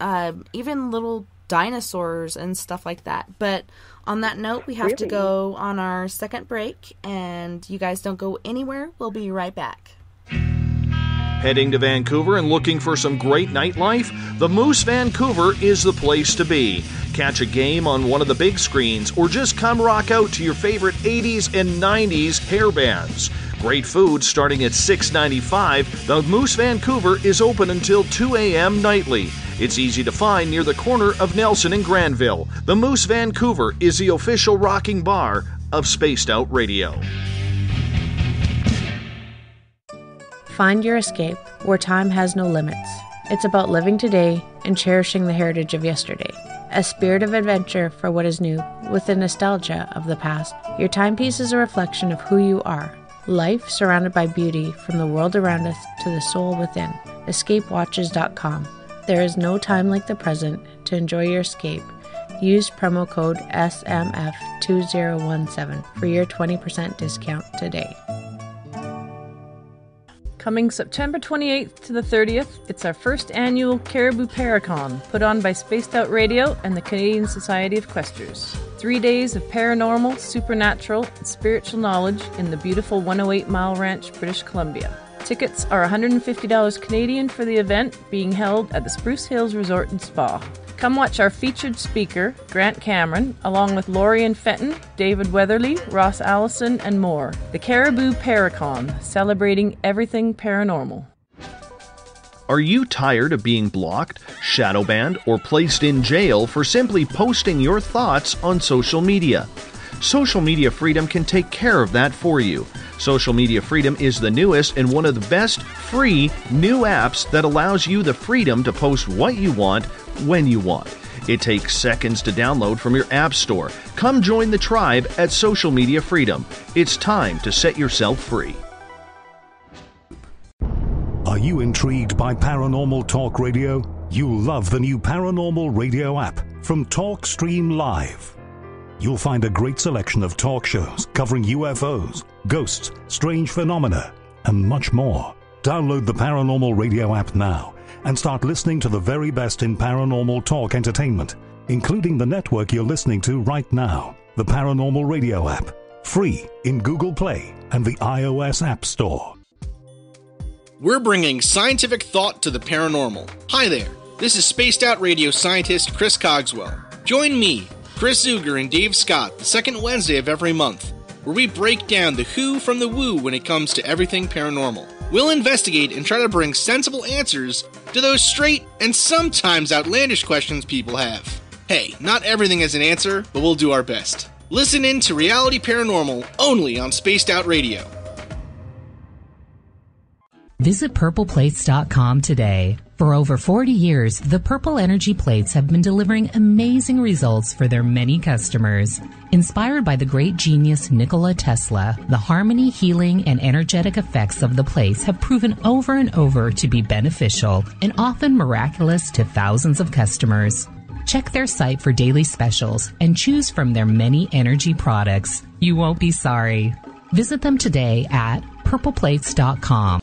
even little dinosaurs and stuff like that. But on that note, we have to go on our second break, and you guys don't go anywhere. We'll be right back. Heading to Vancouver and looking for some great nightlife? The Moose Vancouver is the place to be. Catch a game on one of the big screens, or just come rock out to your favorite 80s and 90s hair bands. Great food starting at $6.95. The Moose Vancouver is open until 2 a.m. nightly. It's easy to find near the corner of Nelson and Granville. The Moose Vancouver is the official rocking bar of Spaced Out Radio. Find your escape where time has no limits. It's about living today and cherishing the heritage of yesterday. A spirit of adventure for what is new, with the nostalgia of the past. Your timepiece is a reflection of who you are. Life surrounded by beauty from the world around us to the soul within. EscapeWatches.com. There is no time like the present to enjoy your escape. Use promo code SMF2017 for your 20% discount today. Coming September 28th to the 30th, it's our first annual Caribou Paracon, put on by Spaced Out Radio and the Canadian Society of Questers. 3 days of paranormal, supernatural, and spiritual knowledge in the beautiful 108 Mile Ranch, British Columbia. Tickets are $150 Canadian for the event, being held at the Spruce Hills Resort and Spa. Come watch our featured speaker, Grant Cameron, along with Lorian Fenton, David Weatherly, Ross Allison, and more. The Caribou Paracon, celebrating everything paranormal. Are you tired of being blocked, shadow banned, or placed in jail for simply posting your thoughts on social media? Social Media Freedom can take care of that for you. Social Media Freedom is the newest and one of the best free new apps that allows you the freedom to post what you want, when you want. It takes seconds to download from your app store. Come join the tribe at Social Media Freedom. It's time to set yourself free. Are you intrigued by Paranormal Talk Radio? You'll love the new Paranormal Radio app from TalkStream Live. You'll find a great selection of talk shows covering UFOs, ghosts, strange phenomena, and much more. Download the Paranormal Radio app now and start listening to the very best in paranormal talk entertainment, including the network you're listening to right now, the Paranormal Radio app, free in Google Play and the iOS App Store. We're bringing scientific thought to the paranormal. Hi there, this is Spaced Out Radio scientist Chris Cogswell. Join me, Chris Zuger, and Dave Scott the second Wednesday of every month, where we break down the who from the woo when it comes to everything paranormal. We'll investigate and try to bring sensible answers to those straight and sometimes outlandish questions people have. Hey, not everything has an answer, but we'll do our best. Listen in to Reality Paranormal only on Spaced Out Radio. Visit purpleplates.com today. For over 40 years, the Purple Energy Plates have been delivering amazing results for their many customers. Inspired by the great genius Nikola Tesla, the harmony, healing, and energetic effects of the plates have proven over and over to be beneficial and often miraculous to thousands of customers. Check their site for daily specials and choose from their many energy products. You won't be sorry. Visit them today at purpleplates.com.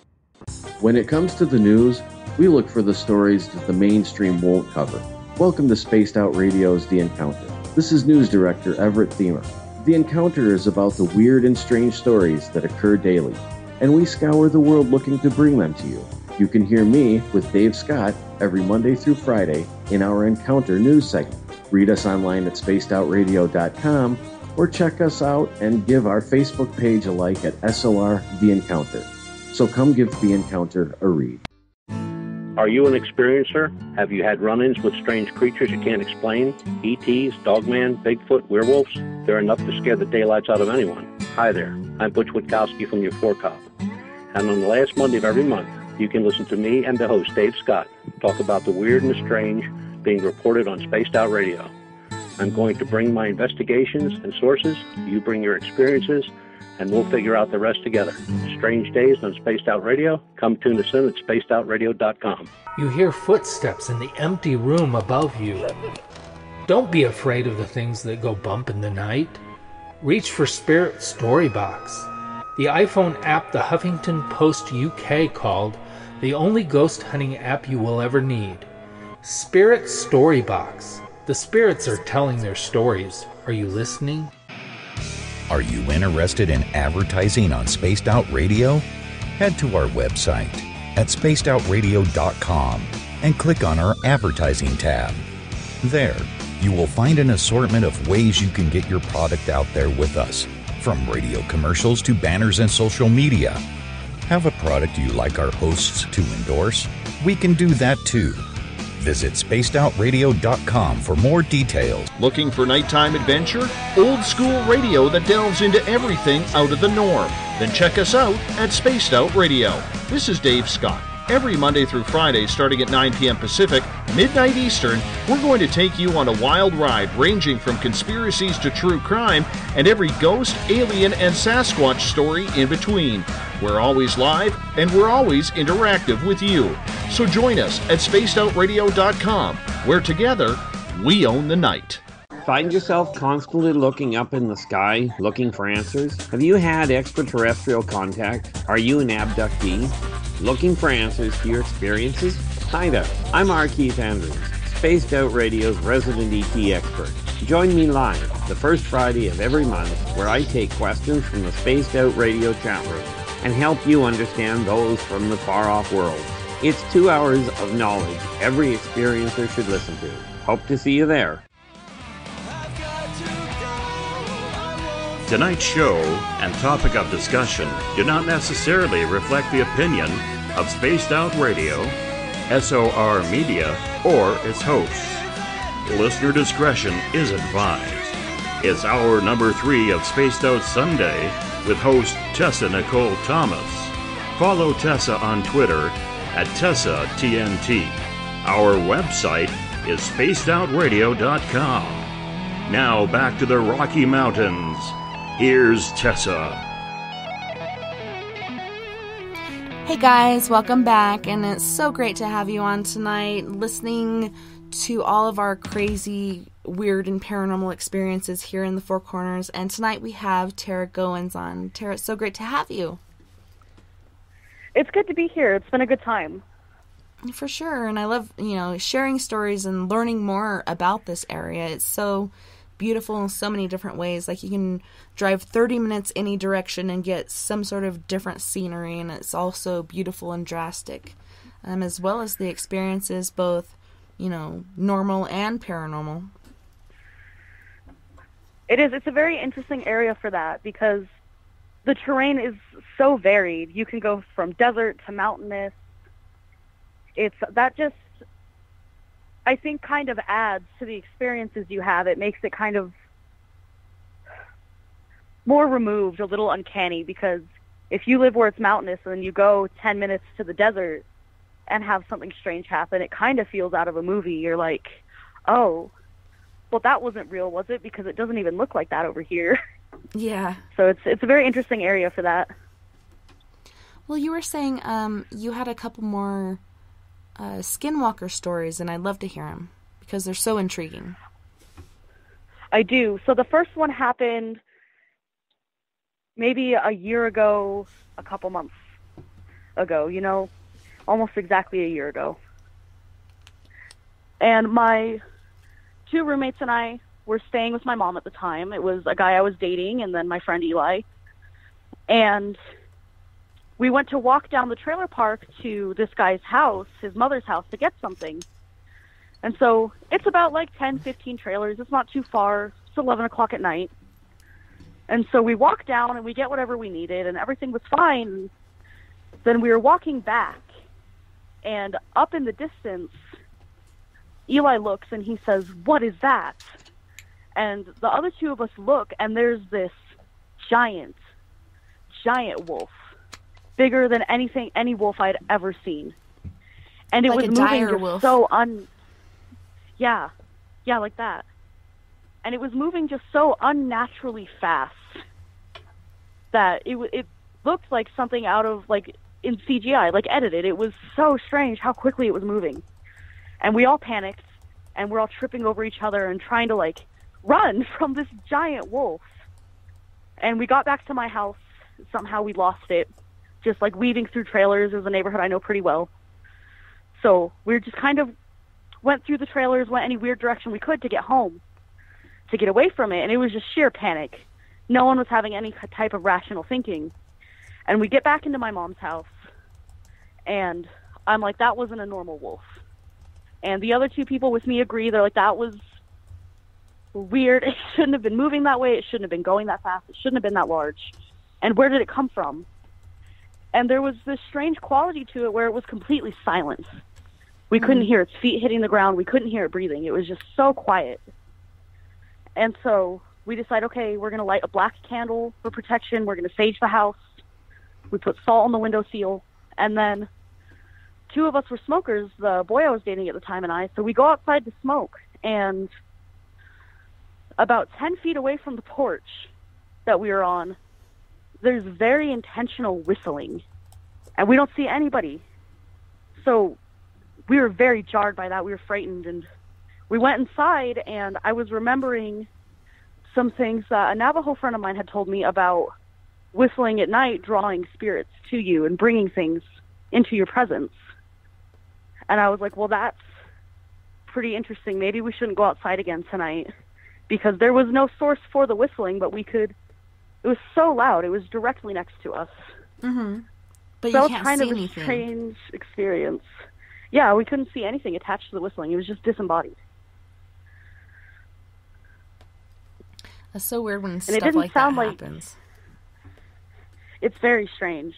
When it comes to the news, we look for the stories that the mainstream won't cover. Welcome to Spaced Out Radio's The Encounter. This is News Director Everett Thiemer. The Encounter is about the weird and strange stories that occur daily, and we scour the world looking to bring them to you. You can hear me with Dave Scott every Monday through Friday in our Encounter news segment. Read us online at spacedoutradio.com or check us out and give our Facebook page a like at SOR The Encounter. So come give The Encounter a read. Are you an experiencer? Have you had run-ins with strange creatures you can't explain? ETs, Dogman, Bigfoot, werewolves? They're enough to scare the daylights out of anyone. Hi there, I'm Butch Witkowski from your 4-Cop. And on the last Monday of every month, you can listen to me and the host, Dave Scott, talk about the weird and the strange being reported on Spaced Out Radio. I'm going to bring my investigations and sources, you bring your experiences, and we'll figure out the rest together. Strange Days on Spaced Out Radio. Come tune us in at spacedoutradio.com. You hear footsteps in the empty room above you. Don't be afraid of the things that go bump in the night. Reach for Spirit Storybox, the iPhone app the Huffington Post UK called the only ghost hunting app you will ever need. Spirit Storybox. The spirits are telling their stories. Are you listening? Are you interested in advertising on Spaced Out Radio? Head to our website at spacedoutradio.com and click on our advertising tab. There, you will find an assortment of ways you can get your product out there with us, from radio commercials to banners and social media. Have a product you like our hosts to endorse? We can do that too. Visit spacedoutradio.com for more details. Looking for nighttime adventure? Old school radio that delves into everything out of the norm? Then check us out at Spaced Out Radio. This is Dave Scott. Every Monday through Friday, starting at 9 p.m. Pacific, midnight Eastern, we're going to take you on a wild ride ranging from conspiracies to true crime and every ghost, alien, and Sasquatch story in between. We're always live, and we're always interactive with you. So join us at spacedoutradio.com, where together, we own the night. Find yourself constantly looking up in the sky, looking for answers? Have you had extraterrestrial contact? Are you an abductee? Looking for answers to your experiences? Hi there, I'm R. Keith Andrews, Spaced Out Radio's resident ET expert. Join me live the first Friday of every month, where I take questions from the Spaced Out Radio chat room and help you understand those from the far-off world. It's 2 hours of knowledge every experiencer should listen to. Hope to see you there. Tonight's show and topic of discussion do not necessarily reflect the opinion of Spaced Out Radio, SOR Media, or its hosts. Listener discretion is advised. It's hour number 3 of Spaced Out Sunday with host Tessa N Thomas. Follow Tessa on Twitter at TessaTNT. Our website is spacedoutradio.com. Now back to the Rocky Mountains. Here's Tessa. Hey guys, welcome back, and it's so great to have you on tonight, listening to all of our crazy, weird, and paranormal experiences here in the Four Corners. And tonight we have Terra Goens on. Terra, it's so great to have you. It's good to be here. It's been a good time. For sure, and I love, sharing stories and learning more about this area. It's so beautiful in so many different ways. Like, you can drive 30 minutes any direction and get some sort of different scenery, and it's also beautiful and drastic, as well as the experiences, both, normal and paranormal. It is. It's a very interesting area for that, because the terrain is so varied. You can go from desert to mountainous. I think, kind of adds to the experiences you have. It makes it kind of more removed, a little uncanny, because if you live where it's mountainous and then you go 10 minutes to the desert and have something strange happen, it kind of feels out of a movie. You're like, oh, well, that wasn't real, was it? Because it doesn't even look like that over here. Yeah. So it's a very interesting area for that. Well, you were saying you had a couple more Skinwalker stories, and I'd love to hear them because they're so intriguing. I do. So the first one happened maybe a year ago, a couple months ago, you know, almost exactly a year ago. And my 2 roommates and I were staying with my mom at the time. It was a guy I was dating and then my friend Eli. And we went to walk down the trailer park to this guy's house, his mother's house, to get something. And so it's about like 10, 15 trailers. It's not too far. It's 11 o'clock at night. And so we walk down and we get whatever we needed and everything was fine. Then we were walking back and up in the distance, Eli looks and he says, "What is that?" And the other 2 of us look and there's this giant wolf. Bigger than any wolf I'd ever seen. And it like was a moving dire just wolf. so Yeah, like that. And it was moving just so unnaturally fast that it looked like something out of, like, in CGI, like edited. It was so strange how quickly it was moving. And we all panicked, and we're all tripping over each other and trying to, like, run from this giant wolf. And we got back to my house. Somehow we lost it. Just, like, weaving through trailers. It was a neighborhood I know pretty well. So we just kind of went through the trailers, went any weird direction we could to get home, to get away from it. And it was just sheer panic. No one was having any type of rational thinking. And we get back into my mom's house, and I'm like, that wasn't a normal wolf. And the other 2 people with me agree. They're like, that was weird. It shouldn't have been moving that way. It shouldn't have been going that fast. It shouldn't have been that large. And where did it come from? And there was this strange quality to it where it was completely silent. We couldn't hear its feet hitting the ground. We couldn't hear it breathing. It was just so quiet. And so we decide, okay, we're going to light a black candle for protection. We're going to sage the house. We put salt on the windowsill. And then 2 of us were smokers, the boy I was dating at the time and I. So we go outside to smoke. And about 10 feet away from the porch that we were on, there's very intentional whistling. And we don't see anybody. So we were very jarred by that. We were frightened. And we went inside, and I was remembering some things that a Navajo friend of mine had told me about whistling at night, drawing spirits to you and bringing things into your presence. And I was like, well, that's pretty interesting. Maybe we shouldn't go outside again tonight, because there was no source for the whistling, but we could. It was so loud. It was directly next to us. Mm-hmm. But so you can't kind see of anything. A strange experience. Yeah, we couldn't see anything attached to the whistling. It was just disembodied. That's so weird when And stuff it didn't like sound that like happens. It's very strange.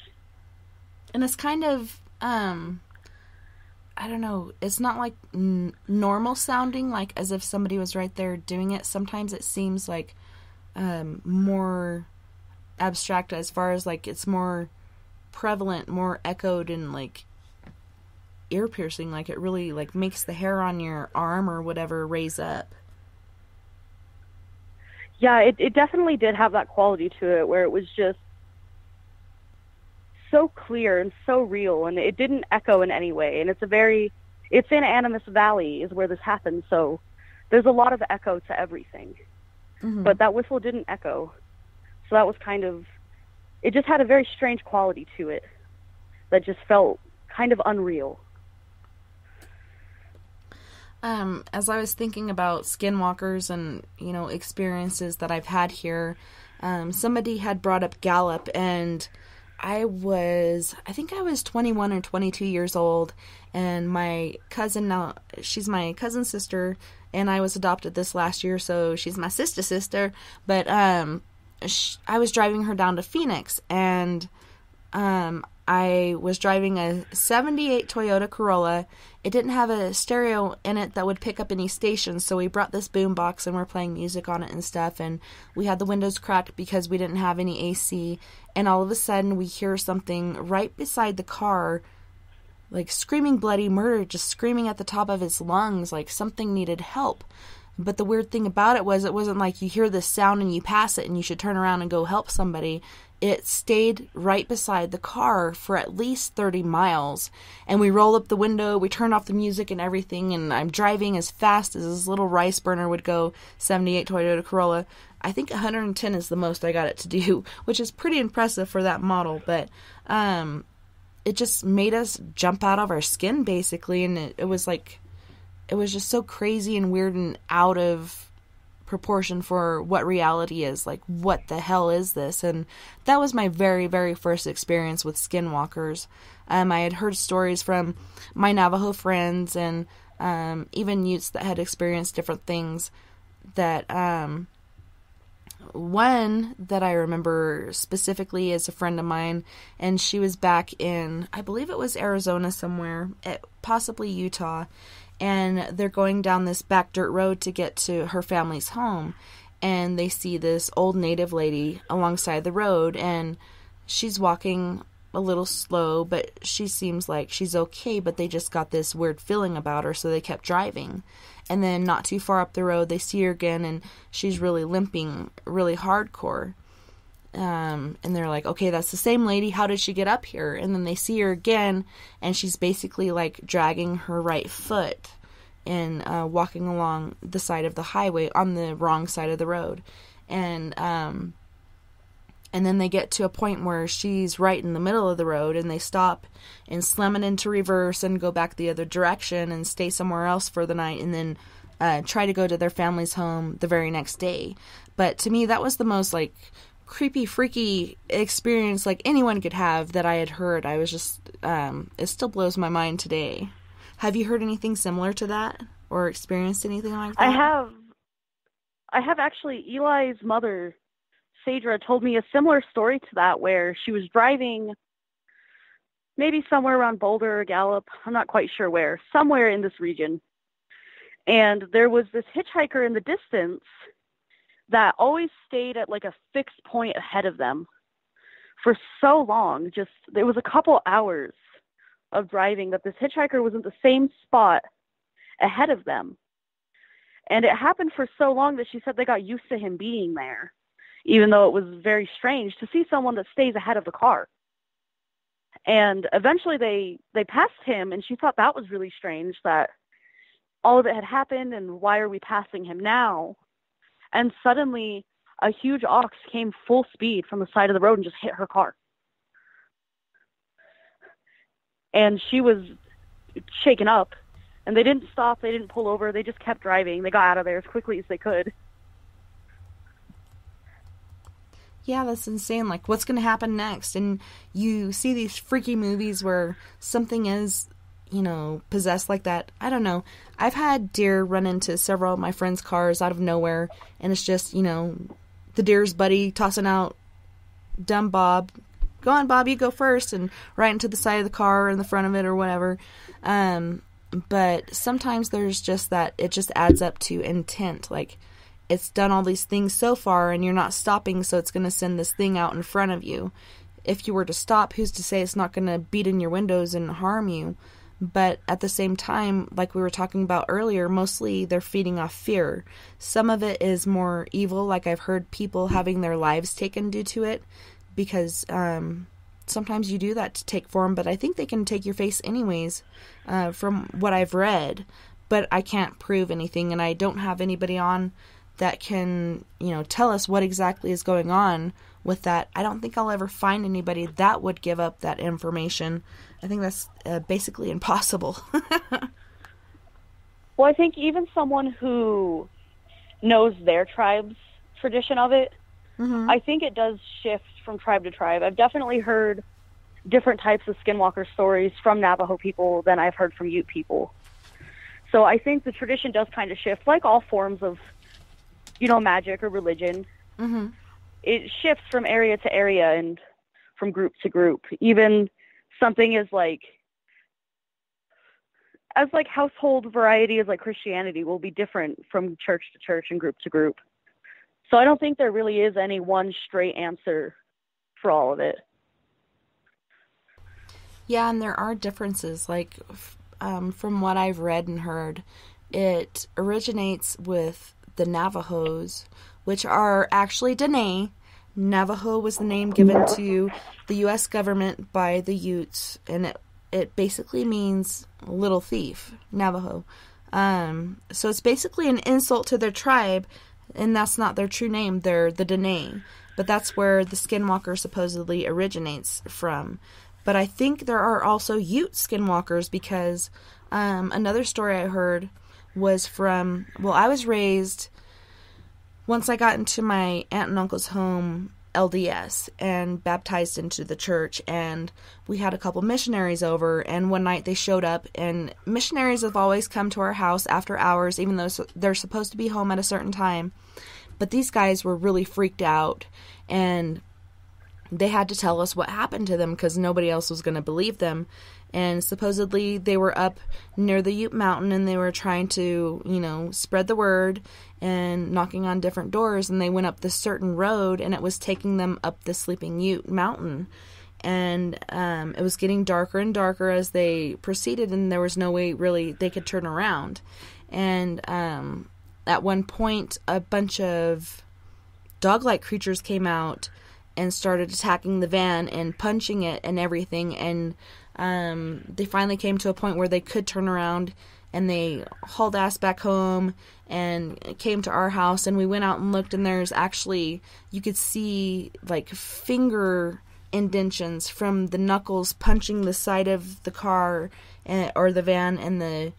And it's kind of, I don't know, it's not like normal sounding, like as if somebody was right there doing it. Sometimes it seems like more abstract, as far as like it's more prevalent, more echoed, and like ear piercing, like it really like makes the hair on your arm or whatever raise up. Yeah, it definitely did have that quality to it, where it was just so clear and so real, and it didn't echo in any way. And it's in Animus Valley is where this happened, so there's a lot of echo to everything. Mm-hmm. But that whistle didn't echo. So that was it just had a very strange quality to it that just felt kind of unreal. As I was thinking about skinwalkers and, experiences that I've had here, somebody had brought up Gallup, and I think I was 21 or 22 years old, and my cousin, now she's my cousin's sister, and I was adopted this last year, so she's my sister, but I was driving her down to Phoenix, and I was driving a 78 Toyota Corolla. It didn't have a stereo in it that would pick up any stations, so we brought this boom box and we're playing music on it and stuff, and we had the windows cracked because we didn't have any AC, and all of a sudden we hear something right beside the car, like screaming bloody murder, just screaming at the top of his lungs, like something needed help. But the weird thing about it wasn't like you hear this sound and you pass it and you should turn around and go help somebody. It stayed right beside the car for at least 30 miles. And we rolled up the window, we turned off the music and everything, and I'm driving as fast as this little rice burner would go, 78 Toyota Corolla. I think 110 is the most I got it to do, which is pretty impressive for that model. But it just made us jump out of our skin, basically. And it was like, it was just so crazy and weird and out of proportion for what reality is. Like, what the hell is this? And that was my very, very first experience with skinwalkers. I had heard stories from my Navajo friends and even Utes that had experienced different things. That one that I remember specifically is a friend of mine, and she was back in, I believe it was Arizona somewhere, possibly Utah, and they're going down this back dirt road to get to her family's home, and they see this old native lady alongside the road, and she's walking a little slow, but she seems like she's okay, but they just got this weird feeling about her, so they kept driving. And then not too far up the road, they see her again, and she's really limping, really hardcore. And they're like, okay, that's the same lady. How did she get up here? And then they see her again, and she's basically like dragging her right foot and walking along the side of the highway on the wrong side of the road. And then they get to a point where she's right in the middle of the road, and they stop and slam it into reverse and go back the other direction and stay somewhere else for the night, and then try to go to their family's home the very next day. But to me, that was the most like creepy, freaky experience like anyone could have that I had heard. I was just, it still blows my mind today. Have you heard anything similar to that or experienced anything like that? I have actually. Eli's mother, Sadra, told me a similar story to that, where she was driving maybe somewhere around Boulder or Gallup. I'm not quite sure where, somewhere in this region. And there was this hitchhiker in the distance that always stayed at like a fixed point ahead of them for so long. Just, there was a couple hours of driving that this hitchhiker was in the same spot ahead of them. And it happened for so long that she said they got used to him being there, even though it was very strange to see someone that stays ahead of the car. And eventually they passed him, and she thought that was really strange, that all of it had happened, and why are we passing him now? And suddenly a huge ox came full speed from the side of the road and just hit her car. And she was shaken up, and they didn't stop, they didn't pull over, they just kept driving. They got out of there as quickly as they could. Yeah, that's insane. Like, what's going to happen next? And you see these freaky movies where something is, possessed like that. I don't know. I've had deer run into several of my friends' cars out of nowhere, and it's just, the deer's buddy tossing out dumb Bob. Go on, Bob, you go first, and right into the side of the car or in the front of it or whatever. But sometimes there's just that, it just adds up to intent. Like, it's done all these things so far, and you're not stopping, so it's going to send this thing out in front of you. If you were to stop, who's to say it's not going to beat in your windows and harm you? But at the same time, like we were talking about earlier, mostly they're feeding off fear. Some of it is more evil, like I've heard people having their lives taken due to it, because sometimes you do that to take form, but I think they can take your face anyways, from what I've read. But I can't prove anything, and I don't have anybody on that can, tell us what exactly is going on with that. I don't think I'll ever find anybody that would give up that information. I think that's basically impossible. Well, I think even someone who knows their tribe's tradition of it, I think it does shift from tribe to tribe. I've definitely heard different types of skinwalker stories from Navajo people than I've heard from Ute people. So I think the tradition does kind of shift, like all forms of, magic or religion. It shifts from area to area and from group to group. Even something as household variety as like Christianity will be different from church to church and group to group. So I don't think there really is any one straight answer for all of it. Yeah, and there are differences. Like, from what I've read and heard, it originates with the Navajos, which are actually Dene. Navajo was the name given to the U.S. government by the Utes, and it basically means little thief, Navajo. So it's basically an insult to their tribe, and that's not their true name. They're the Dene, but that's where the Skinwalker supposedly originates from. But I think there are also Ute Skinwalkers, because another story I heard was from, well, I was raised, once I got into my aunt and uncle's home, LDS, and baptized into the church, and we had a couple missionaries over, and one night they showed up, and missionaries have always come to our house after hours, even though they're supposed to be home at a certain time. But these guys were really freaked out, and they had to tell us what happened to them because nobody else was going to believe them. And supposedly they were up near the Ute Mountain, and they were trying to, spread the word and knocking on different doors, and they went up this certain road, and it was taking them up the Sleeping Ute Mountain. And it was getting darker and darker as they proceeded, and there was no way really they could turn around. And at one point, a bunch of dog-like creatures came out and started attacking the van and punching it and everything, and they finally came to a point where they could turn around, and they hauled ass back home and came to our house, and we went out and looked, and there's actually, you could see like finger indentions from the knuckles punching the side of the car or the van, and the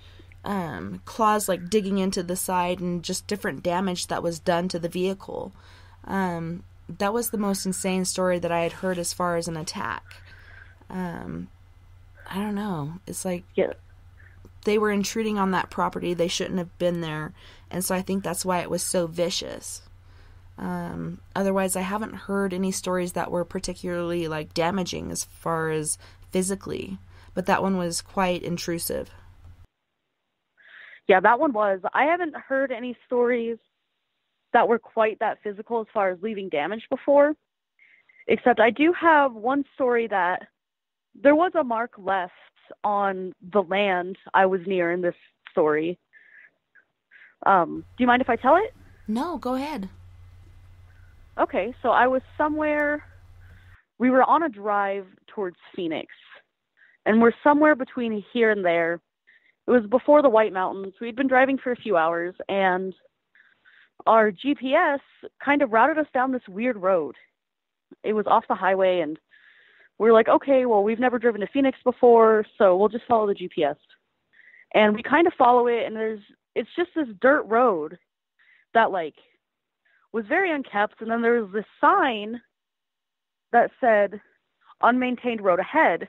claws like digging into the side, and just different damage that was done to the vehicle. That was the most insane story that I had heard as far as an attack. I don't know. It's like they were intruding on that property. They shouldn't have been there. And so I think that's why it was so vicious. Otherwise, I haven't heard any stories that were particularly like damaging as far as physically. But that one was quite intrusive. Yeah, that one was. I haven't heard any stories that were quite that physical as far as leaving damage before. Except I do have one story that there was a mark left on the land I was near in this story. Do you mind if I tell it? No, go ahead. Okay, so I was somewhere, we were on a drive towards Phoenix, and we're somewhere between here and there. It was before the White Mountains. We'd been driving for a few hours, and our GPS kind of routed us down this weird road. It was off the highway, and we were like, okay, well, we've never driven to Phoenix before, so we'll just follow the GPS. And we kind of follow it, and it's just this dirt road that, like, was very unkept, and then there was this sign that said, unmaintained road ahead,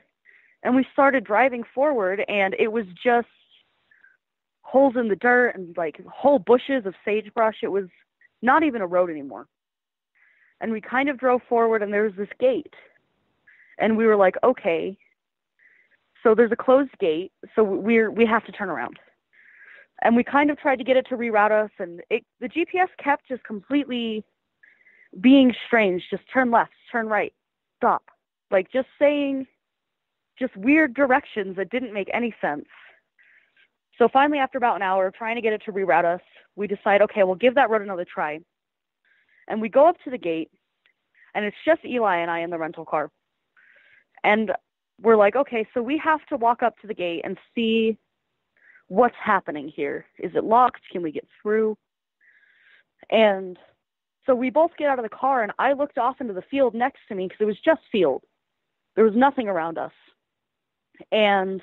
and we started driving forward, and it was just holes in the dirt and, like, whole bushes of sagebrush. It was not even a road anymore. And we kind of drove forward, and there was this gate. And we were like, okay, so there's a closed gate, so we have to turn around. And we kind of tried to get it to reroute us, and the GPS kept just completely being strange. Just turn left, turn right, stop. Like, just saying just weird directions that didn't make any sense. So finally, after about an hour of trying to get it to reroute us, we decide, okay, we'll give that road another try. And we go up to the gate, and it's just Eli and I in the rental car. And we're like, okay, so we have to walk up to the gate and see what's happening here. Is it locked? Can we get through? And so we both get out of the car, and I looked off into the field next to me because it was just field. There was nothing around us. And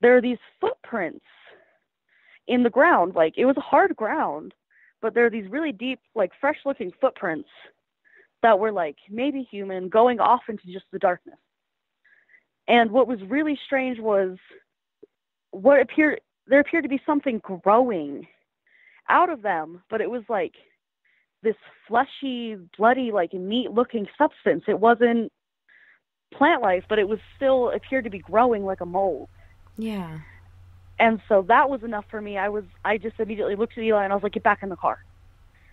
there are these footprints in the ground. Like, it was hard ground, but there are these really deep, like, fresh-looking footprints that were, like, maybe human, going off into just the darkness. And what was really strange was there appeared to be something growing out of them, but it was, like, this fleshy, bloody, like, meat-looking substance. It wasn't plant life, but it was still appeared to be growing like a mold. Yeah. And so that was enough for me. I just immediately looked at Eli, and I was like, get back in the car.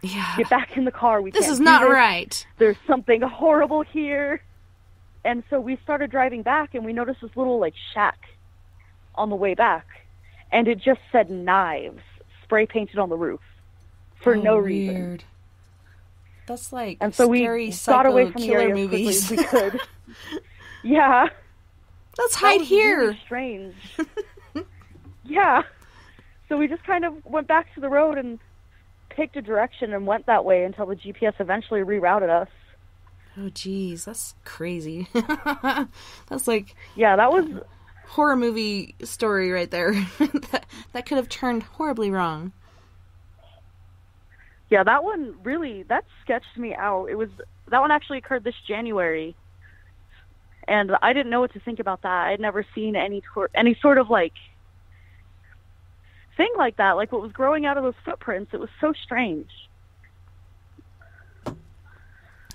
Yeah. Get back in the car. This is not right. There's something horrible here. And so we started driving back, and we noticed this little, like, shack on the way back. And it just said knives spray painted on the roof for no reason. Weird. That's like And so scary we got away psycho from the killer area movies. as quickly as we could. Yeah. Let's That hide was here. Really strange. Yeah. So we just kind of went back to the road and picked a direction and went that way until the GPS eventually rerouted us. Oh, geez, that's crazy. That's like... Yeah, that was... horror movie story right there. that could have turned horribly wrong. Yeah, that one really, that sketched me out. That one actually occurred this January. And I didn't know what to think about that. I had never seen any sort of, like, thing like that. Like, what was growing out of those footprints. It was so strange.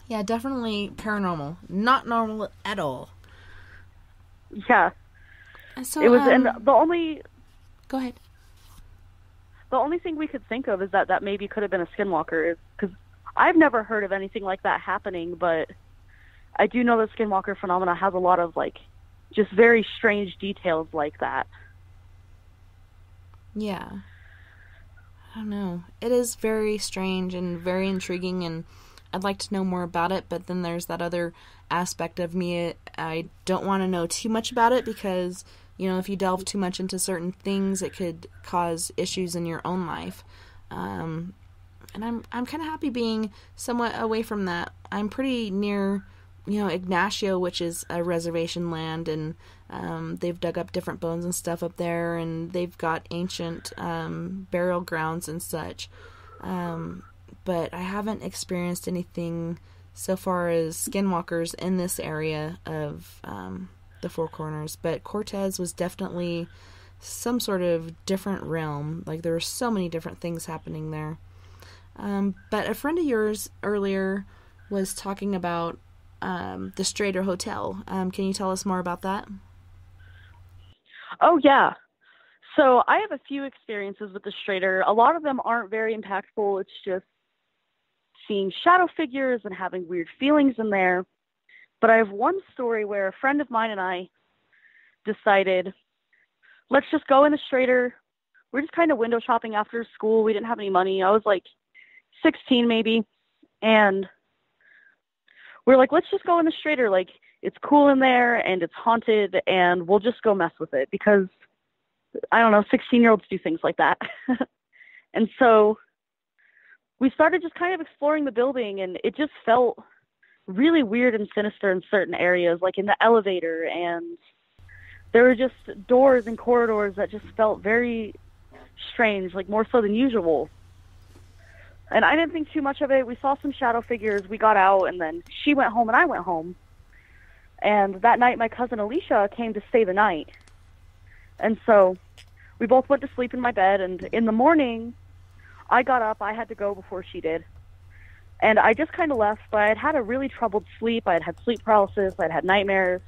Yeah, definitely paranormal. Not normal at all. Yeah. So, it was, and the only... Go ahead. The only thing we could think of is that maybe could have been a skinwalker, because I've never heard of anything like that happening, but I do know the skinwalker phenomena has a lot of, like, just very strange details like that. Yeah. I don't know. It is very strange and very intriguing, and I'd like to know more about it, but then there's that other aspect of me. I don't want to know too much about it because, you know, if you delve too much into certain things, it could cause issues in your own life. And I'm kind of happy being somewhat away from that. I'm pretty near, you know, Ignacio, which is a reservation land, and they've dug up different bones and stuff up there, and they've got ancient burial grounds and such. But I haven't experienced anything so far as skinwalkers in this area of the Four Corners. But Cortez was definitely some sort of different realm. Like, there were so many different things happening there. But a friend of yours earlier was talking about the Strader Hotel. Can you tell us more about that? Oh, yeah. So I have a few experiences with the Strader. A lot of them aren't very impactful. It's just seeing shadow figures and having weird feelings in there. But I have one story where a friend of mine and I decided, let's just go in the Strader. We're just kind of window shopping after school. We didn't have any money. I was like 16 maybe. And we're like, let's just go in the Strader. Like, it's cool in there and it's haunted and we'll just go mess with it because, I don't know, 16-year-olds do things like that. And so we started just kind of exploring the building, and it just felt really weird and sinister in certain areas, like in the elevator, and there were just doors and corridors that just felt very strange, like more so than usual. And I didn't think too much of it. We saw some shadow figures. We got out, and then she went home and I went home. And that night, my cousin Alicia came to stay the night. And so we both went to sleep in my bed, and in the morning, I got up. I had to go before she did. And I just kind of left, but I had had a really troubled sleep. I had had sleep paralysis. I'd had nightmares.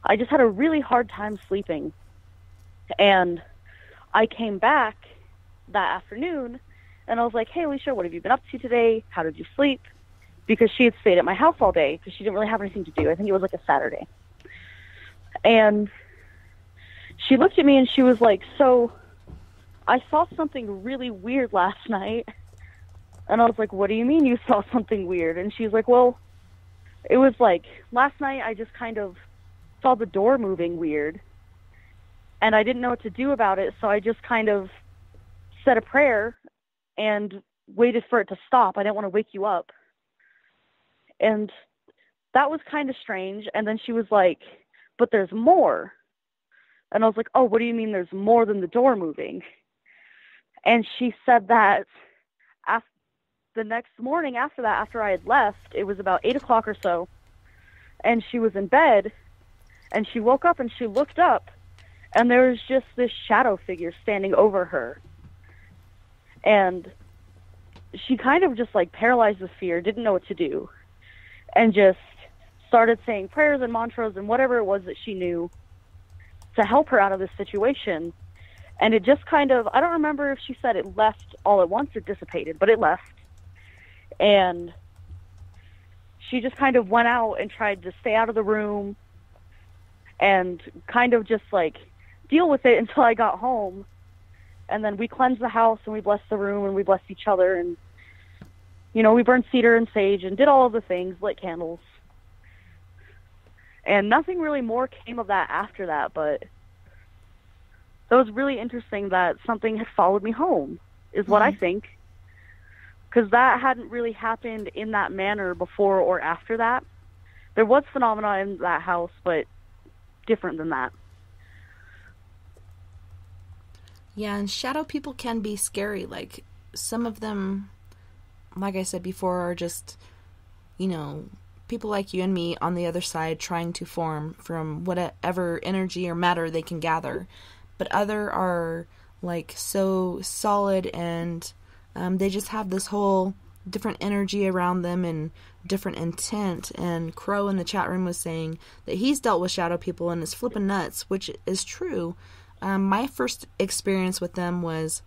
I just had a really hard time sleeping. And I came back that afternoon, and I was like, hey, Alicia, what have you been up to today? How did you sleep? Because she had stayed at my house all day because she didn't really have anything to do. I think it was like a Saturday. And she looked at me and she was like, so I saw something really weird last night. And I was like, what do you mean you saw something weird? And she's like, well, it was like last night I just kind of saw the door moving weird. And I didn't know what to do about it. So I just kind of said a prayer and waited for it to stop. I didn't want to wake you up. And that was kind of strange. And then she was like, but there's more. And I was like, oh, what do you mean there's more than the door moving? And she said that the next morning after that, after I had left, it was about 8 o'clock or so, and she was in bed, and she woke up and she looked up, and there was just this shadow figure standing over her. And she kind of just like paralyzed with fear, didn't know what to do, and just started saying prayers and mantras and whatever it was that she knew to help her out of this situation. And it just kind of, I don't remember if she said it left all at once or dissipated, but it left. And she just kind of went out and tried to stay out of the room and kind of just like deal with it until I got home. And then we cleansed the house and we blessed the room and we blessed each other, and we burned cedar and sage and did all of the things, lit candles. And nothing really more came of that after that, but that was really interesting that something had followed me home, is what I think. Because that hadn't really happened in that manner before or after that. There was phenomena in that house, but different than that. Yeah, and shadow people can be scary. Like, some of them, like I said before, are just, people like you and me on the other side trying to form from whatever energy or matter they can gather. But other are, like, so solid, and they just have this whole different energy around them and different intent. And Crow in the chat room was saying that he's dealt with shadow people and is flipping nuts, which is true. My first experience with them was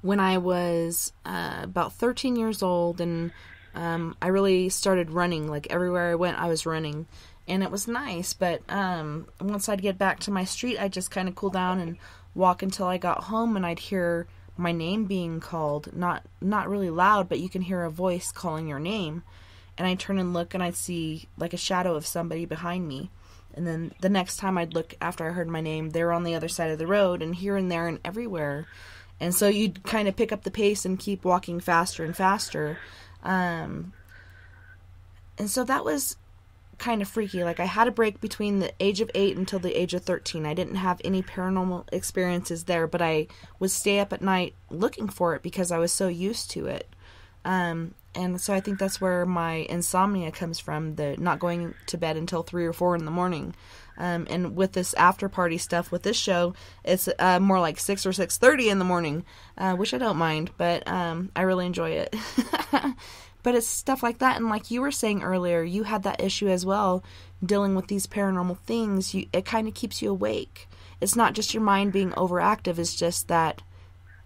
when I was about 13 years old, and I really started running. Like, everywhere I went, I was running. And it was nice, but once I'd get back to my street, I'd just kind of cool down and walk until I got home, and I'd hear my name being called. Not really loud, but you can hear a voice calling your name. And I'd turn and look, and I'd see, like, a shadow of somebody behind me. And then the next time I'd look after I heard my name, they were on the other side of the road, and here and there and everywhere. And so you'd kind of pick up the pace and keep walking faster and faster. And so that was kind of freaky. Like, I had a break between the age of 8 until the age of 13. I didn't have any paranormal experiences there, but I would stay up at night looking for it because I was so used to it. And so I think that's where my insomnia comes from, the not going to bed until 3 or 4 in the morning. And with this after party stuff with this show, it's more like 6 or 6:30 in the morning, which I don't mind, but I really enjoy it. But it's stuff like that. And like you were saying earlier, you had that issue as well, dealing with these paranormal things. It kind of keeps you awake. It's not just your mind being overactive, it's just that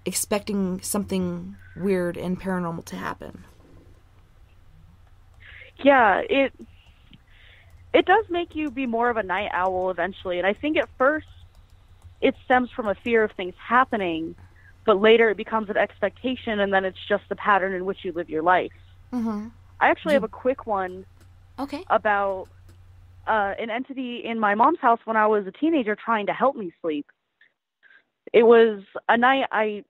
expecting something weird and paranormal to happen. Yeah, it does make you be more of a night owl eventually. And I think at first it stems from a fear of things happening, but later it becomes an expectation, and then it's just the pattern in which you live your life. Mm-hmm. I actually have a quick one about an entity in my mom's house when I was a teenager trying to help me sleep. It was a night,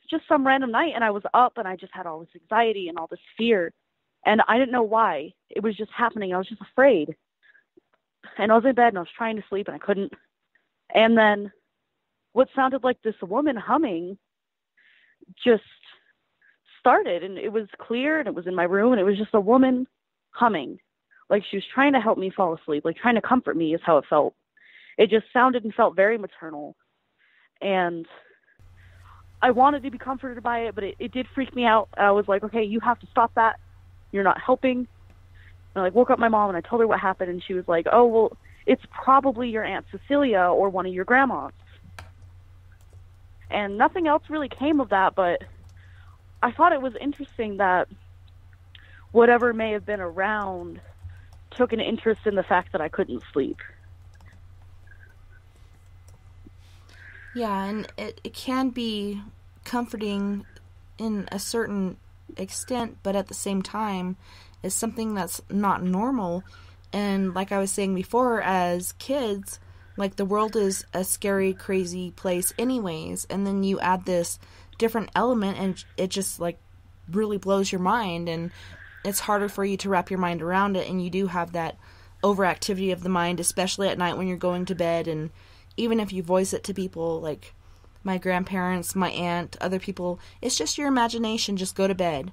just some random night, and I was up, and I just had all this anxiety and all this fear. And I didn't know why. It was just happening. I was just afraid. And I was in bed, and I was trying to sleep, and I couldn't. And then what sounded like this woman humming just started. And it was clear, and it was in my room, and it was just a woman humming. Like she was trying to help me fall asleep, like trying to comfort me is how it felt. It just sounded and felt very maternal. And I wanted to be comforted by it, but it did freak me out. I was like, okay, you have to stop that. You're not helping. And I woke up my mom, and I told her what happened, and she was like, oh, well, it's probably your Aunt Cecilia or one of your grandmas. And nothing else really came of that, but I thought it was interesting that whatever may have been around took an interest in the fact that I couldn't sleep. Yeah, and it can be comforting in a certain extent, but at the same time is something that's not normal. And like I was saying before, as kids, like, the world is a scary, crazy place anyways, and then you add this different element, and it just, like, really blows your mind, and it's harder for you to wrap your mind around it, and you do have that overactivity of the mind, especially at night when you're going to bed. And even if you voice it to people, like my grandparents, my aunt, other people, it's just your imagination, just go to bed.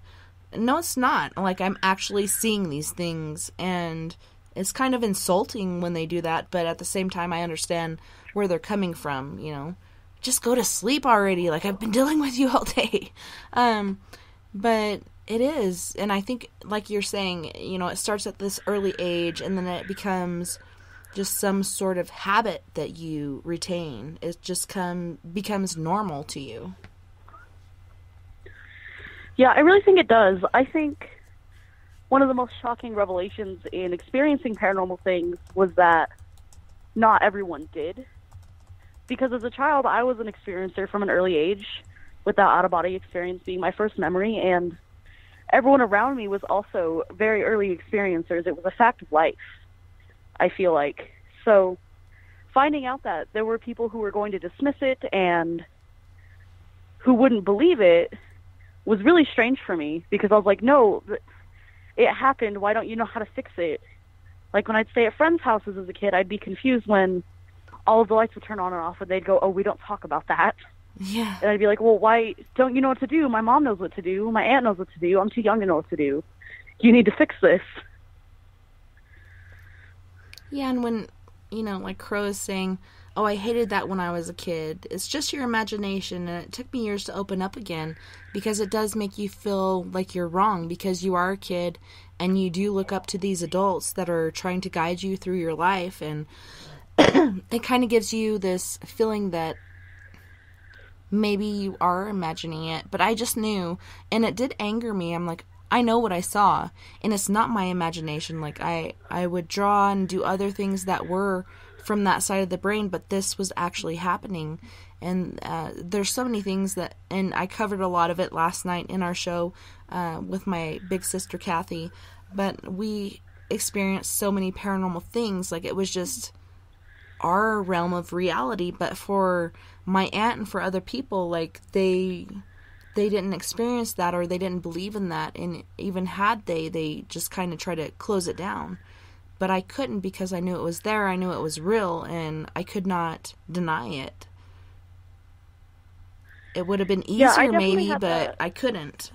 No, it's not. Like, I'm actually seeing these things, and it's kind of insulting when they do that, but at the same time, I understand where they're coming from, you know. Just go to sleep already. Like, I've been dealing with you all day. But it is, and I think, like you're saying, you know, it starts at this early age, and then it becomes just some sort of habit that you retain. It just becomes normal to you. Yeah, I really think it does. I think one of the most shocking revelations in experiencing paranormal things was that not everyone did. Because as a child, I was an experiencer from an early age, with that out-of-body experience being my first memory, and everyone around me was also very early experiencers. It was a fact of life, I feel like. So finding out that there were people who were going to dismiss it and who wouldn't believe it was really strange for me, because I was like, no, it happened. Why don't you know how to fix it? Like when I'd stay at friends' houses as a kid, I'd be confused when all of the lights would turn on and off, and they'd go, oh, we don't talk about that. Yeah. And I'd be like, well, why don't you know what to do? My mom knows what to do. My aunt knows what to do. I'm too young to know what to do. You need to fix this. Yeah, and when, like Crow is saying, oh, I hated that when I was a kid. It's just your imagination, and it took me years to open up again, because it does make you feel like you're wrong, because you are a kid, and you do look up to these adults that are trying to guide you through your life, and it kind of gives you this feeling that maybe you are imagining it, but I just knew, and it did anger me. I'm like, I know what I saw, and it's not my imagination. Like, I would draw and do other things that were from that side of the brain, but this was actually happening, and there's so many things that, and I covered a lot of it last night in our show with my big sister Kathy, but we experienced so many paranormal things. Like, it was just our realm of reality, but for my aunt and for other people, like, they didn't experience that, or they didn't believe in that, and even had they just kind of try to close it down. But I couldn't, because I knew it was there, I knew it was real, and I could not deny it. It would have been easier maybe, but I couldn't.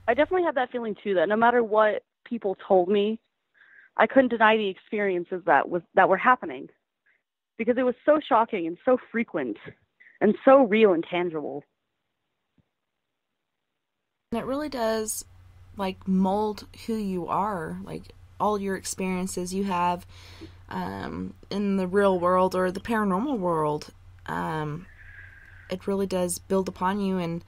I definitely had that feeling too, that no matter what people told me, I couldn't deny the experiences that were happening, because it was so shocking and so frequent and so real and tangible. And it really does, like, mold who you are, like all your experiences you have in the real world or the paranormal world. It really does build upon you, and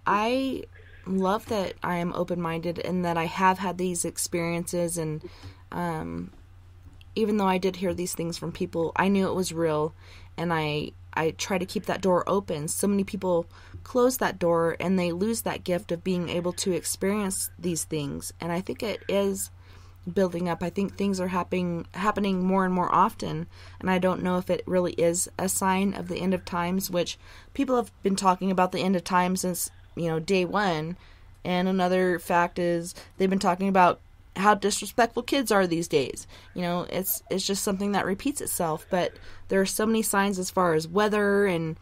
I love that I am open-minded and that I have had these experiences, and even though I did hear these things from people, I knew it was real, and I try to keep that door open. So many people close that door, and they lose that gift of being able to experience these things, and I think it is building up. I think things are happening more and more often, and I don't know if it really is a sign of the end of times, which people have been talking about the end of time since, day one. And another fact is they've been talking about how disrespectful kids are these days. It's just something that repeats itself, but there are so many signs as far as weather and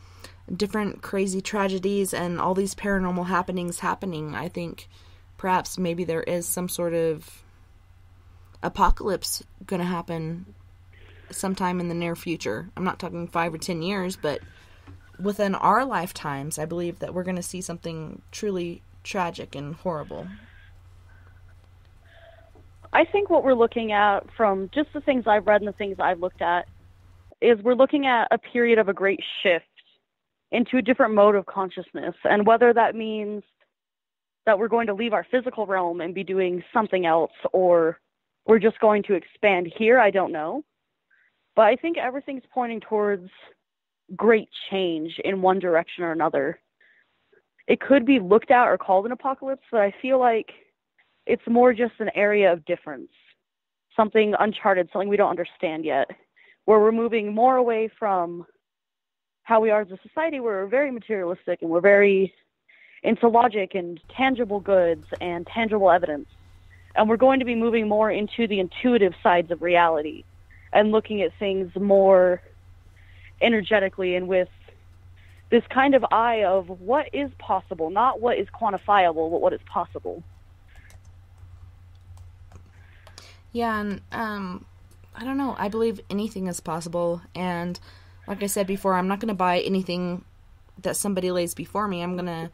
different crazy tragedies and all these paranormal happenings happening. I think perhaps maybe there is some sort of apocalypse going to happen sometime in the near future. I'm not talking 5 or 10 years, but within our lifetimes, I believe that we're going to see something truly tragic and horrible. I think what we're looking at, from just the things I've read and the things I've looked at, is we're looking at a period of a great shift into a different mode of consciousness. And whether that means that we're going to leave our physical realm and be doing something else, or we're just going to expand here, I don't know. But I think everything's pointing towards great change in one direction or another. It could be looked at or called an apocalypse, but I feel like it's more just an area of difference, something uncharted, something we don't understand yet, where we're moving more away from how we are as a society, where we're very materialistic and we're very into logic and tangible goods and tangible evidence. And we're going to be moving more into the intuitive sides of reality and looking at things more energetically and with this kind of eye of what is possible, not what is quantifiable, but what is possible. Yeah, and I don't know. I believe anything is possible, and like I said before, I'm not going to buy anything that somebody lays before me. I'm going to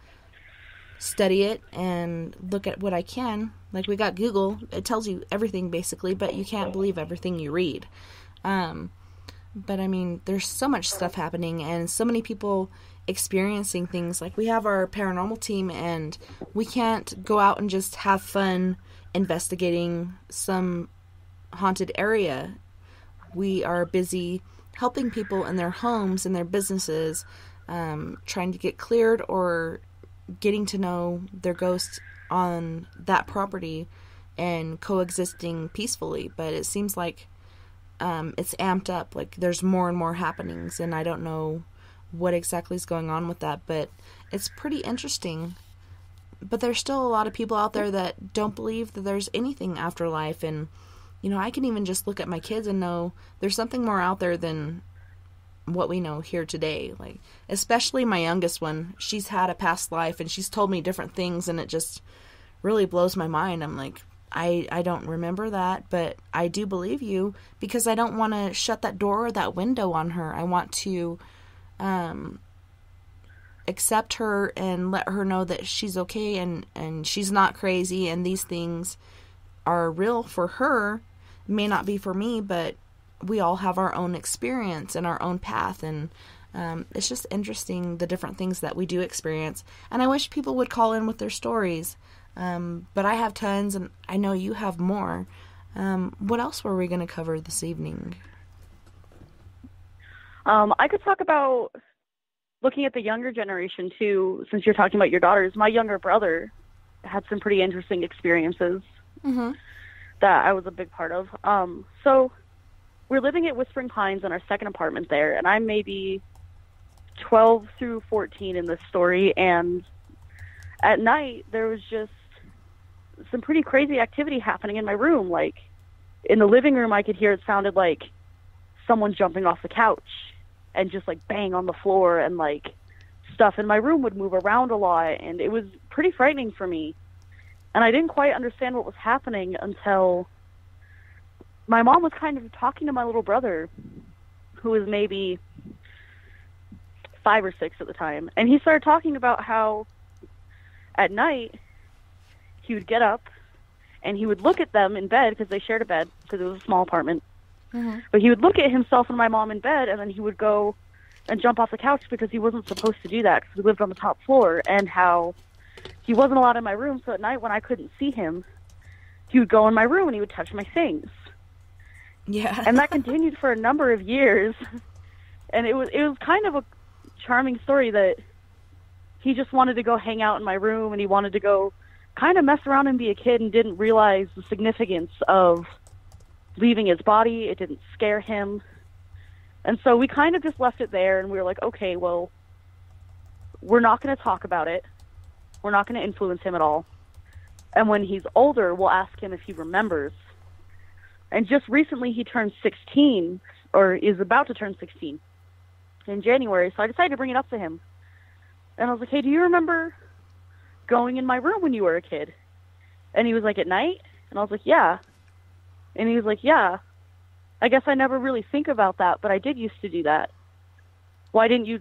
study it and look at what I can. Like, we got Google. It tells you everything, basically, but you can't believe everything you read. But, I mean, there's so much stuff happening, and so many people experiencing things. Like, we have our paranormal team, and we can't go out and just have fun investigating some haunted area. We are busy helping people in their homes and their businesses, trying to get cleared or getting to know their ghosts on that property and coexisting peacefully. But it seems like it's amped up. Like, there's more and more happenings, and I don't know what exactly is going on with that, but it's pretty interesting. But there's still a lot of people out there that don't believe that there's anything after life. And I can even just look at my kids and know there's something more out there than what we know here today. Like, especially my youngest one, she's had a past life and she's told me different things, and it just really blows my mind. I'm like, I don't remember that, but I do believe you, because I don't want to shut that door or that window on her. I want to accept her and let her know that she's okay and she's not crazy, and these things are real for her. May not be for me, but we all have our own experience and our own path, and it's just interesting, the different things that we do experience. And I wish people would call in with their stories, but I have tons, and I know you have more. What else were we going to cover this evening? I could talk about looking at the younger generation too, since you're talking about your daughters. My younger brother had some pretty interesting experiences that I was a big part of. So we're living at Whispering Pines in our second apartment there, and I'm maybe 12 through 14 in this story, and at night there was just some pretty crazy activity happening in my room. Like, in the living room, I could hear it sounded like someone jumping off the couch and just like bang on the floor, and like stuff in my room would move around a lot, and it was pretty frightening for me. And I didn't quite understand what was happening until my mom was kind of talking to my little brother, who was maybe 5 or 6 at the time, and he started talking about how at night he would get up and he would look at them in bed, because they shared a bed because it was a small apartment. But he would look at himself and my mom in bed, and then he would go and jump off the couch, because he wasn't supposed to do that because we lived on the top floor, and how he wasn't allowed in my room. So at night when I couldn't see him, he would go in my room and he would touch my things. Yeah. And that continued for a number of years. And it was kind of a charming story that he just wanted to go hang out in my room, and he wanted to go kind of mess around and be a kid, and didn't realize the significance of leaving his body. It didn't scare him. And so we kind of just left it there, and we were like, okay, well, we're not going to talk about it. We're not going to influence him at all. And when he's older, we'll ask him if he remembers. And just recently he turned 16, or is about to turn 16 in January, so I decided to bring it up to him. And I was like, hey, do you remember going in my room when you were a kid? And he was like, at night? And I was like, yeah. And he was like, yeah, I guess I never really think about that, but I did used to do that. Why didn't you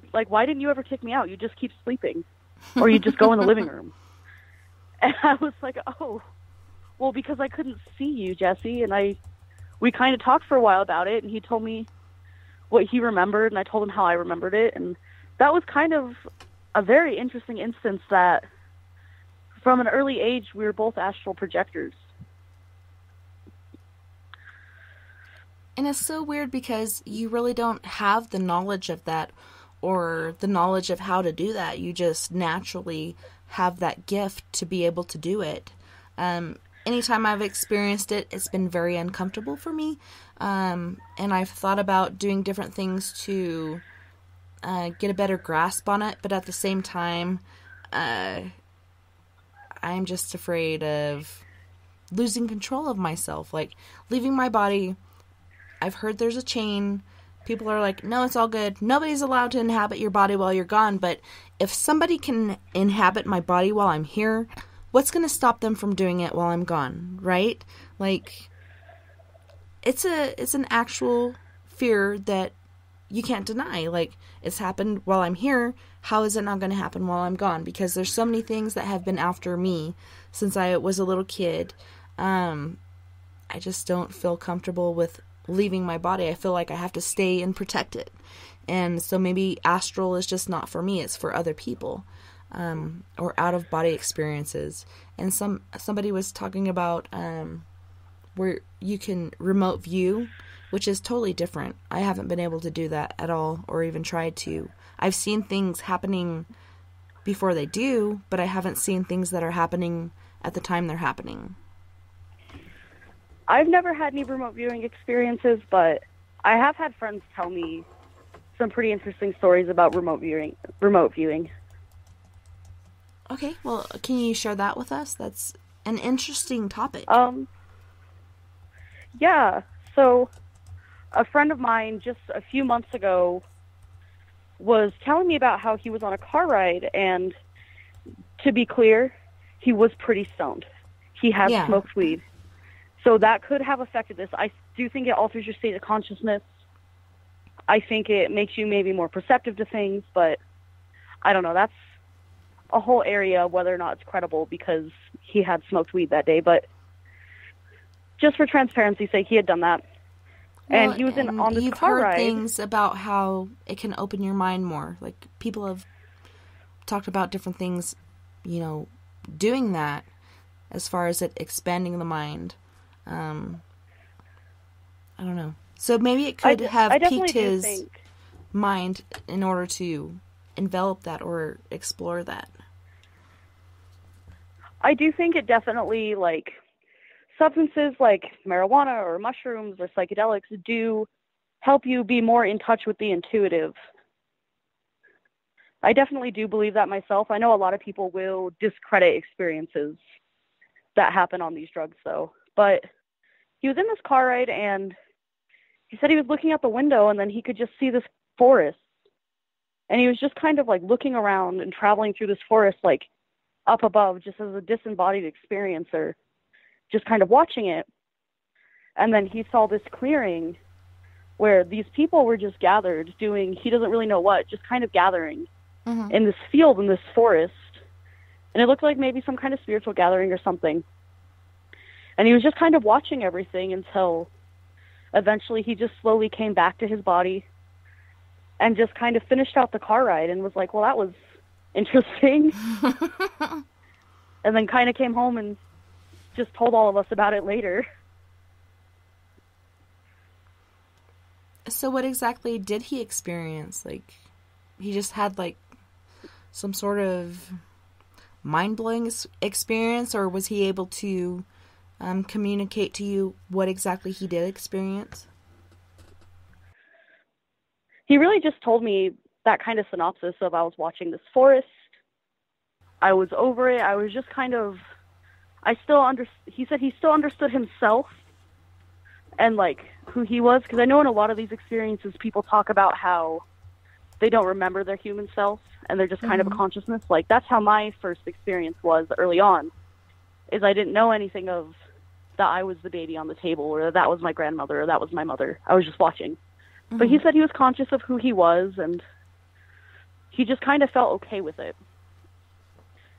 ever kick me out? You just keep sleeping, or you just go in the living room. And I was like, oh, well, because I couldn't see you, Jesse. And we kind of talked for a while about it, and he told me what he remembered, and I told him how I remembered it. And that was kind of a very interesting instance that from an early age, we were both astral projectors. And it's so weird, because you really don't have the knowledge of that, or the knowledge of how to do that. You just naturally have that gift to be able to do it. Anytime I've experienced it, it's been very uncomfortable for me. And I've thought about doing different things to get a better grasp on it. But at the same time, I'm just afraid of losing control of myself. Like, leaving my body. I've heard there's a chain. People are like, no, it's all good. Nobody's allowed to inhabit your body while you're gone. But if somebody can inhabit my body while I'm here, what's going to stop them from doing it while I'm gone, right? Like, it's an actual fear that you can't deny. Like, it's happened while I'm here. How is it not going to happen while I'm gone? Because there's so many things that have been after me since I was a little kid. I just don't feel comfortable with leaving my body. I feel like I have to stay and protect it. And so maybe astral is just not for me, it's for other people, or out-of-body experiences. And somebody was talking about where you can remote view, which is totally different. I haven't been able to do that at all, or even tried to. I've seen things happening before they do, but I haven't seen things that are happening at the time they're happening. I've never had any remote viewing experiences, but I have had friends tell me some pretty interesting stories about remote viewing. Okay, well, can you share that with us? That's an interesting topic. Yeah, so a friend of mine just a few months ago was telling me about how he was on a car ride, and to be clear, he was pretty stoned. He had smoked weed. So that could have affected this. I do think it alters your state of consciousness. I think it makes you maybe more perceptive to things, but I don't know. That's a whole area, whether or not it's credible, because he had smoked weed that day. But just for transparency's sake, he had done that. Well, and he was on this you've car heard ride. things about how it can open your mind more. Like, people have talked about different things, doing that as far as it expanding the mind. I don't know. So maybe it could have piqued his mind in order to envelop that or explore that. I do think it definitely, substances like marijuana or mushrooms or psychedelics do help you be more in touch with the intuitive. I definitely do believe that myself. I know a lot of people will discredit experiences that happen on these drugs, though. But he was in this car ride, and he said he was looking out the window, and then he could just see this forest. And he was just kind of, looking around and traveling through this forest, up above, just as a disembodied experiencer, just kind of watching it. And then he saw this clearing where these people were just gathered doing, he doesn't really know what, just kind of gathering in this field, in this forest. And it looked like maybe some kind of spiritual gathering or something. And he was just kind of watching everything until eventually he just slowly came back to his body and just kind of finished out the car ride and was like, well, that was interesting. And then kind of came home and just told all of us about it later. So what exactly did he experience? He just had, some sort of mind-blowing experience, or was he able to communicate to you what exactly he did experience? He really just told me that kind of synopsis of, I was watching this forest, I was over it, I was just kind of, he said he still understood himself and who he was, because I know in a lot of these experiences people talk about how they don't remember their human self and they're just kind of a consciousness. That's how my first experience was early on, is I didn't know anything of that I was the baby on the table, or that was my grandmother, or that was my mother. I was just watching. But he said he was conscious of who he was, and he just kind of felt okay with it.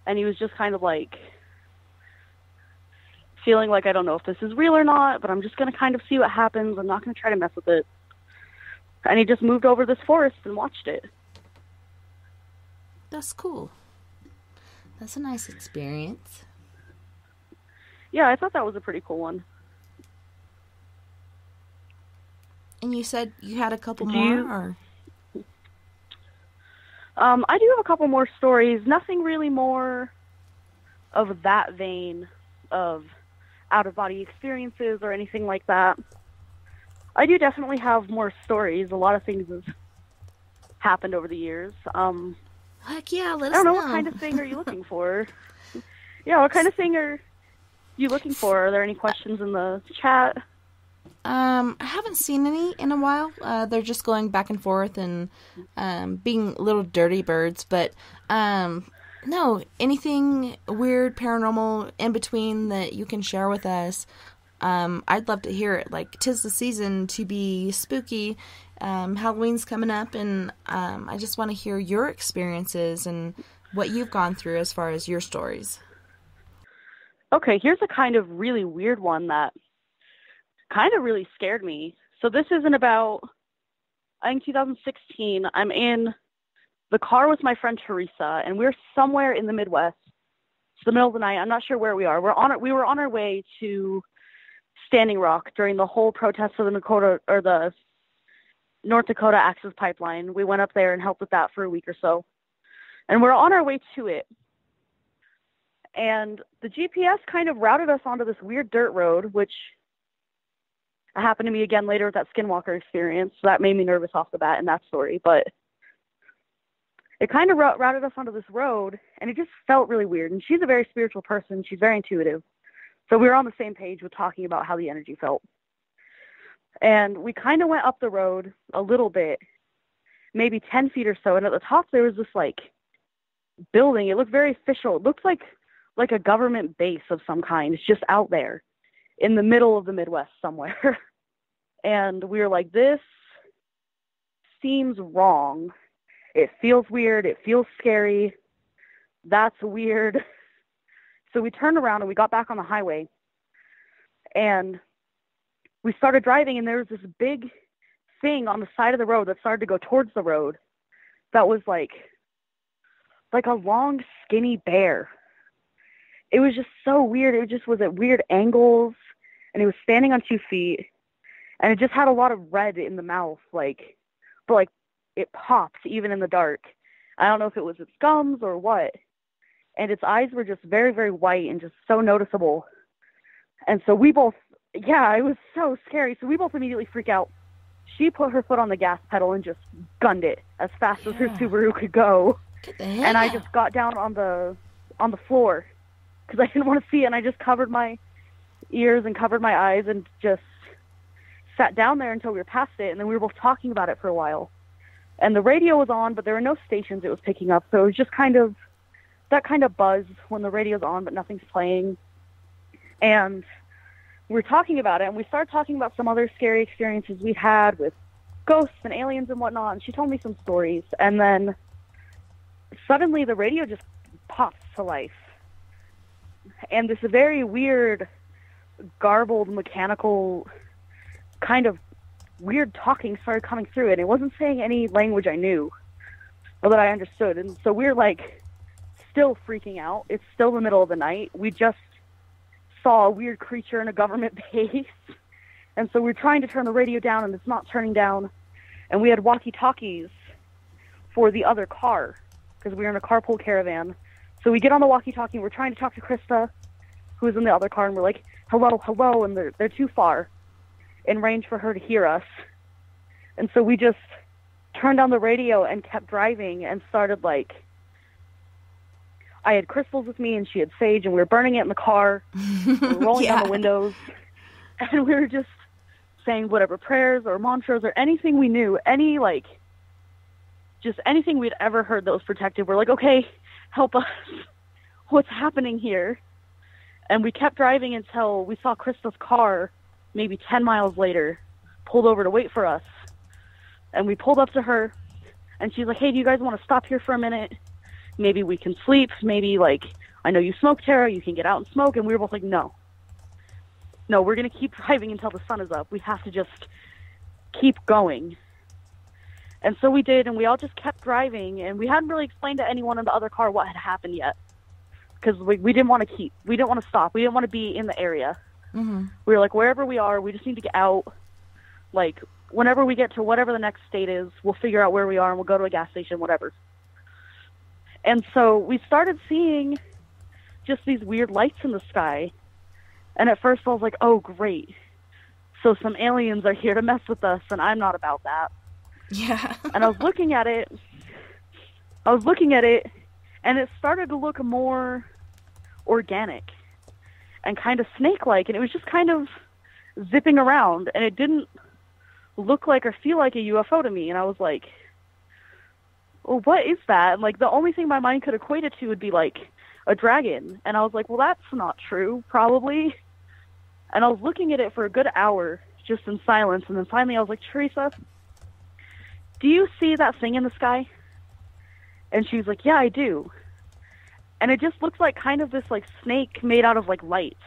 And he was just kind of feeling I don't know if this is real or not, but I'm just going to kind of see what happens. I'm not going to try to mess with it. And he just moved over this forest and watched it. That's cool. That's a nice experience. Yeah, I thought that was a pretty cool one. And you said you had a couple more? Or? I do have a couple more stories. Nothing really more of that vein of out-of-body experiences or anything like that. I do definitely have more stories. A lot of things have happened over the years. Heck yeah, let us know. I don't know. What kind of thing are you looking for? Yeah, what kind of thing are you looking for? Are there any questions in the chat? I haven't seen any in a while. They're just going back and forth and being little dirty birds. But no, anything weird, paranormal, in between that you can share with us, I'd love to hear it. 'Tis the season to be spooky. Halloween's coming up, and I just want to hear your experiences and what you've gone through as far as your stories. Okay, here's a kind of really weird one that kind of really scared me. So this isn't about I think 2016, I'm in the car with my friend Teresa, and we're somewhere in the Midwest. It's the middle of the night. I'm not sure where we are. We were on our way to Standing Rock during the whole protest of the North Dakota Access Pipeline. We went up there and helped with that for a week or so. And we're on our way to it. And the GPS kind of routed us onto this weird dirt road, which happened to me again later with that Skinwalker experience. So that made me nervous off the bat in that story. But it kind of routed us onto this road, and it just felt really weird. And she's a very spiritual person. She's very intuitive. So we were on the same page with talking about how the energy felt. And we kind of went up the road a little bit, maybe 10 feet or so. And at the top, there was this, like, building. It looked very official. It looked like a government base of some kind. It's just out there in the middle of the Midwest somewhere. And we were like, this seems wrong. It feels weird. It feels scary. That's weird. So we turned around and we got back on the highway. And we started driving, and there was this big thing on the side of the road that started to go towards the road that was like a long, skinny bear. It was just so weird. It just was at weird angles, and it was standing on 2 feet, and it just had a lot of red in the mouth, but it popped even in the dark. I don't know if it was its gums or what. And its eyes were just very, very white and just so noticeable. And so we both, it was so scary. So we both immediately freak out. She put her foot on the gas pedal and just gunned it as fast as her Subaru could go. And I just got down on the floor because I didn't want to see it. And I just covered my ears and covered my eyes and just sat down there until we were past it. And then we were both talking about it for a while. And the radio was on, but there were no stations it was picking up. So it was just that kind of buzz when the radio's on, but nothing's playing. And we were talking about it, and we started talking about some other scary experiences we had with ghosts and aliens and whatnot, and she told me some stories. And then suddenly the radio just pops to life. And this very weird, garbled, mechanical, kind of weird talking started coming through it. It wasn't saying any language I knew or that I understood. And so we're still freaking out. It's still the middle of the night. We just saw a weird creature in a government base. And so we're trying to turn the radio down, and it's not turning down. And we had walkie-talkies for the other car because we were in a carpool caravan. So we get on the walkie-talkie, and we're trying to talk to Krista, who's in the other car, and we're like, hello, hello, and they're too far in range for her to hear us. And so we just turned on the radio and kept driving and started I had crystals with me and she had sage, and we were burning it in the car. We were rolling down the windows, and we were just saying whatever prayers or mantras or anything we knew, just anything we'd ever heard that was protective. We're like, okay, help us. What's happening here? And we kept driving until we saw Krista's car maybe 10 miles later, pulled over to wait for us. And we pulled up to her, and she's like, hey, do you guys want to stop here for a minute? Maybe we can sleep. Maybe, I know you smoke, Tara. You can get out and smoke. And we were both like, no. No, we're going to keep driving until the sun is up. We have to just keep going. And so we did, and we all just kept driving. And we hadn't really explained to anyone in the other car what had happened yet. Because we didn't want to stop. We didn't want to be in the area. Mm-hmm. We were like, wherever we are, we just need to get out. Whenever we get to whatever the next state is, we'll figure out where we are, and we'll go to a gas station, whatever. And so we started seeing just these weird lights in the sky. And at first I was like, oh, great. So some aliens are here to mess with us, and I'm not about that. Yeah. And I was looking at it, and it started to look more organic and kind of snake-like. And it was just kind of zipping around, and it didn't look like or feel like a UFO to me. And I was like, well, what is that? And the only thing my mind could equate it to would be a dragon. And I was like, well, that's not true, probably. And I was looking at it for a good hour, just in silence. And then finally I was like, Teresa, do you see that thing in the sky? And she was like, yeah, I do. And it just looks like kind of this snake made out of light.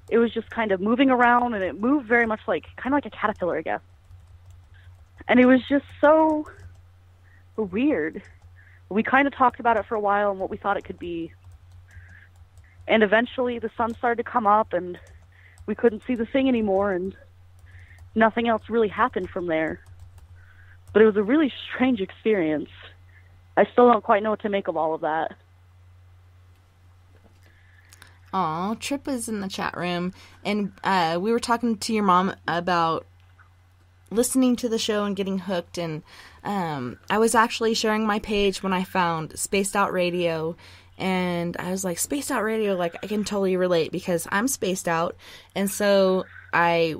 It was just kind of moving around, and it moved very much kind of like a caterpillar, I guess. And it was just so weird. We kind of talked about it for a while and what we thought it could be. And eventually the sun started to come up and we couldn't see the thing anymore, and nothing else really happened from there. But it was a really strange experience. I still don't quite know what to make of all of that. Aw, Trip is in the chat room, and we were talking to your mom about listening to the show and getting hooked, and I was actually sharing my page when I found Spaced Out Radio, and I was like, Spaced Out Radio, like, I can totally relate because I'm spaced out. And so I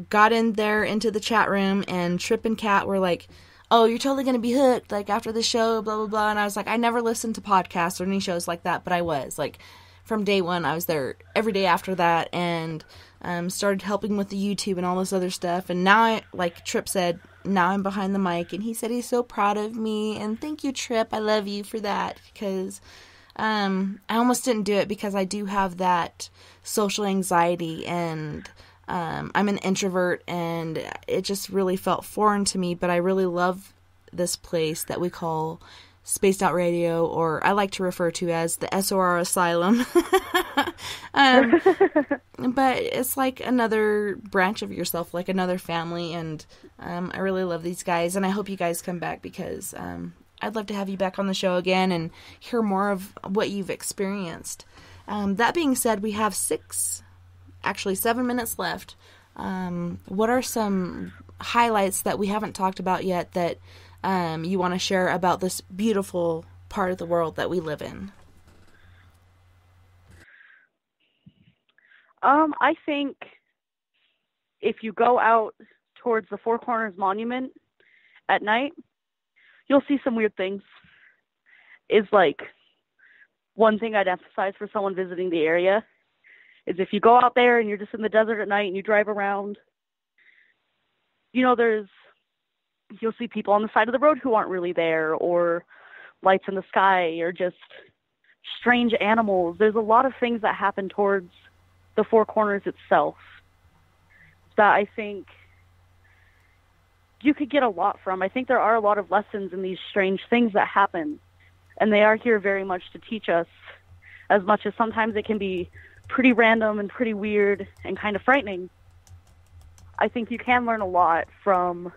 got in there into the chat room, and Trip and Kat were like, oh, you're totally going to be hooked, like, after the show, blah, blah, blah. And I was like, I never listened to podcasts or any shows like that, but I was, like, from day one, I was there every day after that, and started helping with the YouTube and all this other stuff. And now, like Trip said, now I'm behind the mic, and he said he's so proud of me, and thank you, Trip, I love you for that, because I almost didn't do it because I do have that social anxiety, and I'm an introvert, and it just really felt foreign to me, but I really love this place that we call Spaced Out Radio, or I like to refer to as the SOR Asylum. But it's like another branch of yourself, like another family, and I really love these guys, and I hope you guys come back because I'd love to have you back on the show again and hear more of what you've experienced. That being said, we have 7 minutes left. What are some highlights that we haven't talked about yet that you want to share about this beautiful part of the world that we live in? I think if you go out towards the Four Corners Monument at night, you'll see some weird things. Is like one thing I'd emphasize for someone visiting the area is if you go out there and you're just in the desert at night and you drive around, you know, you'll see people on the side of the road who aren't really there, or lights in the sky, or just strange animals. There's a lot of things that happen towards the Four Corners itself that I think you could get a lot from. I think there are a lot of lessons in these strange things that happen, and they are here very much to teach us, as much as sometimes it can be pretty random and pretty weird and kind of frightening. I think you can learn a lot from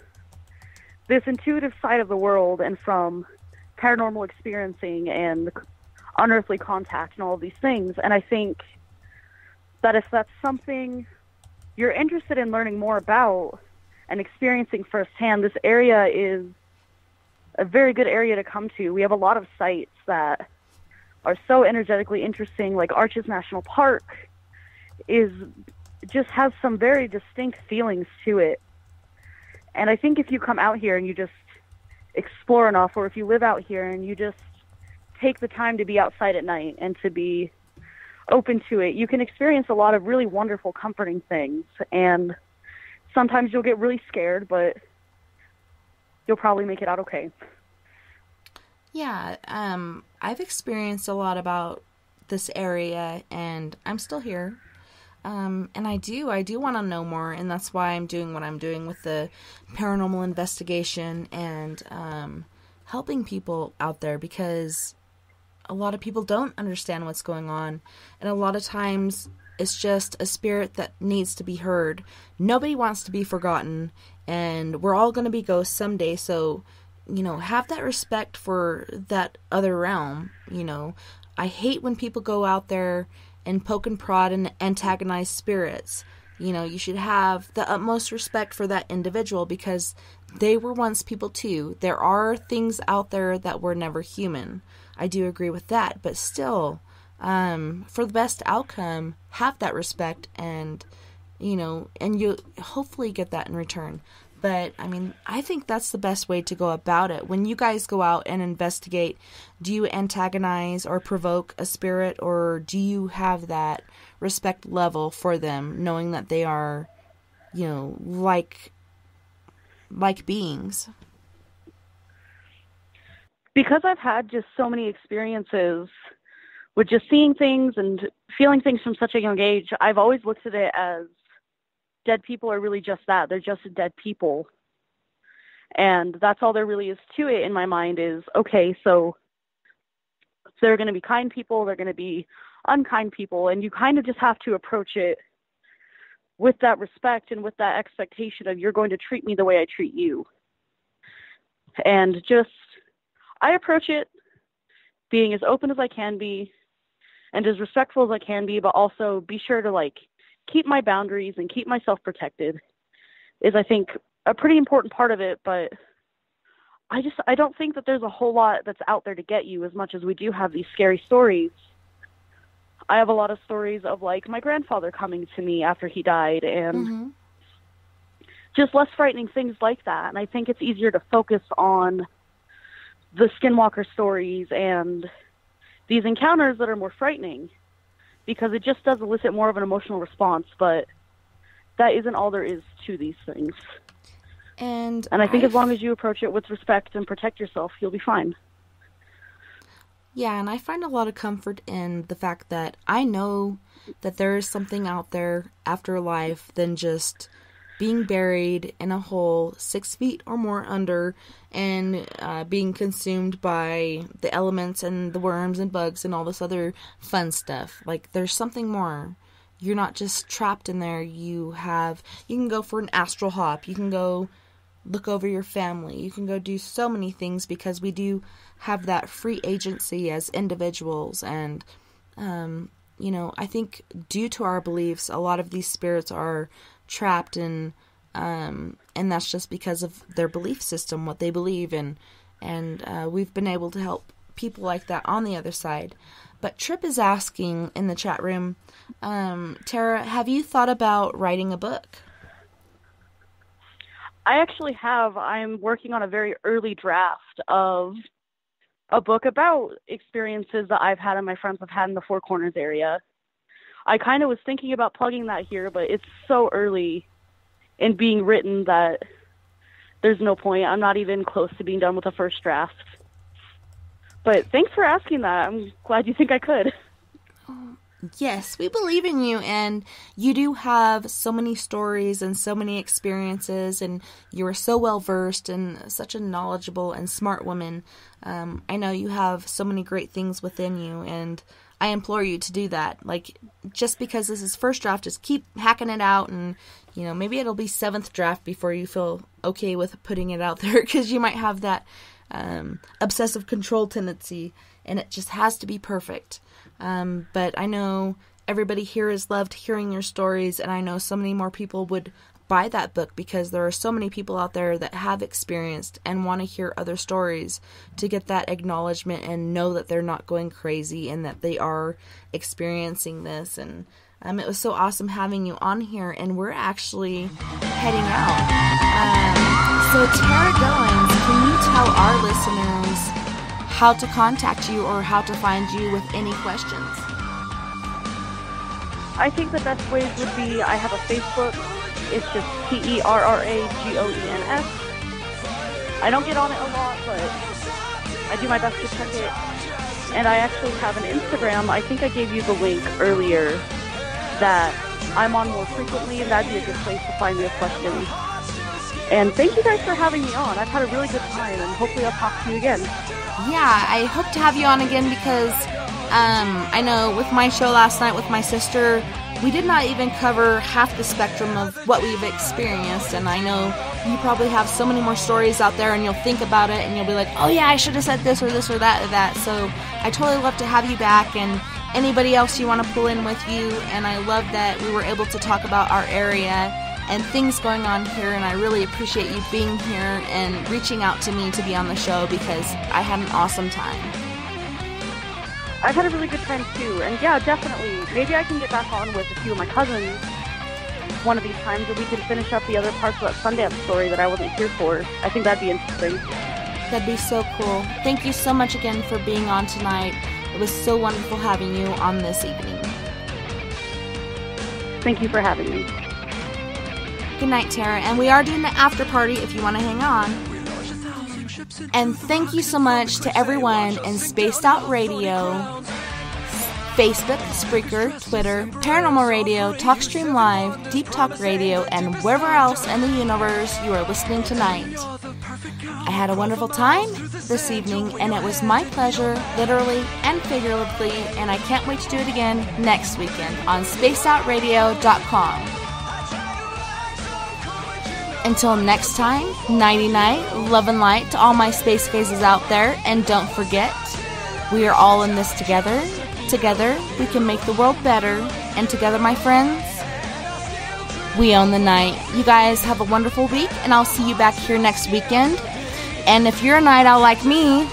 this intuitive side of the world and from paranormal experiencing and unearthly contact and all of these things. And I think that if that's something you're interested in learning more about and experiencing firsthand, this area is a very good area to come to. We have a lot of sites that are so energetically interesting, like Arches National Park just has some very distinct feelings to it. And I think if you come out here and you just explore enough, or if you live out here and you just take the time to be outside at night and to be open to it, you can experience a lot of really wonderful, comforting things. And sometimes you'll get really scared, but you'll probably make it out okay. Yeah, I've experienced a lot about this area, and I'm still here. And I do want to know more, and that's why I'm doing what I'm doing with the paranormal investigation and helping people out there, because a lot of people don't understand what's going on, and a lot of times it's just a spirit that needs to be heard. Nobody wants to be forgotten, and we're all going to be ghosts someday, so, you know, have that respect for that other realm. You know, I hate when people go out there and poke and prod and antagonize spirits. You know, you should have the utmost respect for that individual, because they were once people too. There are things out there that were never human. I do agree with that, but still, for the best outcome, have that respect, and, you know, and you hopefully get that in return. But, I mean, I think that's the best way to go about it. When you guys go out and investigate, do you antagonize or provoke a spirit, or do you have that respect level for them, knowing that they are, you know, like beings? Because I've had just so many experiences with just seeing things and feeling things from such a young age, I've always looked at it as dead people are really just that. They're just dead people. And that's all there really is to it in my mind is, okay, so there are going to be kind people, there are going to be unkind people, and you kind of just have to approach it with that respect and with that expectation of you're going to treat me the way I treat you. And just, I approach it being as open as I can be and as respectful as I can be, but also be sure to like keep my boundaries and keep myself protected is, I think, a pretty important part of it. But I don't think that there's a whole lot that's out there to get you as much as we do have these scary stories. I have a lot of stories of like my grandfather coming to me after he died and just less frightening things like that. And I think it's easier to focus on the Skinwalker stories and these encounters that are more frightening because it just does elicit more of an emotional response, but that isn't all there is to these things. And I think as long as you approach it with respect and protect yourself, you'll be fine. Yeah, and I find a lot of comfort in the fact that I know that there is something out there after life than just being buried in a hole 6 feet or more under and being consumed by the elements and the worms and bugs and all this other fun stuff. Like, there's something more. You're not just trapped in there. You can go for an astral hop. You can go look over your family. You can go do so many things because we do have that free agency as individuals. And, I think due to our beliefs, a lot of these spirits are trapped in, and that's just because of their belief system, what they believe in. And we've been able to help people like that on the other side. But Trip is asking in the chat room, Tara, have you thought about writing a book? I actually have. I'm working on a very early draft of a book about experiences that I've had and my friends have had in the Four Corners area. I kind of was thinking about plugging that here, but it's so early in being written that there's no point. I'm not even close to being done with the first draft. But thanks for asking that. I'm glad you think I could. Yes, we believe in you, and you do have so many stories and so many experiences, and you are so well-versed and such a knowledgeable and smart woman. I know you have so many great things within you, and I implore you to do that. Like, just because this is first draft, just keep hacking it out, and, maybe it'll be 7th draft before you feel okay with putting it out there, because you might have that obsessive control tendency, and it just has to be perfect. But I know everybody here has loved hearing your stories, and I know so many more people would buy that book because there are so many people out there that have experienced and want to hear other stories to get that acknowledgement and know that they're not going crazy and that they are experiencing this. And it was so awesome having you on here, and we're actually heading out. So Terra Goens, can you tell our listeners how to contact you or how to find you with any questions? I think the best ways would be, I have a Facebook. It's just TerraGoens. I don't get on it a lot, but I do my best to check it. And I actually have an Instagram. I think I gave you the link earlier that I'm on more frequently, and that'd be a good place to find me with questions. And thank you guys for having me on. I've had a really good time, and hopefully I'll talk to you again. Yeah, I hope to have you on again because I know with my show last night with my sister, we did not even cover half the spectrum of what we've experienced, and I know you probably have so many more stories out there, and you'll think about it, and you'll be like, oh yeah, I should have said this or this or that or that. So I totally love to have you back, and anybody else you want to pull in with you. And I love that we were able to talk about our area and things going on here, and I really appreciate you being here and reaching out to me to be on the show because I had an awesome time. I've had a really good time too, and yeah, definitely. Maybe I can get back on with a few of my cousins one of these times, and we can finish up the other parts of that Sundance story that I wasn't here for. I think that'd be interesting. That'd be so cool. Thank you so much again for being on tonight. It was so wonderful having you on this evening. Thank you for having me. Good night, Tara. And we are doing the after party if you want to hang on. And thank you so much to everyone in Spaced Out Radio, Facebook, Spreaker, Twitter, Paranormal Radio, TalkStream Live, Deep Talk Radio, and wherever else in the universe you are listening tonight. had a wonderful time this evening, and it was my pleasure, literally and figuratively, and I can't wait to do it again next weekend on spacedoutradio.com. Until next time, nighty-night, love and light to all my space phases out there, and don't forget, we are all in this together. Together, we can make the world better, and together, my friends, we own the night. You guys have a wonderful week, and I'll see you back here next weekend. And if you're a night owl like me,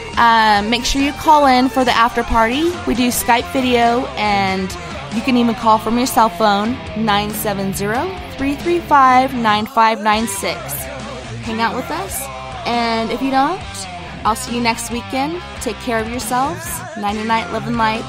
make sure you call in for the after party. We do Skype video, and you can even call from your cell phone, 970-335-9596. Hang out with us, and if you don't, I'll see you next weekend. Take care of yourselves. Night-night, love and light.